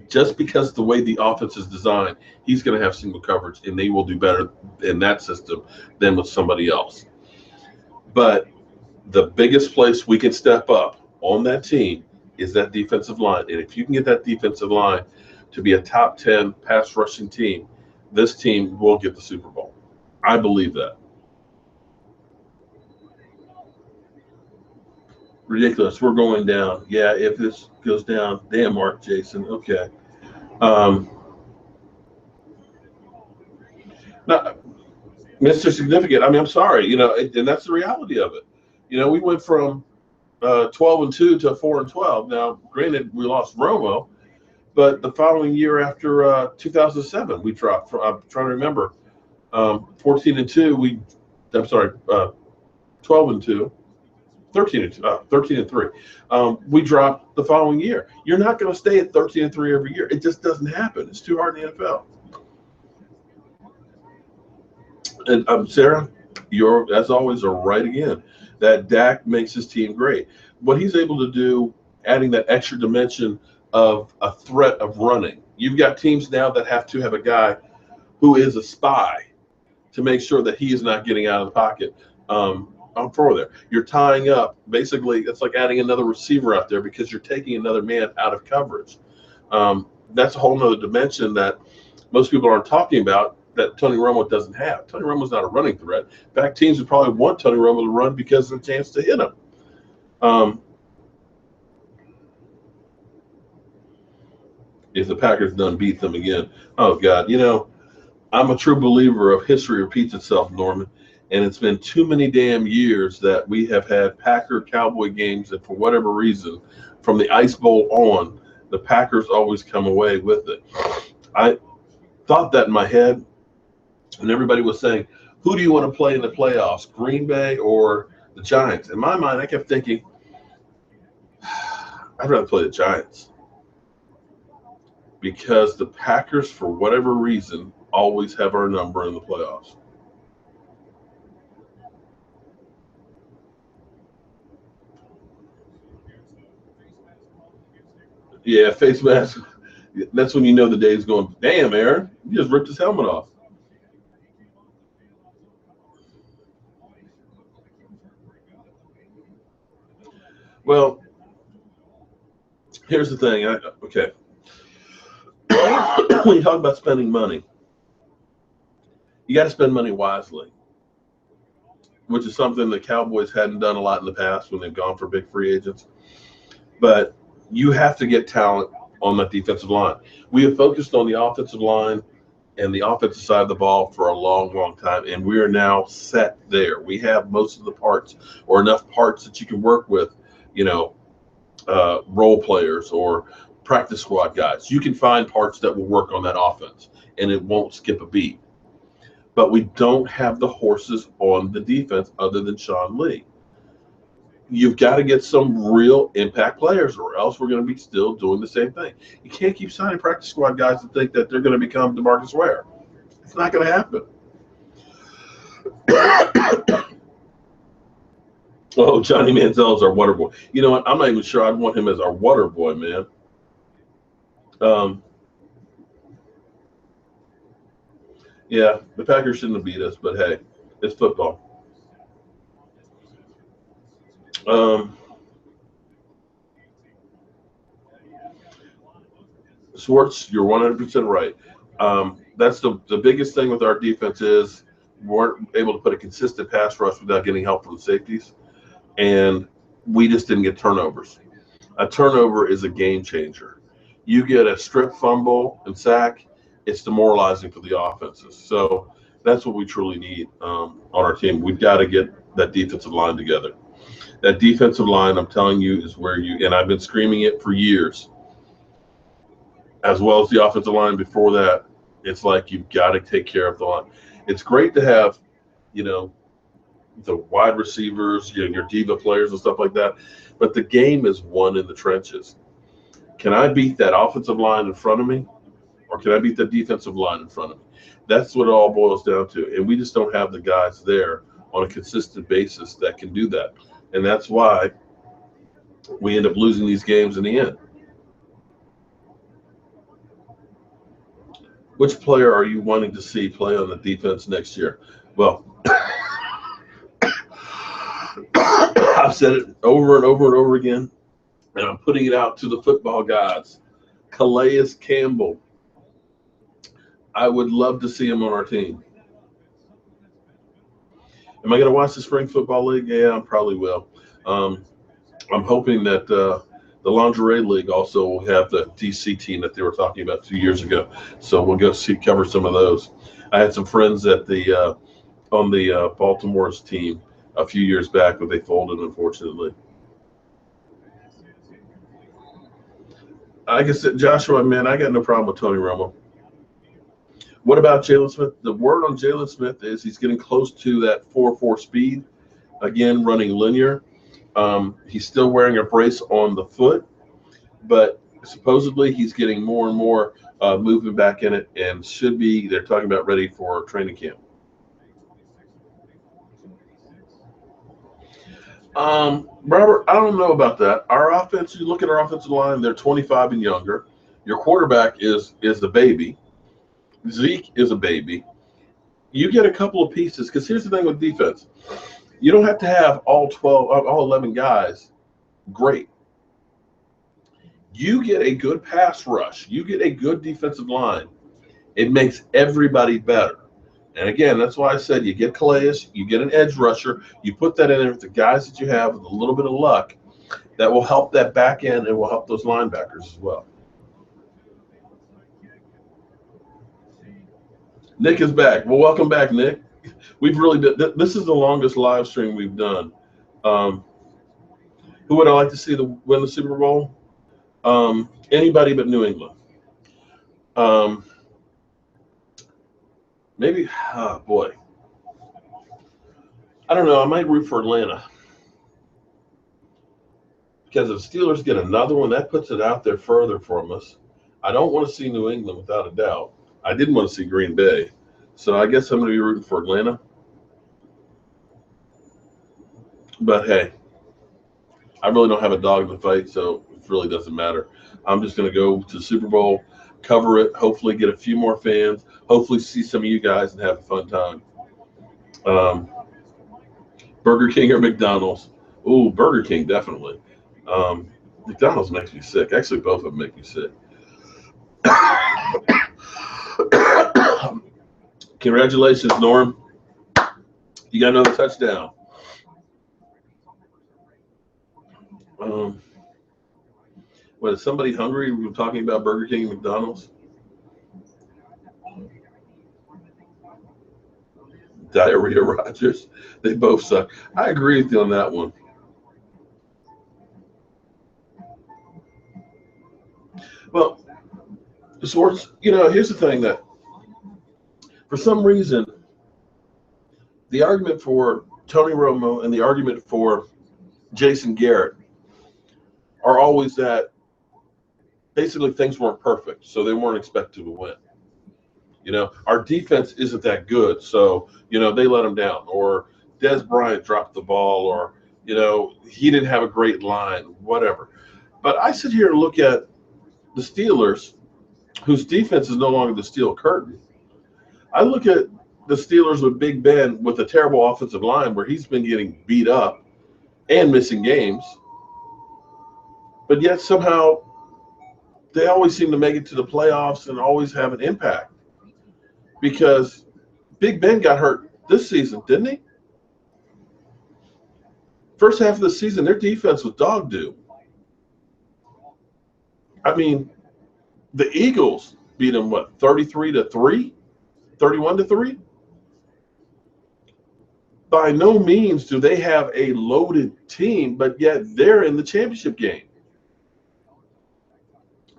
just because the way the offense is designed, he's going to have single coverage, and they will do better in that system than with somebody else. But the biggest place we can step up on that team is that defensive line. And if you can get that defensive line to be a top 10 pass rushing team, this team will get the Super Bowl. I believe that. Ridiculous. We're going down. Yeah, if this goes down, damn, Mark Jason. Okay. Now, Mr. Significant, I mean, I'm sorry, and that's the reality of it. We went from 12-2 to 4-12. Now, granted, we lost Romo, but the following year after 2007, we dropped. I'm trying to remember. 14-2. 12-2. 13-3. We dropped the following year. You're not going to stay at 13-3 every year. It just doesn't happen. It's too hard in the NFL. And Sarah, you're, as always, are right again. That Dak makes his team great. What he's able to do, adding that extra dimension of a threat of running. You've got teams now that have to have a guy who is a spy to make sure that he is not getting out of the pocket. On for there, you're tying up. Basically, it's like adding another receiver out there because you're taking another man out of coverage. That's a whole nother dimension that most people aren't talking about that Tony Romo doesn't have. Tony Romo's not a running threat. In fact, teams would probably want Tony Romo to run because of the chance to hit him. If the Packers done beat them again, oh God, I'm a true believer of history repeats itself, Norman. And it's been too many damn years that we have had Packer-Cowboy games, and for whatever reason, from the Ice Bowl on, the Packers always come away with it. I thought that in my head, and everybody was saying, who do you want to play in the playoffs, Green Bay or the Giants? In my mind, I kept thinking, I'd rather play the Giants because the Packers, for whatever reason, always have our number in the playoffs. Yeah, face mask. That's when you know the day's going, damn, Aaron, you just ripped his helmet off. Well, here's the thing. Okay. When you talk about spending money, you got to spend money wisely, which is something the Cowboys hadn't done a lot in the past when they've gone for big free agents. But you have to get talent on that defensive line. We have focused on the offensive line and the offensive side of the ball for a long, long time, and we are now set there. We have most of the parts or enough parts that you can work with, role players or practice squad guys. You can find parts that will work on that offense, and it won't skip a beat. But we don't have the horses on the defense other than Sean Lee. You've got to get some real impact players, or else we're going to be still doing the same thing. You can't keep signing practice squad guys and think that they're going to become DeMarcus Ware. It's not going to happen. Oh, Johnny Manziel is our water boy. You know what? I'm not even sure I'd want him as our water boy, man. Yeah, the Packers shouldn't have beat us, but hey, it's football. Schwartz, you're 100% right. That's the biggest thing with our defense is we weren't able to put a consistent pass rush without getting help from the safeties, and we just didn't get turnovers. A turnover is a game changer. You get a strip fumble and sack, it's demoralizing for the offenses. So that's what we truly need on our team. We've got to get that defensive line together. That defensive line, I'm telling you, is where and I've been screaming it for years, as well as the offensive line before that. It's like you've got to take care of the line. It's great to have, the wide receivers, your diva players and stuff like that, but the game is won in the trenches. Can I beat that offensive line in front of me, or can I beat the defensive line in front of me? That's what it all boils down to, and we just don't have the guys there on a consistent basis that can do that, and that's why we end up losing these games in the end. Which player are you wanting to see play on the defense next year? Well, I've said it over and over and over again, and I'm putting it out to the football gods. Calais Campbell. I would love to see him on our team. Am I going to watch the Spring Football League? Yeah, I probably will. I'm hoping that the Lingerie League also will have the DC team that they were talking about 2 years ago. So we'll go cover some of those. I had some friends at the on the Baltimore's team a few years back, but they folded, unfortunately. Like I said, Joshua, man, I got no problem with Tony Romo. What about Jalen Smith? The word on Jalen Smith is he's getting close to that 4.4 speed, again, running linear. He's still wearing a brace on the foot, but supposedly he's getting more and more movement back in it and should be, they're talking about, ready for training camp. Robert, I don't know about that. Our offense, you look at our offensive line, they're 25 and younger. Your quarterback is the baby. Zeke is a baby. You get a couple of pieces, because here's the thing with defense. You don't have to have all 11 guys great. You get a good pass rush. You get a good defensive line. It makes everybody better. And again, that's why I said you get Calais, you get an edge rusher, you put that in there with the guys that you have with a little bit of luck, that will help that back end and will help those linebackers as well. Nick is back. Well, welcome back, Nick. We've really been, this is the longest live stream we've done. Who would I like to see win the Super Bowl? Anybody but New England. Maybe, boy. I don't know. I might root for Atlanta. Because if the Steelers get another one, that puts it out there further from us. I don't want to see New England without a doubt. I didn't want to see Green Bay. So I guess I'm going to be rooting for Atlanta. But hey, I really don't have a dog in the fight, so it really doesn't matter. I'm just going to go to the Super Bowl, cover it, hopefully get a few more fans, hopefully see some of you guys and have a fun time. Burger King or McDonald's? Ooh, Burger King, definitely. McDonald's makes me sick. Actually, both of them make me sick. Congratulations, Norm. You got another touchdown. What, is somebody hungry? We were talking about Burger King and McDonald's. Diarrhea Rogers. They both suck. I agree with you on that one. Well, Sports, here's the thing that for some reason, the argument for Tony Romo and the argument for Jason Garrett are always that basically things weren't perfect, so they weren't expected to win. Our defense isn't that good, so, they let them down. Or Des Bryant dropped the ball, or, he didn't have a great line, whatever. But I sit here and look at the Steelers, whose defense is no longer the steel curtain. I look at the Steelers with Big Ben with a terrible offensive line where he's been getting beat up and missing games. But yet somehow they always seem to make it to the playoffs and always have an impact. Because Big Ben got hurt this season, didn't he? First half of the season, their defense was dog doo. I mean, the Eagles beat them, 33-3? 31-3? By no means do they have a loaded team, but yet they're in the championship game.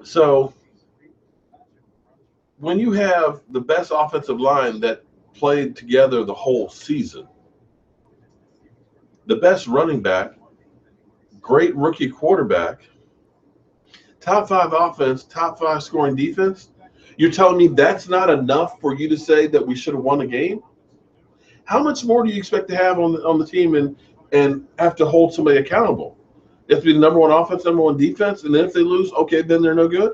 So when you have the best offensive line that played together the whole season, the best running back, great rookie quarterback, top 5 offense, top 5 scoring defense, you're telling me that's not enough for you to say that we should have won a game? How much more do you expect to have on the team and have to hold somebody accountable? They have to be the number 1 offense, number 1 defense, and then if they lose, okay, then they're no good?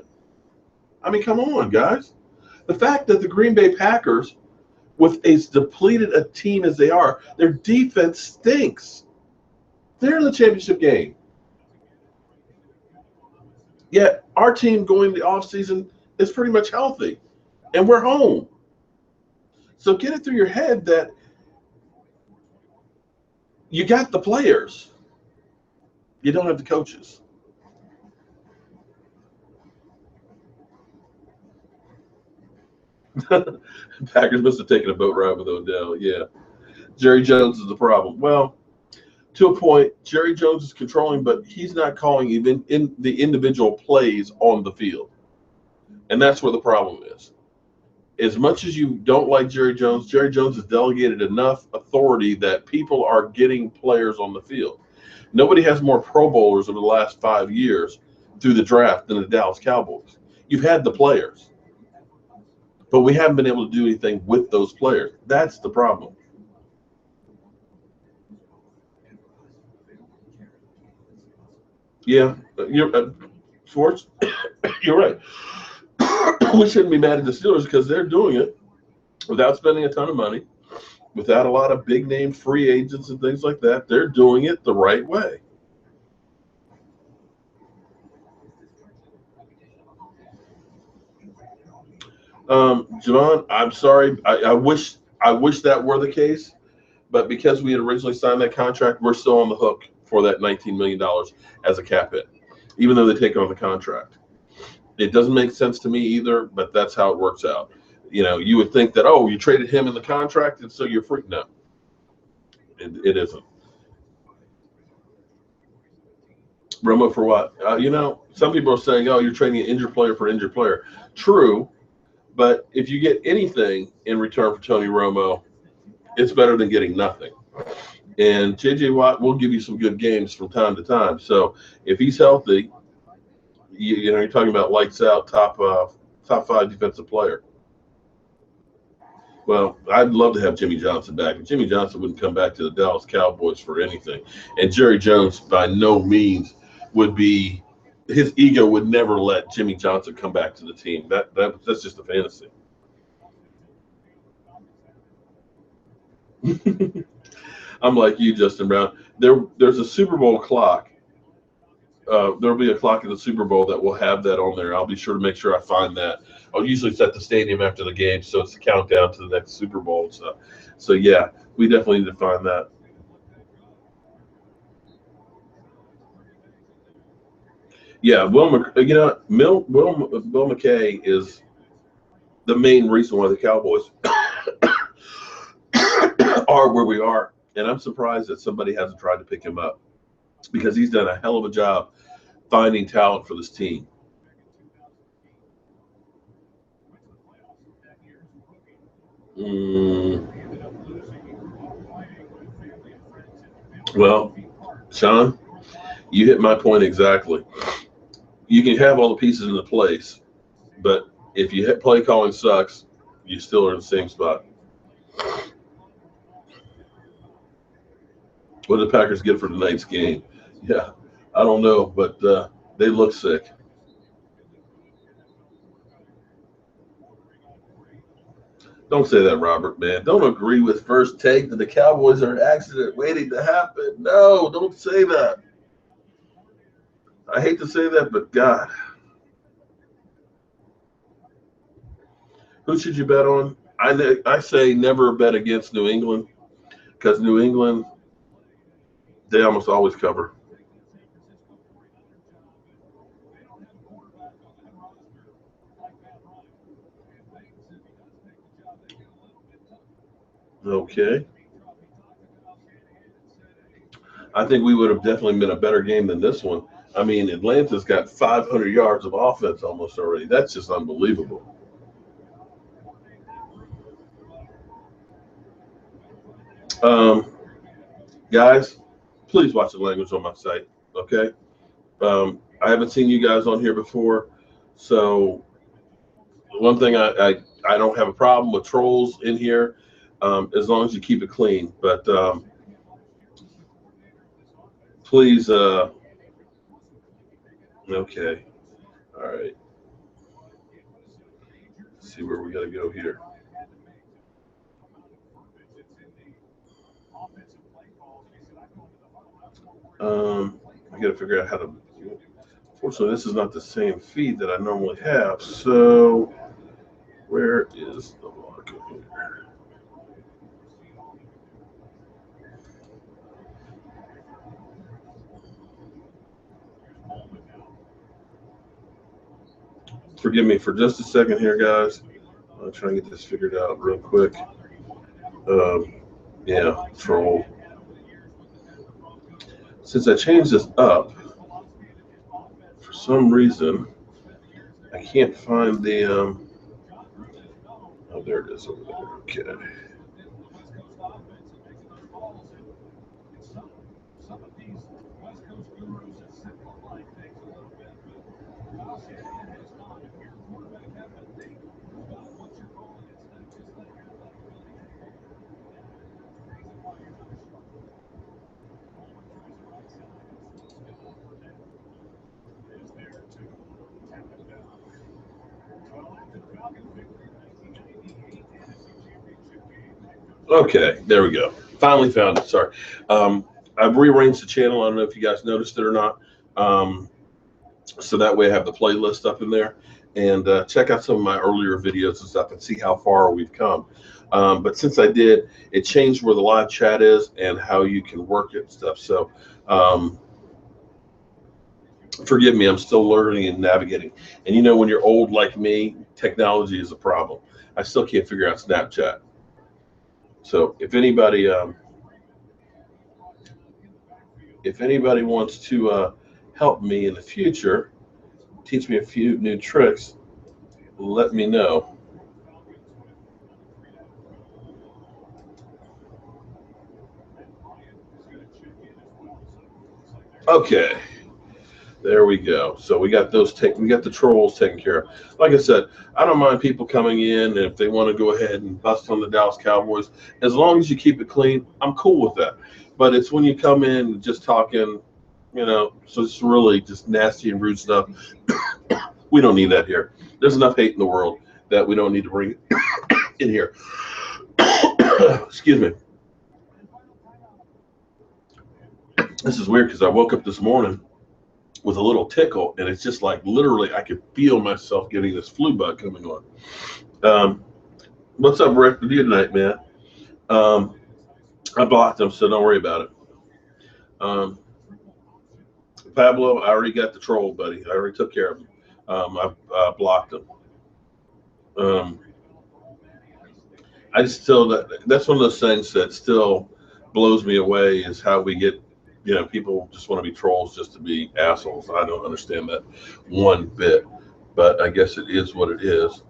I mean, come on, guys. The fact that the Green Bay Packers, with as depleted a team as they are, their defense stinks. They're in the championship game. Yet our team going the offseason is pretty much healthy, and we're home. So get it through your head that you got the players. You don't have the coaches. Packers must have taken a boat ride with Odell. Yeah. Jerry Jones is the problem. Well, to a point, Jerry Jones is controlling, but he's not calling even in the individual plays on the field. And that's where the problem is. As much as you don't like Jerry Jones has delegated enough authority that people are getting players on the field. Nobody has more Pro Bowlers over the last 5 years through the draft than the Dallas Cowboys. You've had the players, but we haven't been able to do anything with those players. That's the problem. Yeah, you're Schwartz. You're right. We shouldn't be mad at the Steelers because they're doing it without spending a ton of money, without a lot of big name free agents and things like that. They're doing it the right way. Javon, I'm sorry. I wish that were the case, but because we had originally signed that contract, we're still on the hook for that $19 million as a cap hit, even though they take on the contract. It doesn't make sense to me either, but that's how it works out. You would think that, oh, you traded him in the contract, and so you're free. No, it isn't. Romo for what? Some people are saying, oh, you're trading an injured player for an injured player. True, but if you get anything in return for Tony Romo, it's better than getting nothing. And J.J. Watt will give you some good games from time to time. So if he's healthy, you're talking about lights out, top five defensive player. Well, I'd love to have Jimmy Johnson back. But Jimmy Johnson wouldn't come back to the Dallas Cowboys for anything. And Jerry Jones, by no means, would be his ego would never let Jimmy Johnson come back to the team. That's just a fantasy. I'm like you, Justin Brown. There's a Super Bowl clock. There'll be a clock in the Super Bowl that will have that on there. I'll be sure to make sure I find that. I'll usually set the stadium after the game, so it's a countdown to the next Super Bowl and stuff. So yeah, we definitely need to find that. Yeah, Will McKay is the main reason why the Cowboys are where we are, and I'm surprised that somebody hasn't tried to pick him up because he's done a hell of a job finding talent for this team. Mm, well, Sean, you hit my point exactly. You can have all the pieces in the place, but if you hit play calling sucks, you still are in the same spot. What did the Packers get for tonight's game? Yeah, I don't know, but they look sick. Don't say that, Robert, man. Don't agree with first take that the Cowboys are an accident waiting to happen. No, don't say that. I hate to say that, but God, who should you bet on? I say never bet against New England because New England, they almost always cover. Okay. I think we would have definitely been a better game than this one. I mean, Atlanta's got 500 yards of offense almost already. That's just unbelievable. Um, Guys, please watch the language on my site. Okay. I haven't seen you guys on here before. So, one thing I don't have a problem with trolls in here as long as you keep it clean. But please, okay. All right. see where we got to go here. I got to figure out how to. Fortunately, this is not the same feed that I normally have. So, where is the lock here? Forgive me for just a second here, guys. I'm trying to get this figured out real quick. Yeah, troll. Since I changed this up, for some reason, I can't find the. Oh, there it is over there. Okay. Okay, there we go. Finally found it. Sorry. I've rearranged the channel. I don't know if you guys noticed it or not. So that way I have the playlist up in there. And check out some of my earlier videos and stuff and see how far we've come. But since I did, it changed where the live chat is and how you can work it and stuff. So forgive me, I'm still learning and navigating. And you know, when you're old like me, technology is a problem. I still can't figure out Snapchat. So if anybody wants to help me in the future, teach me a few new tricks, let me know. Okay, there we go. So we got we got the trolls taken care of. Like I said, I don't mind people coming in, and if they want to go ahead and bust on the Dallas Cowboys, as long as you keep it clean, I'm cool with that. But it's when you come in just talking, so it's really just nasty and rude stuff. We don't need that here. There's enough hate in the world that we don't need to bring in here. Excuse me. This is weird because I woke up this morning with a little tickle, and it's just like literally I could feel myself getting this flu bug coming on. What's up, Rick? With you tonight, man? I blocked him, so don't worry about it. Pablo, I already got the troll, buddy. I already took care of him. I blocked him. I just still that's one of those things that still blows me away is how we get, people just want to be trolls just to be assholes. I don't understand that one bit, but I guess it is what it is.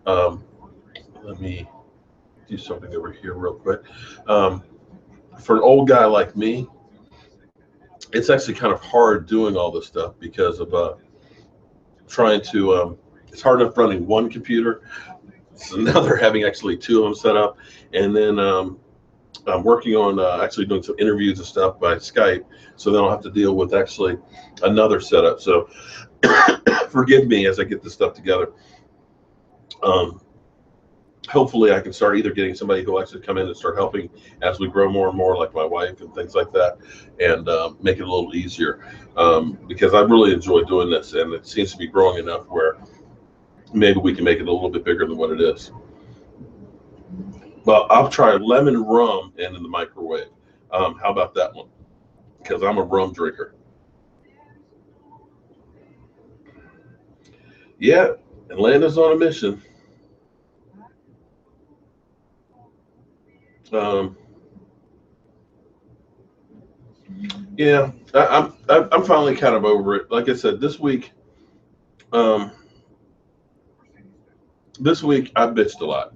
Let me do something over here real quick. For an old guy like me, it's actually kind of hard doing all this stuff because of trying to. It's hard enough running one computer. So now they're having actually two of them set up, and then I'm working on actually doing some interviews and stuff by Skype, so then I'll have to deal with actually another setup. So forgive me as I get this stuff together. Hopefully I can start either getting somebody who will actually come in and start helping as we grow more and more, like my wife and things like that, and make it a little easier because I really enjoy doing this, and it seems to be growing enough where maybe we can make it a little bit bigger than what it is. Well, I'll try lemon rum and in the microwave. How about that one? Because I'm a rum drinker. Yeah, Atlanta's on a mission. Yeah, I'm finally kind of over it. Like I said, this week I bitched a lot.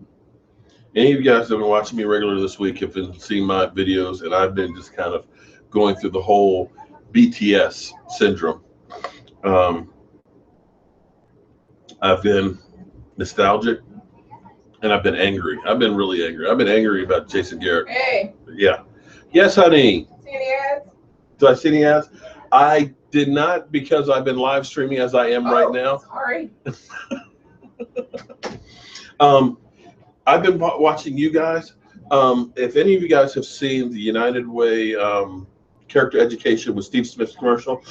Any of you guys that have been watching me regularly this week have been seeing my videos, and I've been just kind of going through the whole BTS syndrome. I've been nostalgic, and I've been angry. I've been really angry. I've been angry about Jason Garrett. Hey. Yeah. Yes, honey. See any ads? Do I see any ads? I did not, because I've been live streaming as I am right now. Sorry. I've been watching you guys. If any of you guys have seen the United Way character education with Steve Smith's commercial,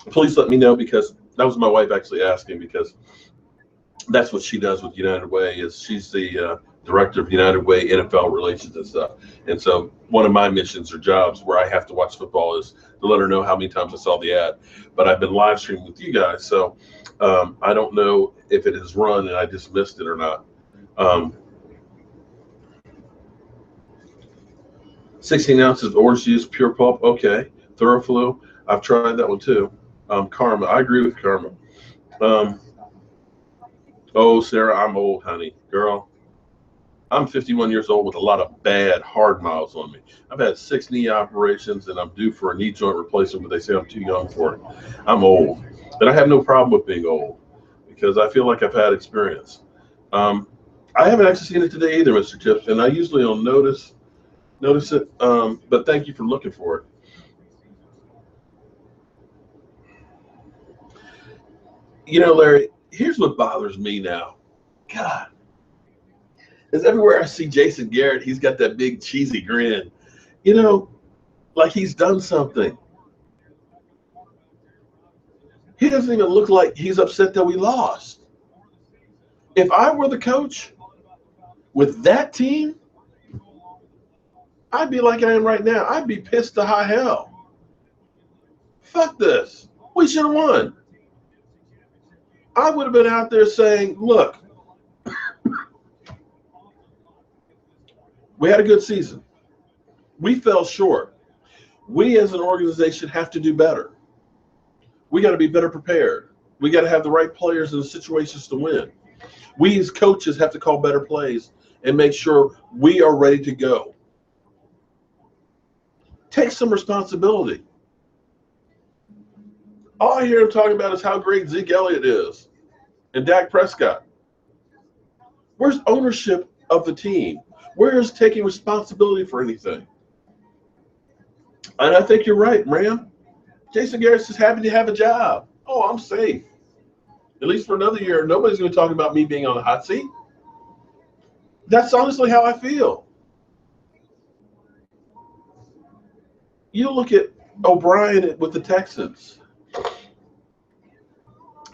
please let me know, because that was my wife actually asking, because that's what she does with United Way. Is she's the director of United Way NFL relations and stuff. And so one of my missions or jobs where I have to watch football is to let her know how many times I saw the ad. But I've been live streaming with you guys, so I don't know if it has run and I just missed it or not. 16 ounces of orange juice, pure pulp. Okay. Thoroflu. I've tried that one too. Karma. I agree with Karma. Oh, Sarah, I'm old, honey. Girl, I'm 51 years old with a lot of bad hard miles on me. I've had 6 knee operations and I'm due for a knee joint replacement, but they say I'm too young for it. I'm old. And I have no problem with being old because I feel like I've had experience. I haven't actually seen it today either, Mr. Tips, and I usually don't notice it, but thank you for looking for it. You know, Larry, here's what bothers me now. God, is everywhere I see Jason Garrett, he's got that big cheesy grin. You know, like he's done something. He doesn't even look like he's upset that we lost. If I were the coach with that team, I'd be like I am right now. I'd be pissed to high hell. Fuck this. We should have won. I would have been out there saying, look, we had a good season. We fell short. We as an organization have to do better. We got to be better prepared. We got to have the right players in the situations to win. We as coaches have to call better plays and make sure we are ready to go. Take some responsibility. All I hear him talking about is how great Zeke Elliott is and Dak Prescott. Where's ownership of the team? Where is taking responsibility for anything? And I think you're right, man. Jason Garrett's just happy to have a job. Oh, I'm safe. At least for another year, nobody's going to talk about me being on the hot seat. That's honestly how I feel. You look at O'Brien with the Texans.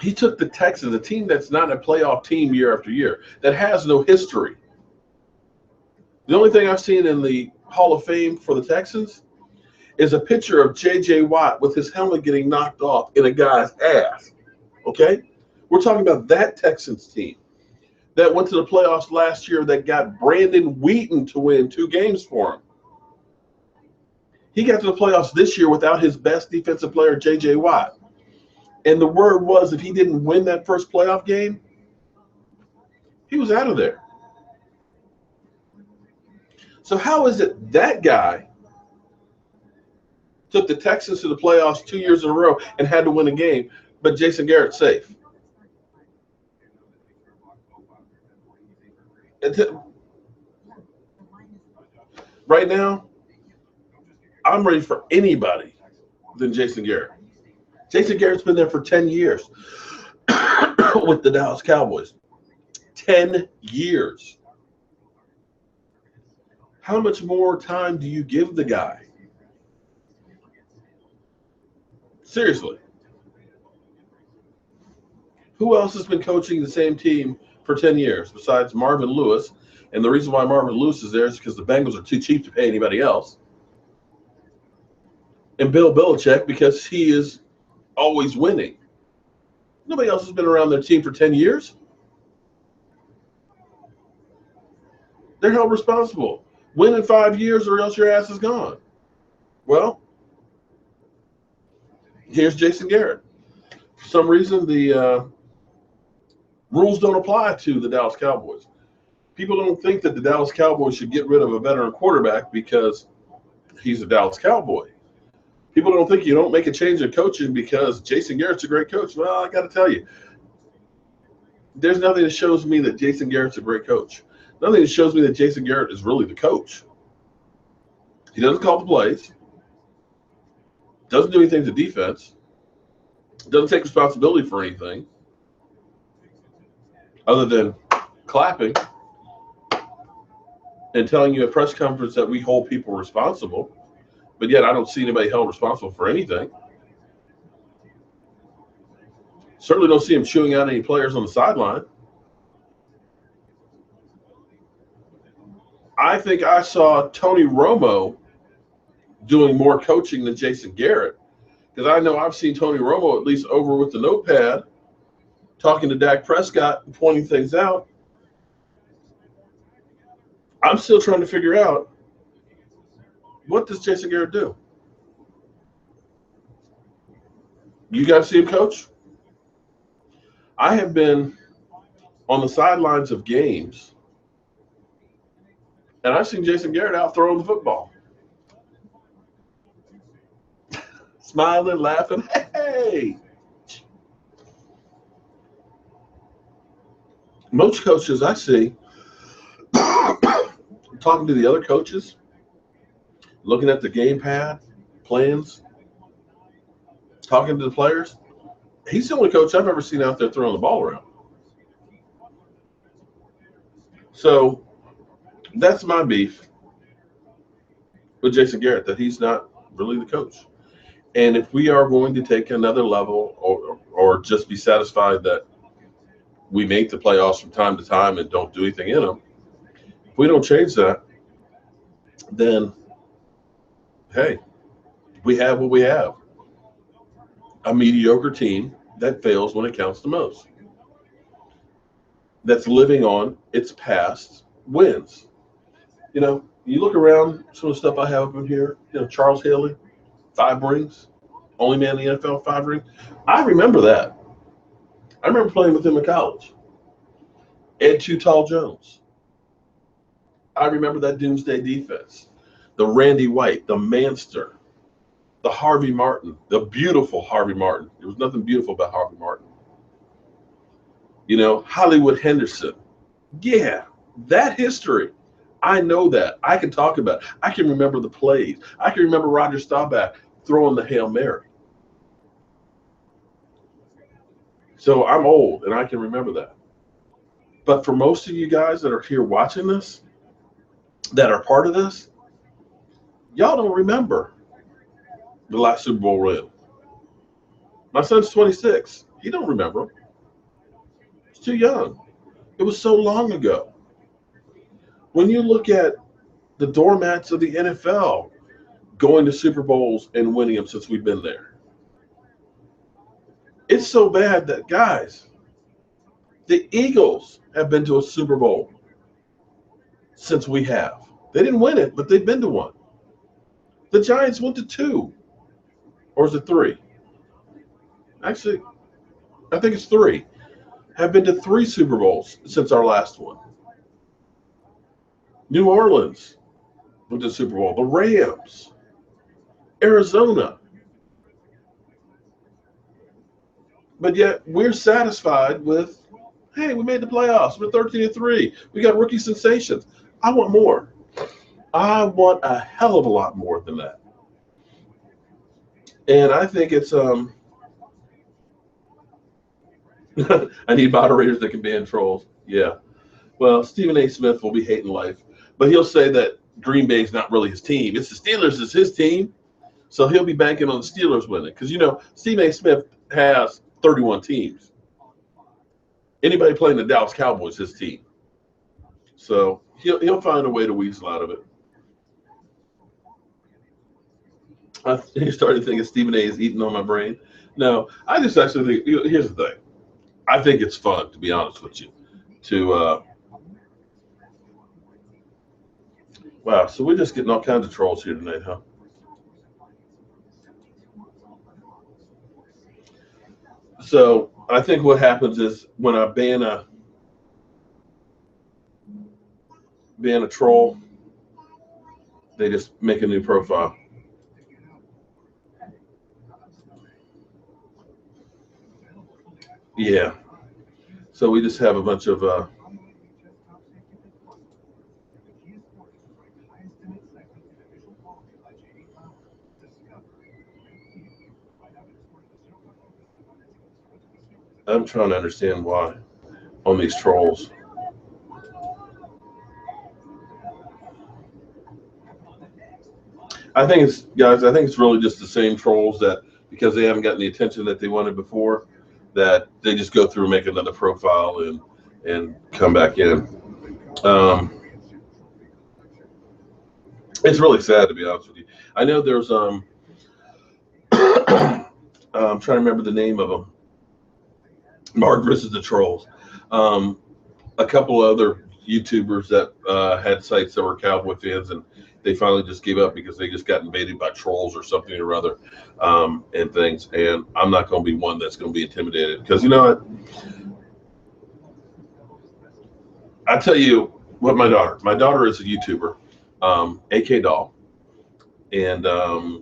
He took the Texans, a team that's not a playoff team year after year, that has no history. The only thing I've seen in the Hall of Fame for the Texans is a picture of J.J. Watt with his helmet getting knocked off in a guy's ass. Okay? We're talking about that Texans team that went to the playoffs last year that got Brandon Wheaton to win 2 games for him. He got to the playoffs this year without his best defensive player, J.J. Watt. And the word was if he didn't win that first playoff game, he was out of there. So how is it that guy took the Texans to the playoffs 2 years in a row and had to win a game, but Jason Garrett's safe? Right now, I'm ready for anybody than Jason Garrett. Jason Garrett's been there for 10 years with the Dallas Cowboys. 10 years. How much more time do you give the guy? Seriously. Who else has been coaching the same team for 10 years besides Marvin Lewis? And the reason why Marvin Lewis is there is because the Bengals are too cheap to pay anybody else. And Bill Belichick, because he is always winning. Nobody else has been around their team for 10 years. They're held responsible. Win in 5 years or else your ass is gone. Well, here's Jason Garrett. For some reason, the rules don't apply to the Dallas Cowboys. People don't think that the Dallas Cowboys should get rid of a veteran quarterback because he's a Dallas Cowboy. People don't think you don't make a change in coaching because Jason Garrett's a great coach. Well, I got to tell you, there's nothing that shows me that Jason Garrett's a great coach. Nothing that shows me that Jason Garrett is really the coach. He doesn't call the plays, doesn't do anything to defense, doesn't take responsibility for anything. other than clapping and telling you at press conference that we hold people responsible. But yet I don't see anybody held responsible for anything. Certainly don't see him chewing out any players on the sideline. I think I saw Tony Romo doing more coaching than Jason Garrett, because I know I've seen Tony Romo at least over with the notepad talking to Dak Prescott and pointing things out. I'm still trying to figure out, what does Jason Garrett do? You guys see him coach? I have been on the sidelines of games, and I've seen Jason Garrett out throwing the football. Smiling, laughing, hey! Most coaches I see talking to the other coaches, looking at the game pad, plans, talking to the players. He's the only coach I've ever seen out there throwing the ball around. So that's my beef with Jason Garrett, that he's not really the coach. And if we are going to take another level, or just be satisfied that we make the playoffs from time to time and don't do anything in them, if we don't change that, then, hey, we have what we have. A mediocre team that fails when it counts the most, that's living on its past wins. You know, you look around some of the stuff I have up in here, Charles Haley, 5 rings, only man in the NFL, 5 rings. I remember that. I remember playing with him in college. Ed Too Tall Jones. I remember that doomsday defense. The Randy White, the Manster, the Harvey Martin, the beautiful Harvey Martin. There was nothing beautiful about Harvey Martin. Hollywood Henderson. Yeah, that history. I know that. I can talk about it. I can remember the plays. I can remember Roger Staubach throwing the Hail Mary. So I'm old, and I can remember that. But for most of you guys that are here watching this, that are part of this, y'all don't remember the last Super Bowl win. My son's 26. He don't remember. He's too young. It was so long ago. When you look at the doormats of the NFL going to Super Bowls and winning them since we've been there, it's so bad that, guys, the Eagles have been to a Super Bowl since we have. They didn't win it, but they've been to one. The Giants went to 2. Or is it 3? Actually, I think it's 3. Have been to 3 Super Bowls since our last one. New Orleans went to the Super Bowl. The Rams. Arizona. But yet we're satisfied with, hey, we made the playoffs. We're 13-3. We got rookie sensations. I want more. I want a hell of a lot more than that. And I think it's I need moderators that can ban trolls. Yeah. Well, Stephen A. Smith will be hating life, but he'll say that Green Bay's not really his team. It's the Steelers is his team. So he'll be banking on the Steelers winning. Because, Stephen A. Smith has 31 teams. Anybody playing the Dallas Cowboys, his team. So he'll find a way to weasel out of it. I started thinking Stephen A. is eating on my brain. No, I just actually think, here's the thing. I think it's fun, to be honest with you, wow, so we're just getting all kinds of trolls here tonight, huh? So I think what happens is when I ban a troll, they just make a new profile. Yeah. So we just have a bunch of I'm trying to understand why on these trolls. I think it's, guys, I think it's really just the same trolls that, because they haven't gotten the attention that they wanted before, that they just go through and make another profile and come back in. It's really sad, to be honest with you. I know there's I'm trying to remember the name of them. Mark versus the Trolls. A couple other YouTubers that had sites that were Cowboy fans, and they finally just gave up because they just got invaded by trolls or something or other, and things. And I'm not going to be one that's going to be intimidated, because you know what? I tell you what, my daughter is a YouTuber, AK Doll, and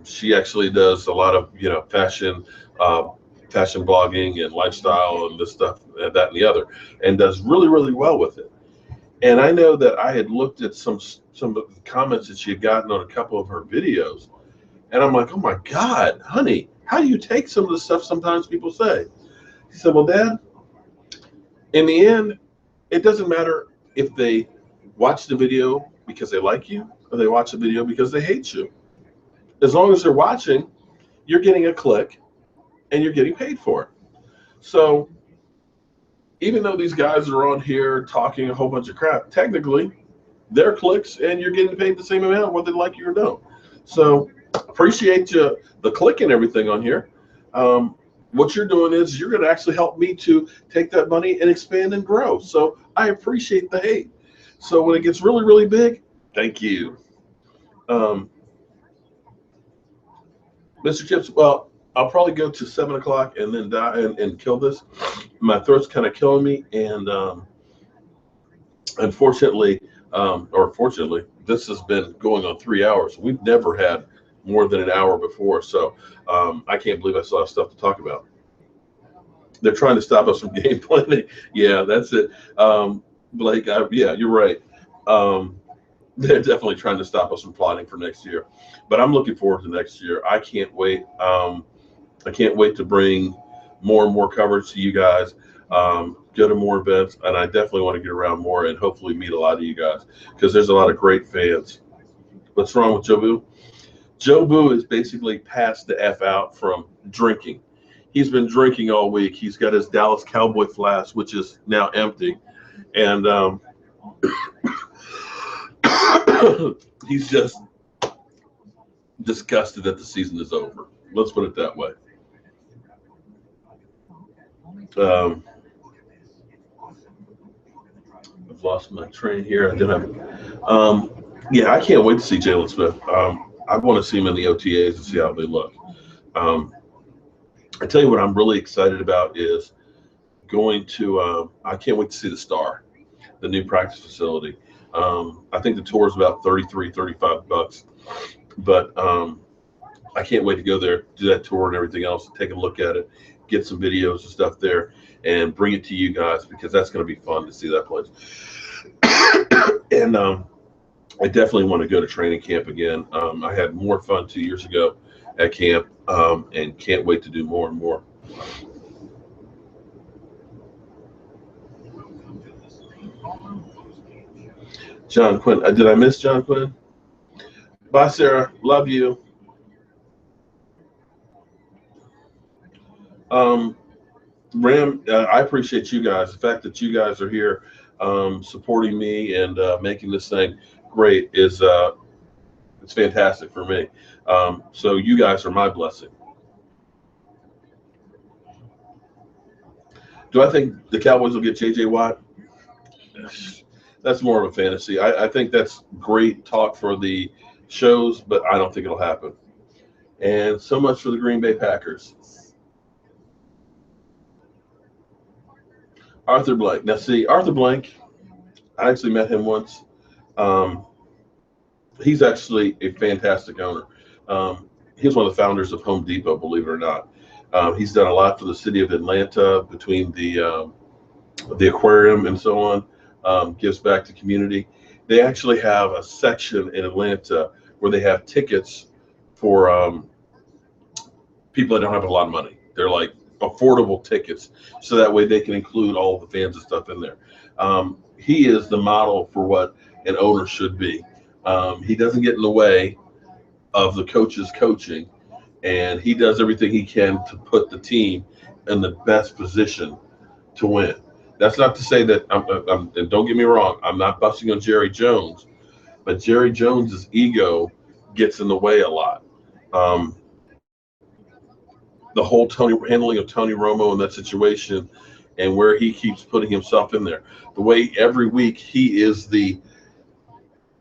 she actually does a lot of, you know, fashion blogging and lifestyle and this stuff, and that and the other, and does really, really well with it. And I know that I had looked at some of the comments that she had gotten on a couple of her videos, and I'm like, oh my God, honey, how do you take some of the stuff sometimes people say? She said, well, Dad, in the end, it doesn't matter if they watch the video because they like you or they watch the video because they hate you. As long as they're watching, you're getting a click and you're getting paid for it. So even though these guys are on here talking a whole bunch of crap, technically they're clicks and you're getting paid the same amount whether they like you or don't. So appreciate you, the click and everything on here. What you're doing is you're going to actually help me to take that money and expand and grow. So I appreciate the hate. So when it gets really, really big, thank you. Mr. Chips, well, I'll probably go to 7 o'clock and then die and kill this. My throat's kind of killing me, and unfortunately, or fortunately, this has been going on 3 hours. We've never had more than an hour before, so I can't believe I still have stuff to talk about. They're trying to stop us from game planning. Yeah, that's it. Blake, yeah, you're right. They're definitely trying to stop us from plotting for next year, but I'm looking forward to next year. I can't wait. I can't wait to bring more and more coverage to you guys, go to more events, and I definitely want to get around more and hopefully meet a lot of you guys, because there's a lot of great fans. What's wrong with Jobu? Jobu is basically passed the F out from drinking. He's been drinking all week. He's got his Dallas Cowboy flask, which is now empty, and he's just disgusted that the season is over. Let's put it that way. I've lost my train here. Yeah, I can't wait to see Jalen Smith. I want to see him in the OTAs and see how they look. I tell you what I'm really excited about is going to, I can't wait to see the Star, the new practice facility. I think the tour is about $35, but I can't wait to go there, do that tour and everything else, take a look at it, get some videos and stuff there, and bring it to you guys, because that's going to be fun to see that place. And I definitely want to go to training camp again. I had more fun 2 years ago at camp, and can't wait to do more and more. John Quinn. Did I miss John Quinn? Bye, Sarah. Love you. Ram, I appreciate you guys. The fact that you guys are here supporting me and making this thing great is it's fantastic for me. So you guys are my blessing. Do I think the Cowboys will get J.J. Watt? That's more of a fantasy. I think that's great talk for the shows, but I don't think it'll happen. And so much for the Green Bay Packers. Arthur Blank. Now, see, Arthur Blank, I actually met him once. He's actually a fantastic owner. He's one of the founders of Home Depot, believe it or not. He's done a lot for the city of Atlanta between the aquarium and so on, gives back to community. They actually have a section in Atlanta where they have tickets for people that don't have a lot of money. They're like affordable tickets, so that way they can include all the fans and stuff in there. He is the model for what an owner should be. He doesn't get in the way of the coach's coaching, and he does everything he can to put the team in the best position to win. That's not to say that and don't get me wrong, I'm not busting on Jerry Jones, but Jerry Jones's ego gets in the way a lot. Um, the whole handling of Tony Romo in that situation, and where he keeps putting himself in there, the way every week he is the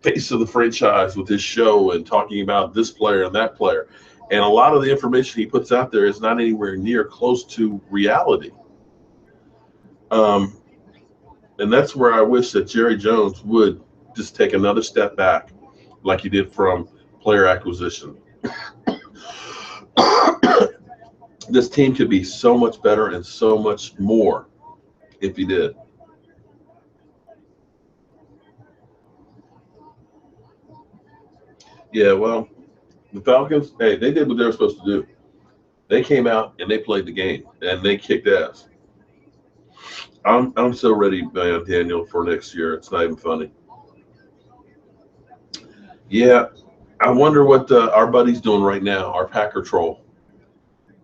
face of the franchise with his show and talking about this player and that player, and a lot of the information he puts out there is not anywhere near close to reality. Um, and that's where I wish that Jerry Jones would just take another step back, like he did from player acquisition. This team could be so much better and so much more if he did. Yeah, well, the Falcons, hey, they did what they were supposed to do. They came out and they played the game and they kicked ass. I'm so ready, man, Daniel, for next year. It's not even funny. Yeah, I wonder what our buddy's doing right now, our Packer troll.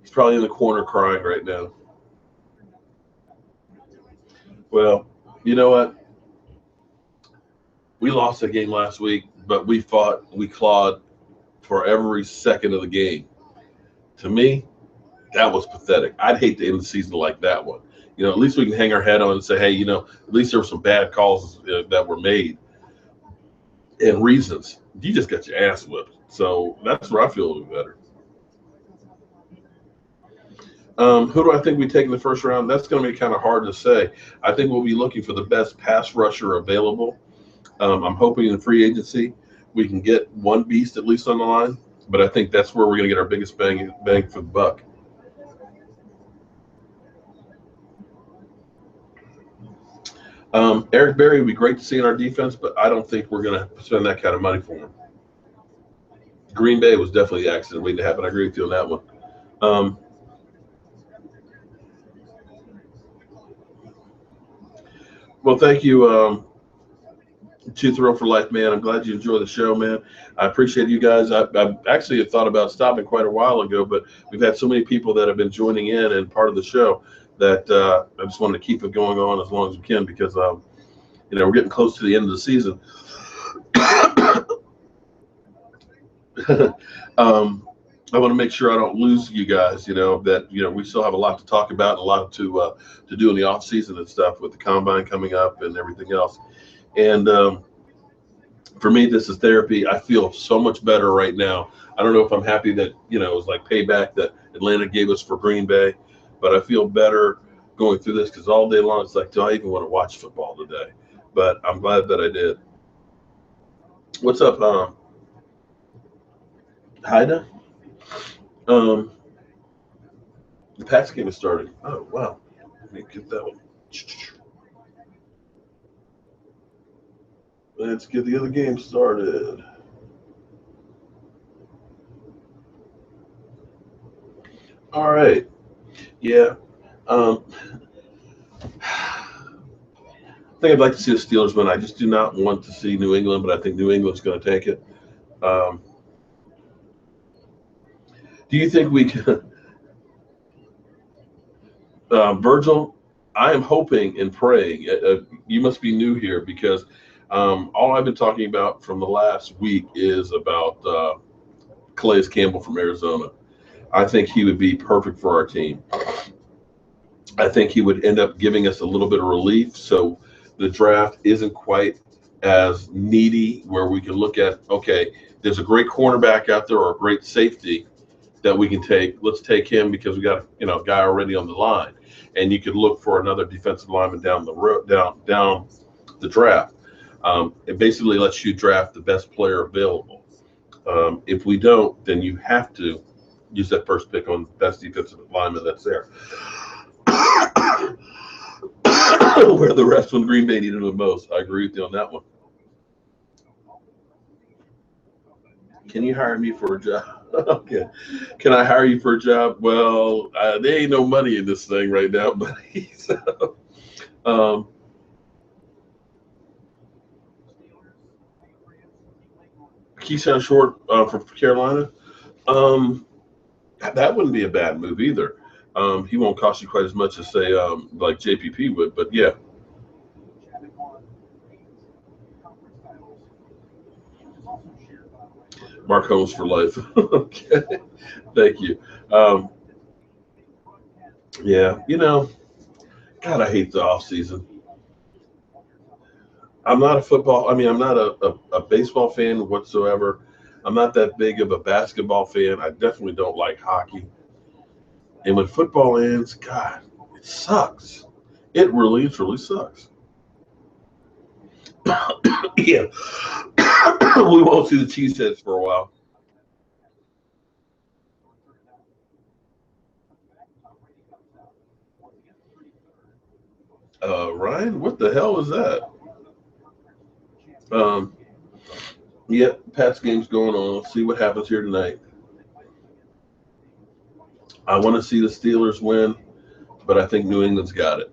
He's probably in the corner crying right now. Well, you know what? We lost that game last week, but we fought, we clawed for every second of the game. To me, that was pathetic. I'd hate to end the season like that one. At least we can hang our head on and say, hey, at least there were some bad calls that were made and reasons. You just got your ass whipped. So that's where I feel a little better. Who do I think we take in the first round? That's going to be kind of hard to say. I think we'll be looking for the best pass rusher available. I'm hoping in free agency we can get one beast at least on the line, but I think that's where we're going to get our biggest bang for the buck. Eric Berry would be great to see in our defense, but I don't think we're going to spend that kind of money for him. Green Bay was definitely the accident waiting to happen. I agree with you on that one. Well, thank you, To Throw for Life, man. I'm glad you enjoy the show, man. I appreciate you guys. I actually had thought about stopping quite a while ago, but we've had so many people that have been joining in and part of the show that I just wanted to keep it going on as long as we can because, we're getting close to the end of the season. I want to make sure I don't lose you guys, that, we still have a lot to talk about and a lot to do in the off season and stuff with the combine coming up and everything else. And for me, this is therapy. I feel so much better right now. I don't know if I'm happy that, it was like payback that Atlanta gave us for Green Bay, but I feel better going through this because all day long it's like, do I even want to watch football today? But I'm glad that I did. What's up, Haida? The Pats game is starting. Oh, wow. Let me get that one. Let's get the other game started. All right. Yeah. I think I'd like to see the Steelers win. I just do not want to see New England, but I think New England's going to take it. Do you think we can? Virgil, I am hoping and praying. You must be new here because all I've been talking about from the last week is about Calais Campbell from Arizona. I think he would be perfect for our team. I think he would end up giving us a little bit of relief. So the draft isn't quite as needy where we can look at, okay, there's a great cornerback out there or a great safety that we can take. Let's take him because we got a guy already on the line. And you could look for another defensive lineman down the road, down the draft. It basically lets you draft the best player available. If we don't, then you have to use that first pick on the best defensive lineman that's there. Where the rest when Green Bay needed the most. I agree with you on that one. Can you hire me for a job? Okay. Can I hire you for a job? Well, there ain't no money in this thing right now, buddy. So, um, Keyshawn Short from Carolina. Um, that wouldn't be a bad move either. He won't cost you quite as much as say like JPP would, but yeah, Mark Holmes for life. Okay, thank you. Um, yeah, God, I hate the off season. I'm not a football. I mean, I'm not a baseball fan whatsoever. I'm not that big of a basketball fan. I definitely don't like hockey. And when football ends, God, it sucks. It really sucks. Yeah, we won't see the cheeseheads for a while. Ryan, what the hell is that? Um, yeah, Pat's game's going on. Let's see what happens here tonight. I want to see the Steelers win, but I think New England's got it.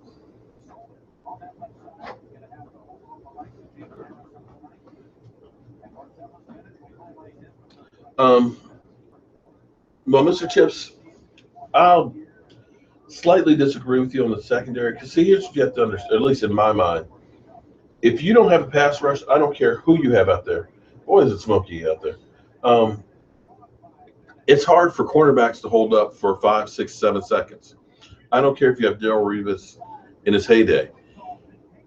Um, well, Mr. Chips, I'll slightly disagree with you on the secondary because see, here's what you have to understand, at least in my mind. If you don't have a pass rush, I don't care who you have out there. Boy, is it smoky out there. Um, it's hard for cornerbacks to hold up for 5, 6, 7 seconds. I don't care if you have Daryl Reeves in his heyday.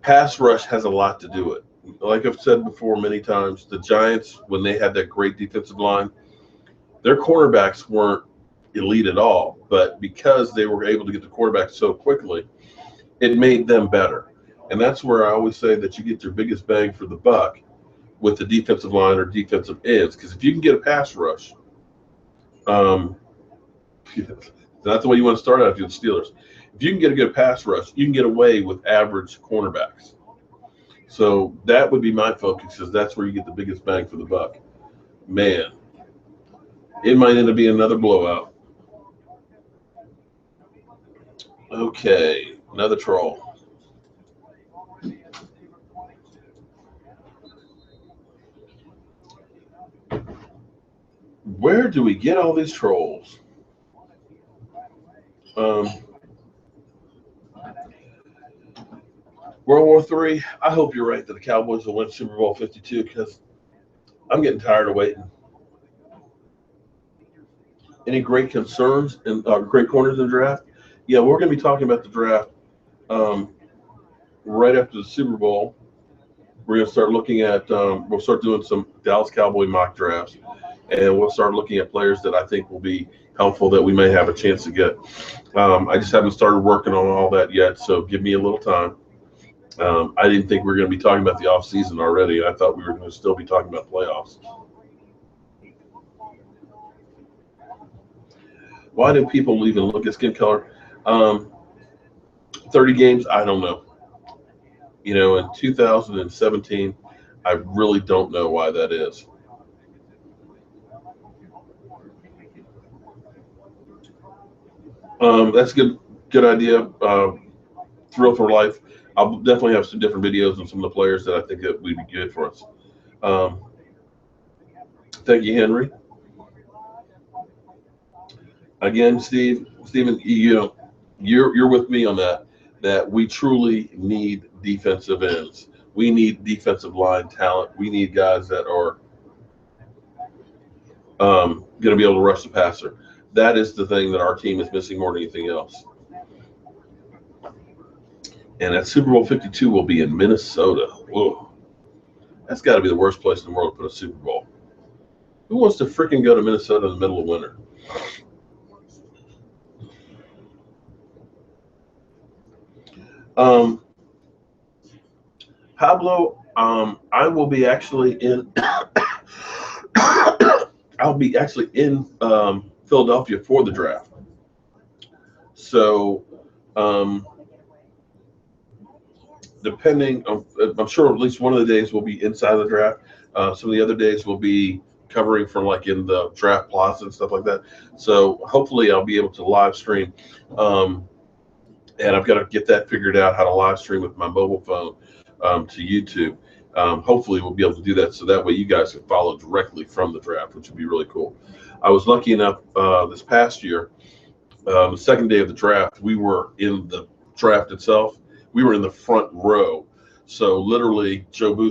Pass rush has a lot to do it. Like I've said before many times, the Giants, when they had that great defensive line, their cornerbacks weren't elite at all. But because they were able to get the quarterback so quickly, it made them better. And that's where I always say that you get your biggest bang for the buck with the defensive line or defensive ends. Because if you can get a pass rush, um, that's the way you want to start out if you're the Steelers. If you can get a good pass rush, you can get away with average cornerbacks. So that would be my focus because that's where you get the biggest bang for the buck. Man, it might end up being another blowout. Okay, another troll. Where do we get all these trolls? Um, World War III. I hope you're right that the Cowboys will win Super Bowl 52 because I'm getting tired of waiting. Any great concerns and great corners in the draft? Yeah, we're going to be talking about the draft um, right after the Super Bowl. We're going to start looking at, we'll start doing some Dallas Cowboy mock drafts, and we'll start looking at players that I think will be helpful that we may have a chance to get. I just haven't started working on all that yet, so give me a little time. I didn't think we were going to be talking about the offseason already. I thought we were going to still be talking about playoffs. Why do people even look at skin color? Um, 30 games, I don't know. In 2017, I really don't know why that is. That's a good idea. Thrill for life. I'll definitely have some different videos on some of the players that I think that would be good for us. Um, thank you, Henry. Again, Stephen, you're with me on that. That we truly need defensive ends. We need defensive line talent. We need guys that are going to be able to rush the passer. That is the thing that our team is missing more than anything else. And that Super Bowl 52 will be in Minnesota. Whoa, that's got to be the worst place in the world to put a Super Bowl. Who wants to freaking go to Minnesota in the middle of winter? Um, Pablo, I will be actually in. I'll be actually in Philadelphia for the draft. So, um, depending on, I'm sure at least one of the days will be inside the draft. Some of the other days will be covering from like in the draft plaza and stuff like that. So hopefully I'll be able to live stream. And I've got to get that figured out, how to live stream with my mobile phone to YouTube. Hopefully we'll be able to do that, so that way you guys can follow directly from the draft, which would be really cool. I was lucky enough this past year, the second day of the draft, we were in the draft itself. We were in the front row. So literally Jobu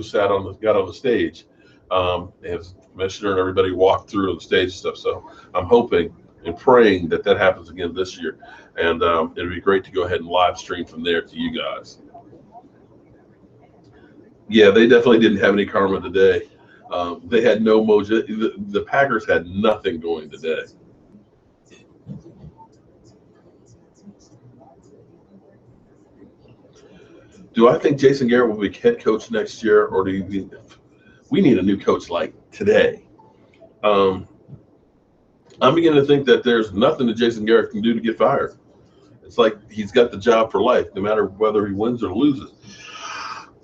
got on the stage, as commissioner, and everybody walked through on the stage and stuff. So I'm hoping and praying that happens again this year. And it'd be great to go ahead and live stream from there to you guys. Yeah, they definitely didn't have any karma today. They had no mojo. The Packers had nothing going today. Do I think Jason Garrett will be head coach next year, or we need a new coach like today? I'm beginning to think that there's nothing that Jason Garrett can do to get fired. It's like he's got the job for life, no matter whether he wins or loses.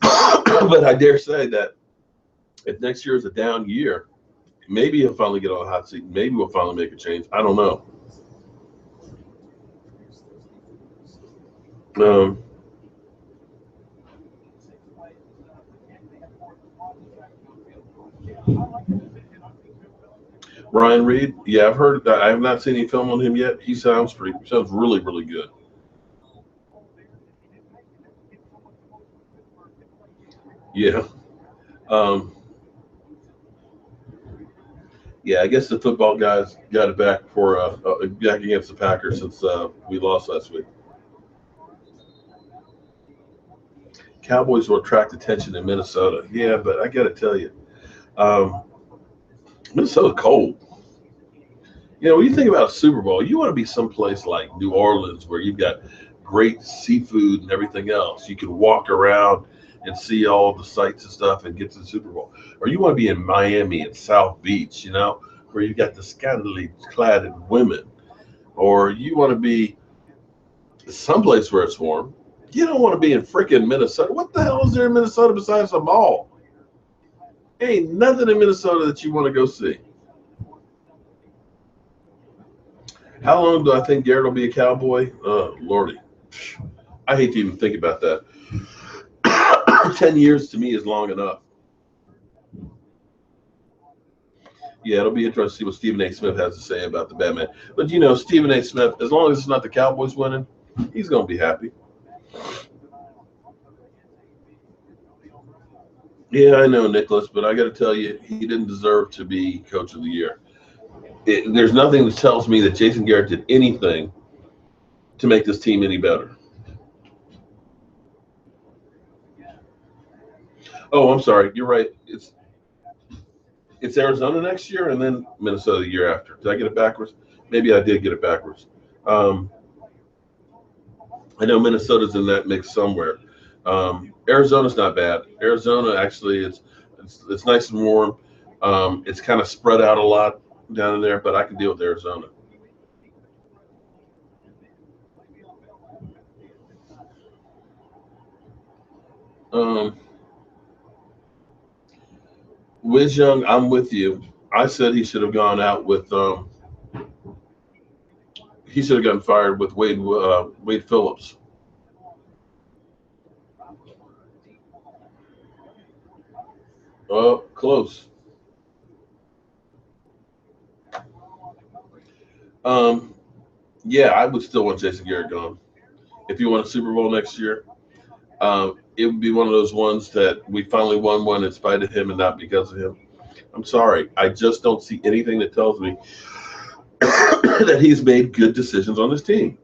But I dare say that if next year is a down year, maybe he'll finally get on the hot seat. Maybe we'll finally make a change. I don't know. Ryan Reed, yeah, I've heard that. I have not seen any film on him yet. He sounds really, really good. Yeah. Yeah, I guess the football guys got it back for back against the Packers since we lost last week. Cowboys will attract attention in Minnesota. Yeah, but I got to tell you, Minnesota's cold. When you think about a Super Bowl, you want to be someplace like New Orleans where you've got great seafood and everything else. You can walk around and see all the sights and stuff and get to the Super Bowl. Or you want to be in Miami and South Beach, where you've got the scantily clad women. Or you want to be someplace where it's warm. You don't want to be in freaking Minnesota. What the hell is there in Minnesota besides a mall? Ain't nothing in Minnesota that you want to go see. How long do I think Garrett will be a Cowboy? Oh, Lordy. I hate to even think about that. 10 years to me is long enough. Yeah, it'll be interesting to see what Stephen A. Smith has to say about the Batman. But, Stephen A. Smith, as long as it's not the Cowboys winning, he's going to be happy. Yeah, I know, Nicholas, but I got to tell you, he didn't deserve to be Coach of the Year. There's nothing that tells me that Jason Garrett did anything to make this team any better. Oh, I'm sorry. You're right. It's Arizona next year and then Minnesota the year after. Did I get it backwards? Maybe I did get it backwards. I know Minnesota's in that mix somewhere. Arizona's not bad. Arizona actually it's nice and warm. It's kind of spread out a lot down in there, but I can deal with Arizona. Wiz Young, I'm with you. I said he should have gone out with he should have gotten fired with Wade Phillips. Oh, close. Yeah, I would still want Jason Garrett gone. If you want a Super Bowl next year, it would be one of those ones that we finally won one in spite of him and not because of him. I'm sorry. I just don't see anything that tells me that he's made good decisions on this team.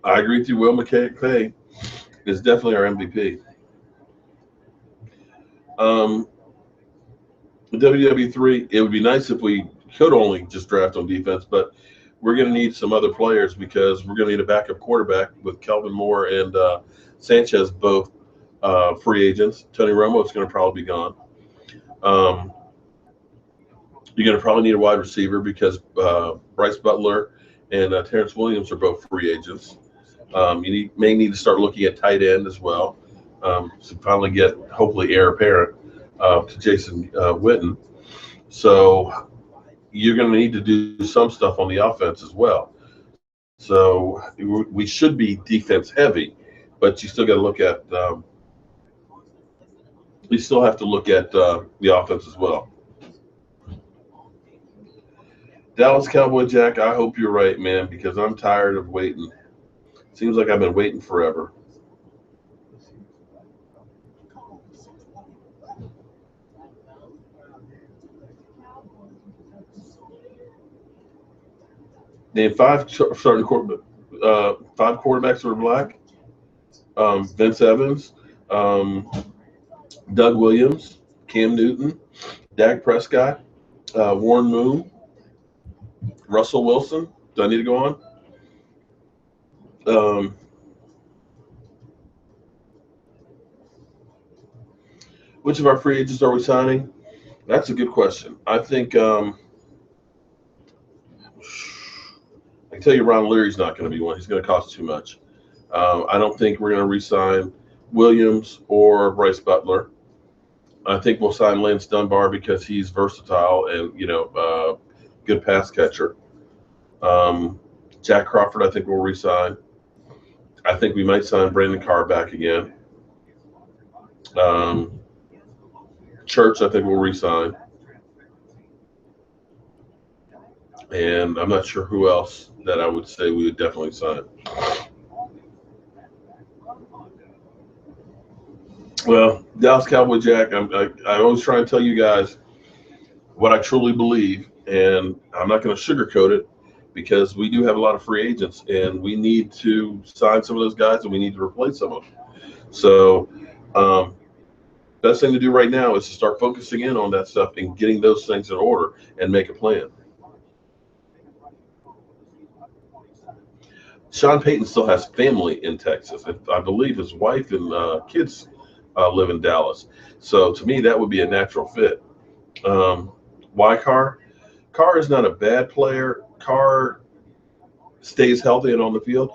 I agree with you. Will McClay is definitely our MVP. WW3, it would be nice if we could only just draft on defense, but we're going to need some other players because we're going to need a backup quarterback with Kelvin Moore and Sanchez, both free agents. Tony Romo is going to probably be gone. You're going to probably need a wide receiver because Bryce Butler and Terrence Williams are both free agents. You may need to start looking at tight end as well to finally get, hopefully, heir apparent to Jason Witten. So you're going to need to do some stuff on the offense as well. So we should be defense heavy, but you still got to look at you still have to look at the offense as well. Dallas Cowboy Jack, I hope you're right, man, because I'm tired of waiting. Seems like I've been waiting forever. Name five quarterbacks who are black. Vince Evans, um, Doug Williams, Cam Newton, Dak Prescott, Warren Moon, Russell Wilson. Do I need to go on? Um, which of our free agents are we signing? That's a good question. I think I can tell you Ron Leary's not going to be one. He's going to cost too much. I don't think we're going to re-sign Williams or Bryce Butler. I think we'll sign Lance Dunbar because he's versatile and good pass catcher. Jack Crawford, I think we'll re-sign. I think we might sign Brandon Carr back again. Church, I think we'll re-sign. And I'm not sure who else that I would say we would definitely sign. Well, Dallas Cowboy Jack, I always try and tell you guys what I truly believe, and I'm not going to sugarcoat it because we do have a lot of free agents, and we need to sign some of those guys, and we need to replace some of them. So, best thing to do right now is to start focusing in on that stuff and getting those things in order and make a plan. Sean Payton still has family in Texas. I believe his wife and kids live in Dallas. So to me, that would be a natural fit. Why Carr? Carr is not a bad player. Carr stays healthy and on the field.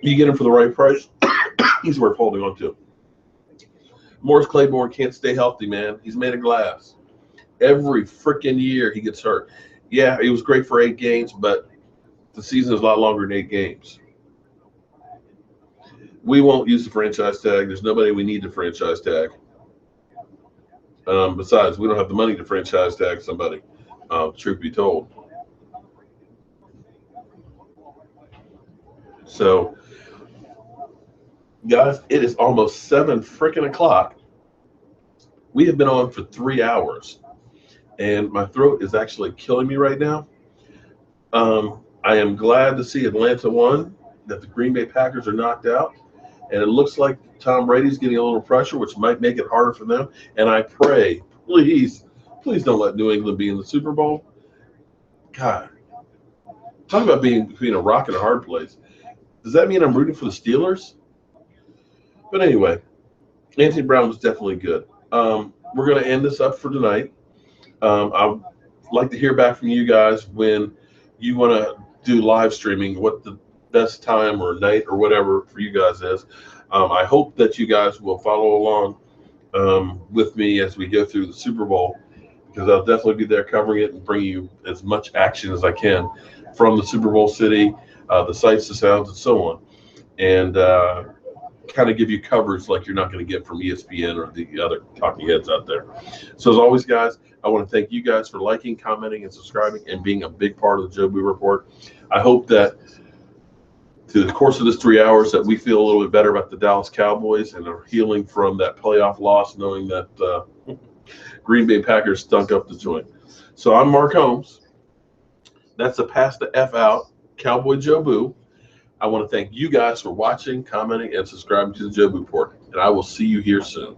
You get him for the right price, he's worth holding on to. Morris Claiborne can't stay healthy, man. He's made of glass. Every freaking year he gets hurt. Yeah, he was great for 8 games, but the season is a lot longer than 8 games. We won't use the franchise tag. There's nobody we need to franchise tag. Besides, we don't have the money to franchise tag somebody, truth be told. So, guys, it is almost 7 freaking o'clock. We have been on for 3 hours, and my throat is actually killing me right now. I am glad to see Atlanta won, that the Green Bay Packers are knocked out, and it looks like Tom Brady's getting a little pressure, which might make it harder for them. And I pray, please don't let New England be in the Super Bowl. God, talk about being between a rock and a hard place. Does that mean I'm rooting for the Steelers? But anyway, Anthony Brown was definitely good. We're going to end this up for tonight. I'd like to hear back from you guys when you want to do live streaming, what the best time or night or whatever for you guys is. I hope that you guys will follow along with me as we go through the Super Bowl, because I'll definitely be there covering it and bringing you as much action as I can from the Super Bowl city, the sights, the sounds, and so on, and kind of give you coverage like you're not going to get from ESPN or the other talking heads out there. So as always, guys, I want to thank you guys for liking, commenting, and subscribing and being a big part of the Jobu Report. I hope that through the course of this 3 hours that we feel a little bit better about the Dallas Cowboys and are healing from that playoff loss, knowing that Green Bay Packers stunk up the joint. So I'm Mark Holmes. That's the Pass the F Out Cowboy Jobu. I want to thank you guys for watching, commenting, and subscribing to the Jobu Report, and I will see you here soon.